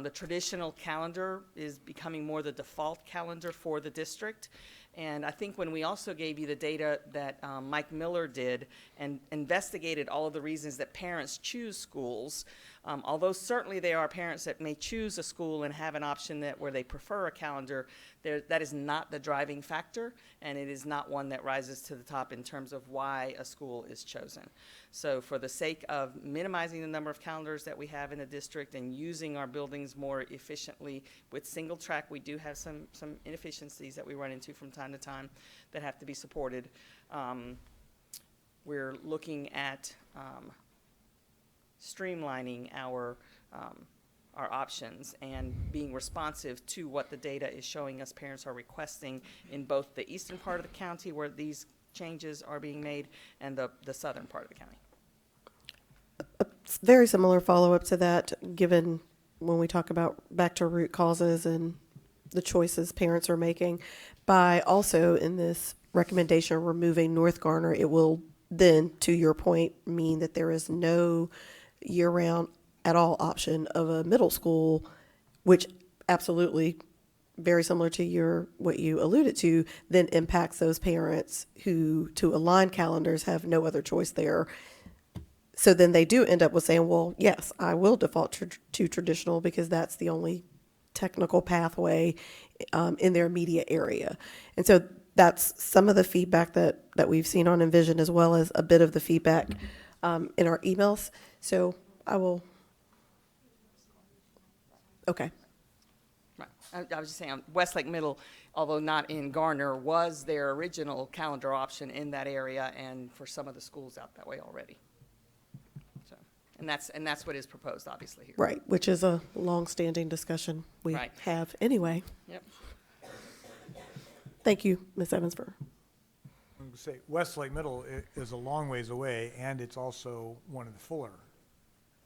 The traditional calendar is becoming more the default calendar for the district. And I think when we also gave you the data that Mike Miller did and investigated all of the reasons that parents choose schools, although certainly there are parents that may choose a school and have an option where they prefer a calendar, that is not the driving factor, and it is not one that rises to the top in terms of why a school is chosen. So for the sake of minimizing the number of calendars that we have in the district and using our buildings more efficiently with single track, we do have some inefficiencies that we run into from time to time that have to be supported. We're looking at streamlining our options and being responsive to what the data is showing us parents are requesting in both the eastern part of the county where these changes are being made and the southern part of the county. Very similar follow-up to that, given when we talk about back to root causes and the choices parents are making. By also in this recommendation removing North Garner, it will then, to your point, mean that there is no year-round at all option of a middle school, which absolutely, very similar to what you alluded to, then impacts those parents who, to align calendars, have no other choice there. So then they do end up with saying, well, yes, I will default to traditional because that's the only technical pathway in their immediate area. And so that's some of the feedback that we've seen on Envision, as well as a bit of the feedback in our emails. So I will, okay. Right. I was just saying, Westlake Middle, although not in Garner, was their original calendar option in that area and for some of the schools out that way already. So, and that's what is proposed, obviously, here. Right, which is a long-standing discussion we Right. have anyway. Yep. Thank you, Ms. Evans, for. I'm gonna say Westlake Middle is a long ways away, and it's also one of the fuller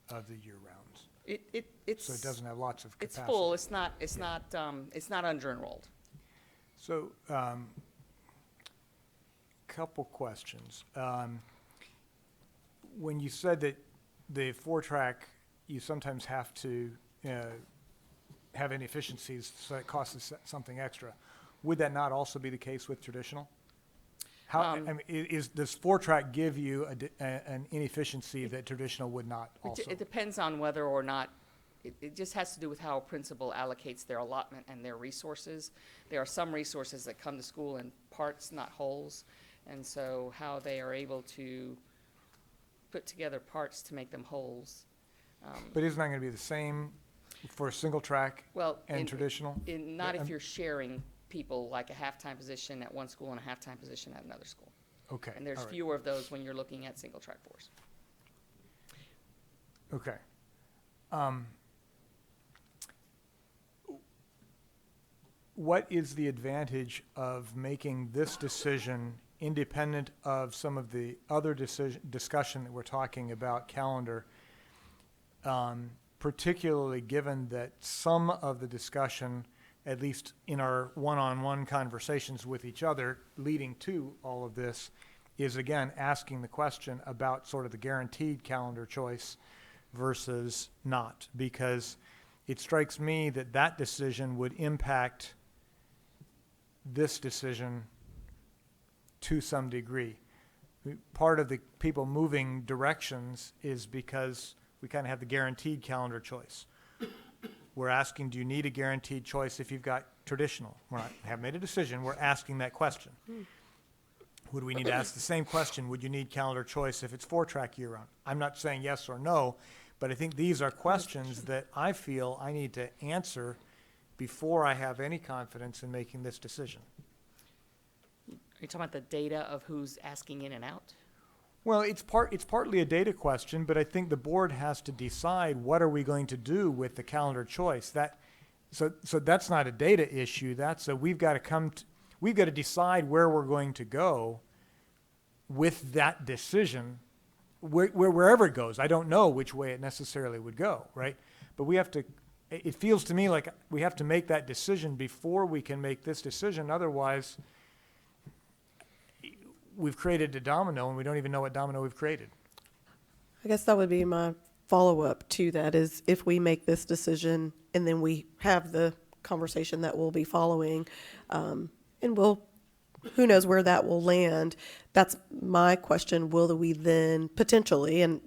of the year rounds. It's So it doesn't have lots of It's capacity. full. It's not under-enrolled. So, couple questions. When you said that the 4-track, you sometimes have to have inefficiencies, so it costs us something extra. Would that not also be the case with traditional? How, I mean, does 4-track give you an inefficiency that traditional would not also? It depends on whether or not, it just has to do with how a principal allocates their allotment and their resources. There are some resources that come to school in parts, not wholes, and so how they are able to put together parts to make them wholes. But isn't that going to be the same for single track and traditional? Not if you're sharing people, like a half-time position at one school and a half-time position at another school. Okay. And there's all right. fewer of those when you're looking at single track 4s. Okay. What is the advantage of making this decision independent of some of the other discussion that we're talking about calendar, particularly given that some of the discussion, at least in our one-on-one conversations with each other leading to all of this, is again asking the question about sort of the guaranteed calendar choice versus not, because it strikes me that that decision would impact this decision to some degree. Part of the people moving directions is because we kind of have the guaranteed calendar choice. We're asking, do you need a guaranteed choice if you've got traditional? We haven't made a decision, we're asking that question. Would we need to ask the same question, would you need calendar choice if it's 4-track year-round? I'm not saying yes or no, but I think these are questions that I feel I need to answer before I have any confidence in making this decision. Are you talking about the data of who's asking in and out? Well, it's partly a data question, but I think the board has to decide what are we going to do with the calendar choice. So that's not a data issue. That's we've got to decide where we're going to go with that decision, wherever it goes. I don't know which way it necessarily would go, right? But we have to. It feels to me like we have to make that decision before we can make this decision. Otherwise, we've created a domino and we don't even know what domino we've created. I guess that would be my follow-up to that, is if we make this decision and then we have the conversation that we'll be following, and who knows where that will land. That's my question. Will we then potentially, and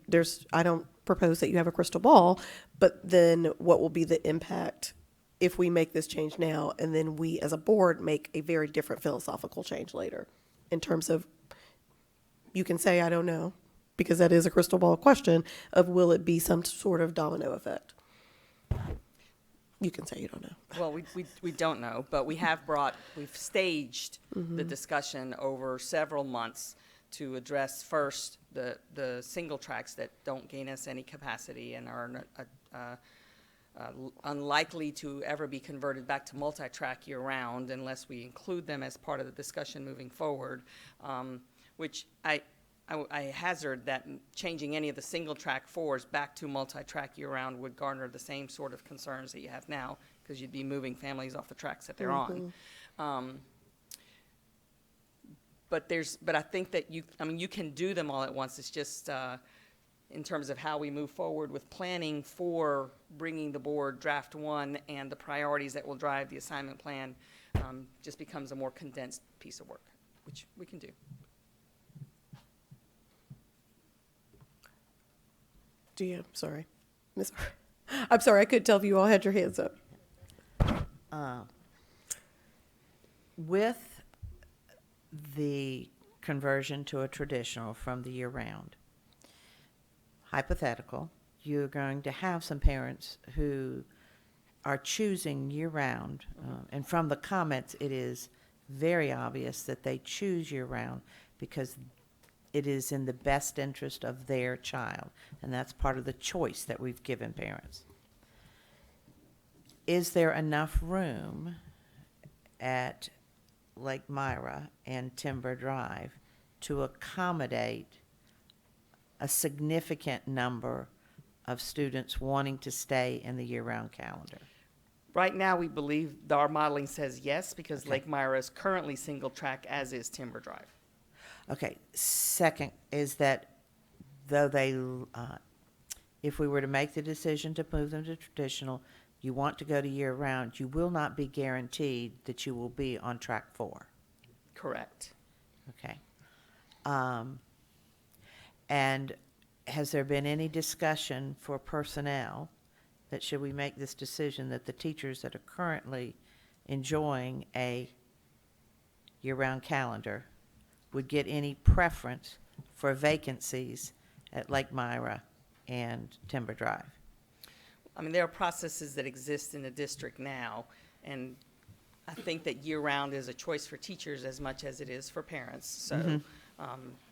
I don't propose that you have a crystal ball, but then what will be the impact if we make this change now and then we as a board make a very different philosophical change later in terms of, you can say, I don't know, because that is a crystal ball question of will it be some sort of domino effect? You can say you don't know. Well, we don't know, but we've staged the discussion over several months to address first the single tracks that don't gain us any capacity and are unlikely to ever be converted back to multi-track year-round unless we include them as part of the discussion moving forward, which I hazard that changing any of the single-track 4s back to multi-track year-round would garner the same sort of concerns that you have now, because you'd be moving families off the tracks that they're on. But I think that you can do them all at once. It's just in terms of how we move forward with planning for bringing the board draft 1 and the priorities that will drive the assignment plan just becomes a more condensed piece of work, which we can do. Sorry. I'm sorry, I couldn't tell if you all had your hands up. With the conversion to a traditional from the year-round, hypothetical, you're going to have some parents who are choosing year-round, and from the comments, it is very obvious that they choose year-round because it is in the best interest of their child, and that's part of the choice that we've given parents. Is there enough room at Lake Myra and Timber Drive to accommodate a significant number of students wanting to stay in the year-round calendar? Right now, we believe our modeling says yes, because Lake Myra is currently single track, as is Timber Drive. Okay, second is that though if we were to make the decision to move them to traditional, you want to go to year-round, you will not be guaranteed that you will be on track 4. Correct. Okay. And has there been any discussion for personnel that should we make this decision that the teachers that are currently enjoying a year-round calendar would get any preference for vacancies at Lake Myra and Timber Drive? I mean, there are processes that exist in the district now, and I think that year-round is a choice for teachers as much as it is for parents. So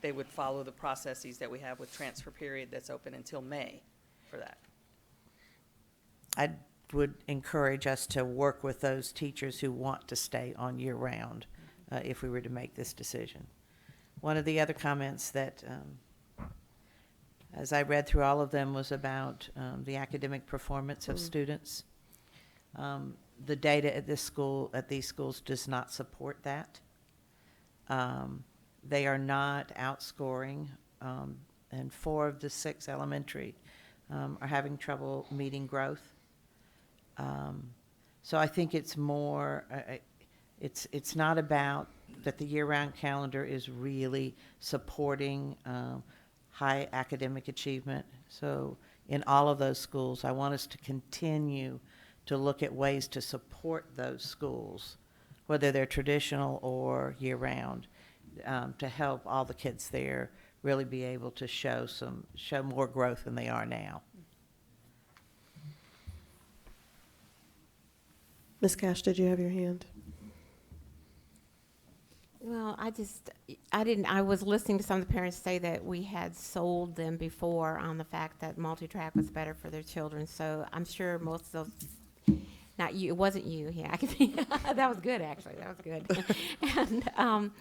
they would follow the processes that we have with transfer period that's open until May for that. I would encourage us to work with those teachers who want to stay on year-round if we were to make this decision. One of the other comments that, as I read through all of them, was about the academic performance of students. The data at these schools does not support that. They are not outscoring, and 4 of the 6 elementary are having trouble meeting growth. So I think it's more, it's not about that the year-round calendar is really supporting high academic achievement. So in all of those schools. I want us to continue to look at ways to support those schools, whether they're traditional or year-round, to help all the kids there really be able to show more growth than they are now. Ms. Cash, did you have your hand? Well, I was listening to some of the parents say that we had sold them before on the fact that multi-track was better for their children, so I'm sure most of those, not you, it wasn't you, yeah, I can see, that was good, actually, that was good. And,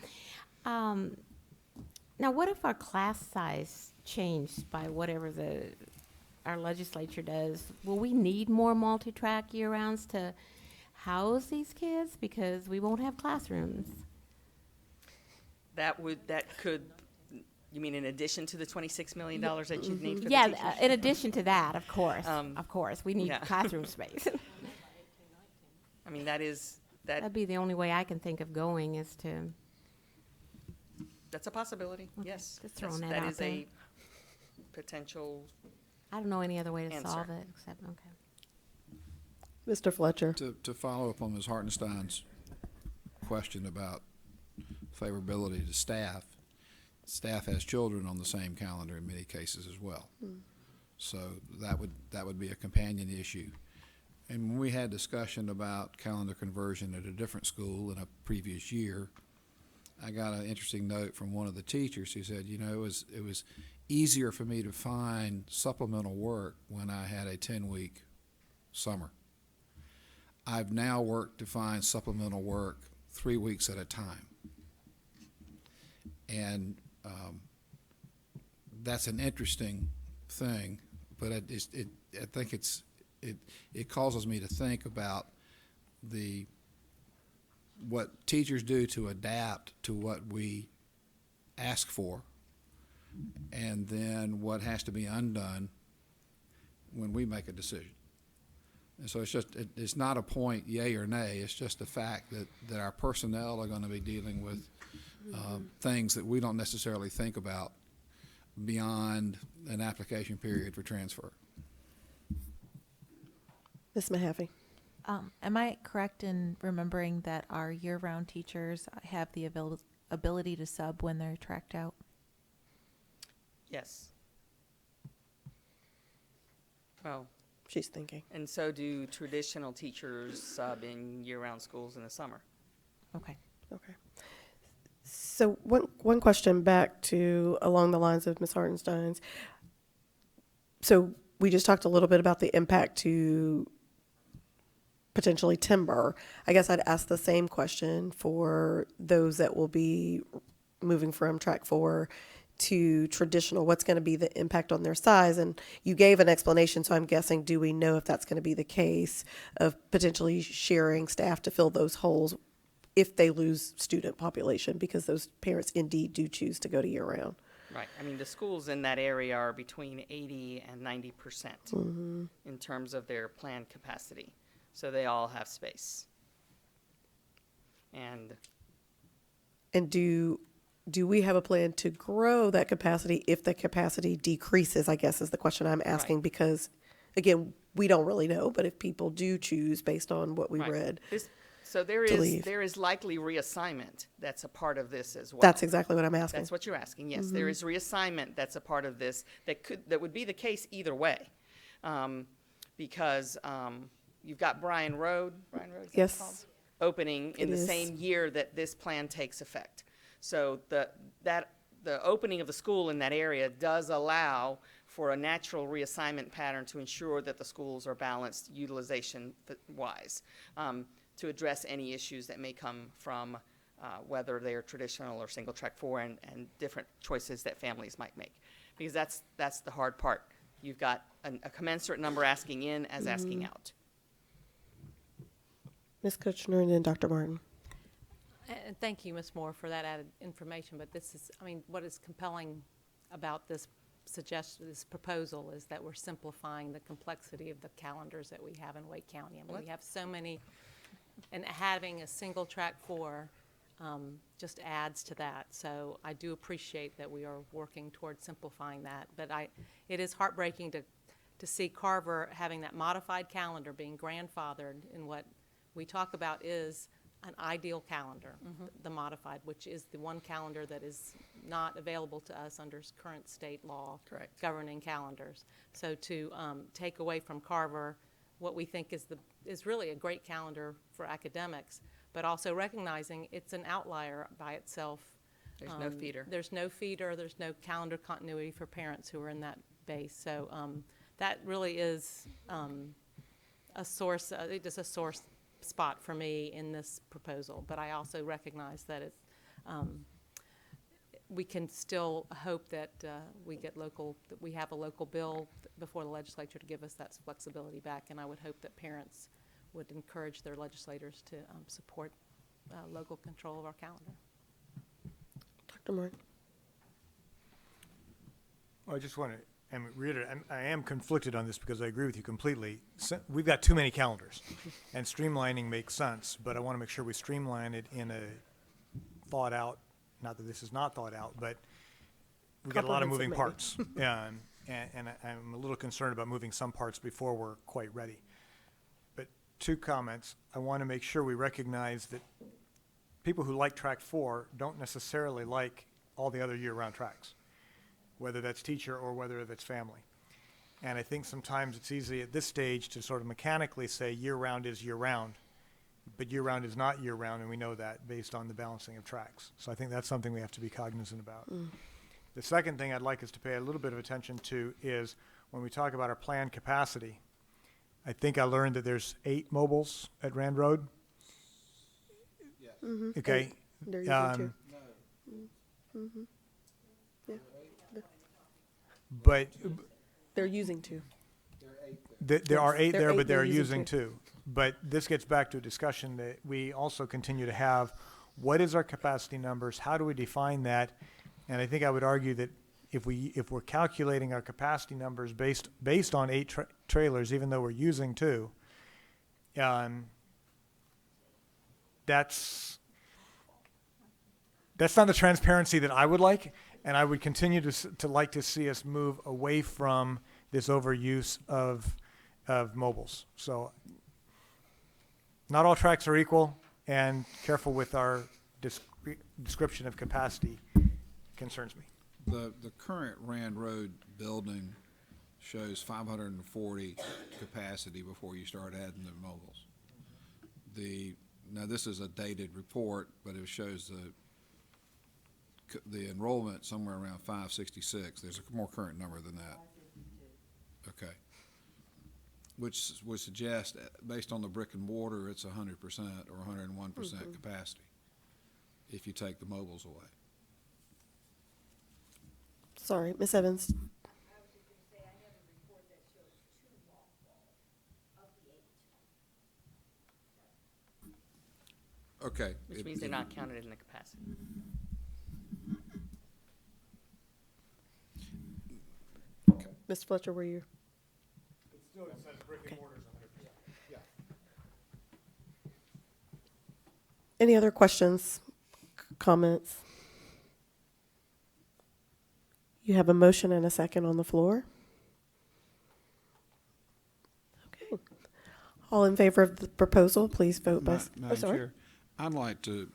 now what if our class size changed by whatever our legislature does? Will we need more multi-track year-rounds to house these kids, because we won't have classrooms? You mean in addition to the $26 million that you need for the teachers? Yeah, in addition to that, of course, we need classroom space. I mean, That'd be the only way I can think of going, is to. That's a possibility, yes. Just throwing that That out is there. a potential I don't know any other way to answer. solve it, except, okay. Mr. Fletcher. To follow up on Ms. Hartenstein's question about favorability to staff, staff has children on the same calendar in many cases as well. So that would be a companion issue. And when we had discussion about calendar conversion at a different school in a previous year, I got an interesting note from one of the teachers who said, it was easier for me to find supplemental work when I had a 10-week summer. I've now worked to find supplemental work 3 weeks at a time. And that's an interesting thing, but I think it causes me to think about what teachers do to adapt to what we ask for, and then what has to be undone when we make a decision. And so it's not a point yay or nay, it's just a fact that our personnel are going to be dealing with things that we don't necessarily think about beyond an application period for transfer. Ms. Mahaffey. Am I correct in remembering that our year-round teachers have the ability to sub when they're tracked out? Yes. Well, she's thinking. And so do traditional teachers sub in year-round schools in the summer. Okay. Okay. So one question back to along the lines of Ms. Hartenstein's. So we just talked a little bit about the impact to potentially timber. I guess I'd ask the same question for those that will be moving from track 4 to traditional. What's going to be the impact on their size? And you gave an explanation, so I'm guessing, do we know if that's going to be the case of potentially sharing staff to fill those holes if they lose student population, because those parents indeed do choose to go to year-round? Right. I mean, the schools in that area are between 80 and 90% in terms of their planned capacity. So they all have space. And do we have a plan to grow that capacity if the capacity decreases, I guess is the question I'm asking, Right. Because, again, we don't really know, but if people do choose based on what we Right. read. So there to is leave. there is likely reassessment that's a part of this as well. That's exactly what I'm asking. That's what you're asking. Yes, there is reassignment that's a part of this that would be the case either way, because you've got Bryan Road. Bryan Road. Is that Yes. called? Opening in It the is. same year that this plan takes effect. So the opening of the school in that area does allow for a natural reassignment pattern to ensure that the schools are balanced utilization-wise, to address any issues that may come from whether they're traditional or single track 4 and different choices that families might make. Because that's the hard part. You've got a commensurate number asking in as asking out. Ms. Kuchner and then Dr. Martin. And thank you, Ms. Moore, for that added information, but this is, what is compelling about this proposal is that we're simplifying the complexity of the calendars that we have in Wake County. We have so many, and having a single track 4 just adds to that. So I do appreciate that we are working towards simplifying that, but it is heartbreaking to see Carver having that modified calendar being grandfathered in what we talk about is an ideal calendar, the modified, which is the one calendar that is not available to us under current state law governing calendars. So to take away from Carver what we think is really a great calendar for academics, but also recognizing it's an outlier by itself. There's no feeder. There's no feeder. There's no calendar continuity for parents who are in that base. So that really is a source, just a source spot for me in this proposal. But I also recognize that it's, we can still hope that we get local, that we have a local bill before the legislature to give us that flexibility back. And I would hope that parents would encourage their legislators to support local control of our calendar. Dr. Moore. Well, I just want to reiterate, I am conflicted on this because I agree with you completely. We've got too many calendars, and streamlining makes sense, but I want to make sure we streamline it in a thought out, not that this is not thought out, but we've got a lot of moving parts. And I'm a little concerned about moving some parts before we're quite ready. But two comments. I want to make sure we recognize that people who like track 4 don't necessarily like all the other year-round tracks, whether that's teacher or whether that's family. And I think sometimes it's easy at this stage to sort of mechanically say year-round is year-round, but year-round is not year-round, and we know that based on the balancing of tracks. So I think that's something we have to be cognizant about. The second thing I'd like us to pay a little bit of attention to is when we talk about our planned capacity, I think I learned that there's 8 mobiles at Rand Road. Okay. They're using 2. Yeah. But They're using 2. there are 8 There are there, 8, but they're they're using using 2. But this gets back to a discussion that we also continue to have. What is our capacity numbers? How do we define that? And I think I would argue that if we're calculating our capacity numbers based on 8 trailers, even though we're using 2, that's not the transparency that I would like, and I would continue to like to see us move away from this overuse of mobiles. So not all tracks are equal, and careful with our description of capacity concerns me. The current Rand Road building shows 540 capacity before you start adding the mobiles. Now this is a dated report, but it shows the enrollment somewhere around 566. There's a more current number than that. Okay. Which would suggest, based on the brick and mortar, it's 100% or 101% capacity if you take the mobiles away. Sorry, Ms. Evans. Okay. Which means they're not counted in the capacity. Mr. Fletcher, were you? It still says brick and mortar is 100%. Yeah. Any other questions, comments? You have a motion and a second on the floor. Okay. All in favor of the proposal, please vote by. Madam sorry. Chair, I'd like to,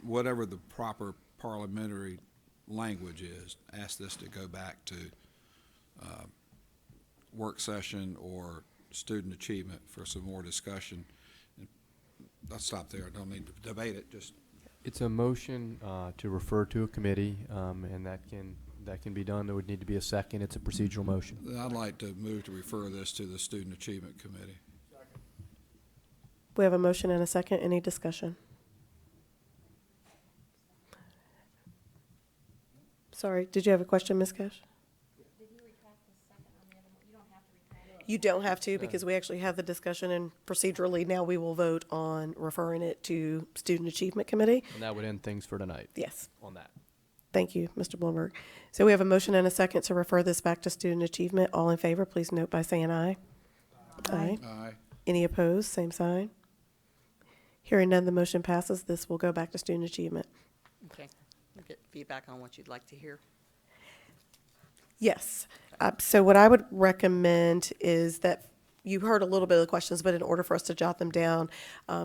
whatever the proper parliamentary language is, ask this to go back to work session or student achievement for some more discussion. I'll stop there. I don't need to debate it, just. It's a motion to refer to a committee, and that can be done. There would need to be a second. It's a procedural motion. I'd like to move to refer this to the Student Achievement Committee. We have a motion and a second. Any discussion? Sorry, did you have a question, Ms. Cash? You don't have to, because we actually have the discussion, and procedurally now we will vote on referring it to Student Achievement Committee. And that would end things for tonight. Yes. On that. Thank you, Mr. Blumberg. So we have a motion and a second to refer this back to Student Achievement. All in favor, please note by saying aye. Aye. Aye. Any opposed? Same sign. Hearing none, the motion passes. This will go back to Student Achievement. Okay. Get feedback on what you'd like to hear. Yes. So what I would recommend is that you heard a little bit of the questions, but in order for us to jot them down,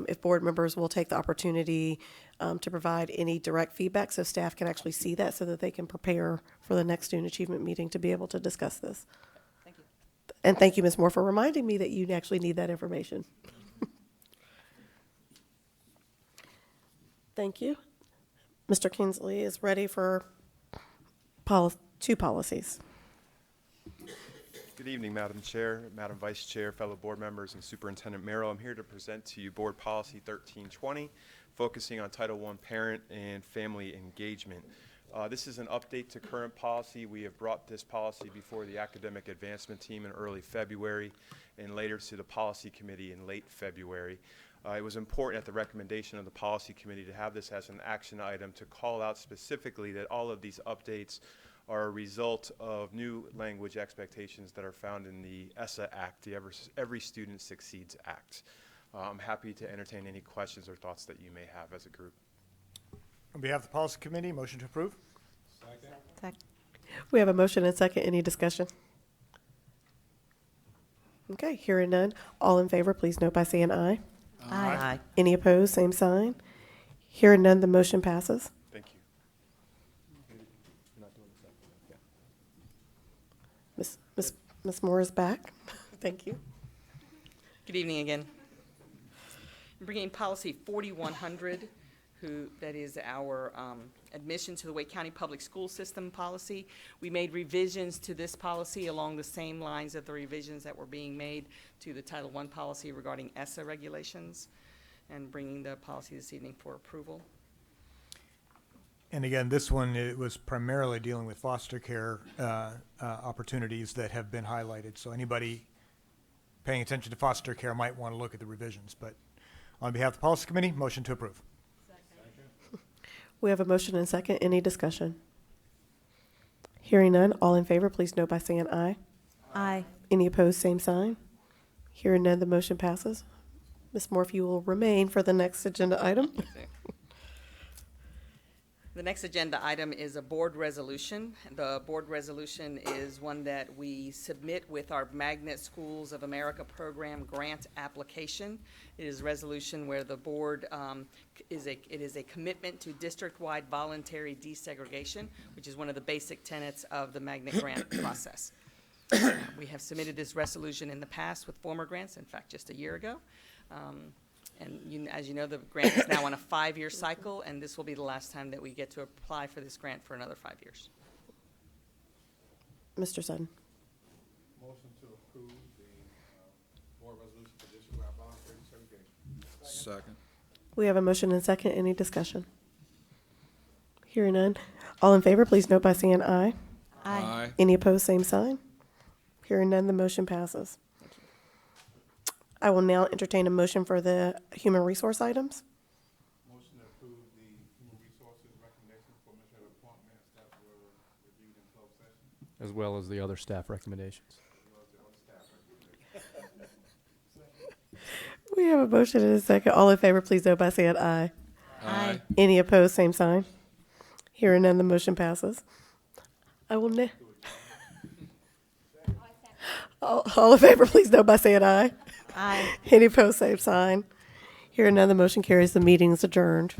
if board members will take the opportunity to provide any direct feedback so staff can actually see that so that they can prepare for the next student achievement meeting to be able to discuss this. Thank you. And thank you, Ms. Moore, for reminding me that you actually need that information. Thank you. Mr. Kingsley is ready for two policies. Good evening, Madam Chair, Madam Vice Chair, fellow board members, and Superintendent Merrill. I'm here to present to you Board Policy 1320, focusing on Title I parent and family engagement. This is an update to current policy. We have brought this policy before the Academic Advancement Team in early February and later to the Policy Committee in late February. It was important at the recommendation of the Policy Committee to have this as an action item to call out specifically that all of these updates are a result of new language expectations that are found in the ESSA Act, the Every Student Succeeds Act. I'm happy to entertain any questions or thoughts that you may have as a group. On behalf of the Policy Committee, motion to approve? Second. We have a motion and second. Any discussion? Okay, hearing none. All in favor, please note by saying aye. Aye. Any opposed, same sign. Hearing none, the motion passes. Thank you. Ms. Moore is back. Thank you. Good evening again. I'm bringing policy 4100, that is our admission to the Wake County Public School System policy. We made revisions to this policy along the same lines of the revisions that were being made to the Title I policy regarding ESSA regulations, and bringing the policy this evening for approval. And again, this one, it was primarily dealing with foster care opportunities that have been highlighted. So anybody paying attention to foster care might want to look at the revisions. But on behalf of the Policy Committee, motion to approve. We have a motion and second. Any discussion? Hearing none. All in favor, please note by saying aye. Aye. Any opposed, same sign. Hearing none, the motion passes. Ms. Moore, if you will remain for the next agenda item. The next agenda item is a board resolution. The board resolution is one that we submit with our Magnet Schools of America program grant application. It is a resolution where the board it is a commitment to district-wide voluntary desegregation, which is one of the basic tenets of the Magnet grant process. We have submitted this resolution in the past with former grants, in fact, just a year ago. As you know, the grant is now on a 5-year cycle, and this will be the last time that we get to apply for this grant for another 5 years. Mr. Sutton. Motion to approve the board resolution for district-wide voluntary desegregation. Second. We have a motion and second. Any discussion? Hearing none. All in favor, please note by saying aye. Aye. Any opposed, same sign. Hearing none, the motion passes. I will now entertain a motion for the human resource items. Motion to approve the human resources recommendations for administrative appointments that were reviewed in closed session. As well as the other staff recommendations. We have a motion and a second. All in favor, please note by saying aye. Aye. Any opposed, same sign. Hearing none, the motion passes. I will now. All in favor, please note by saying aye. Aye. Any opposed, same sign. Hearing none, the motion carries. The meeting is adjourned.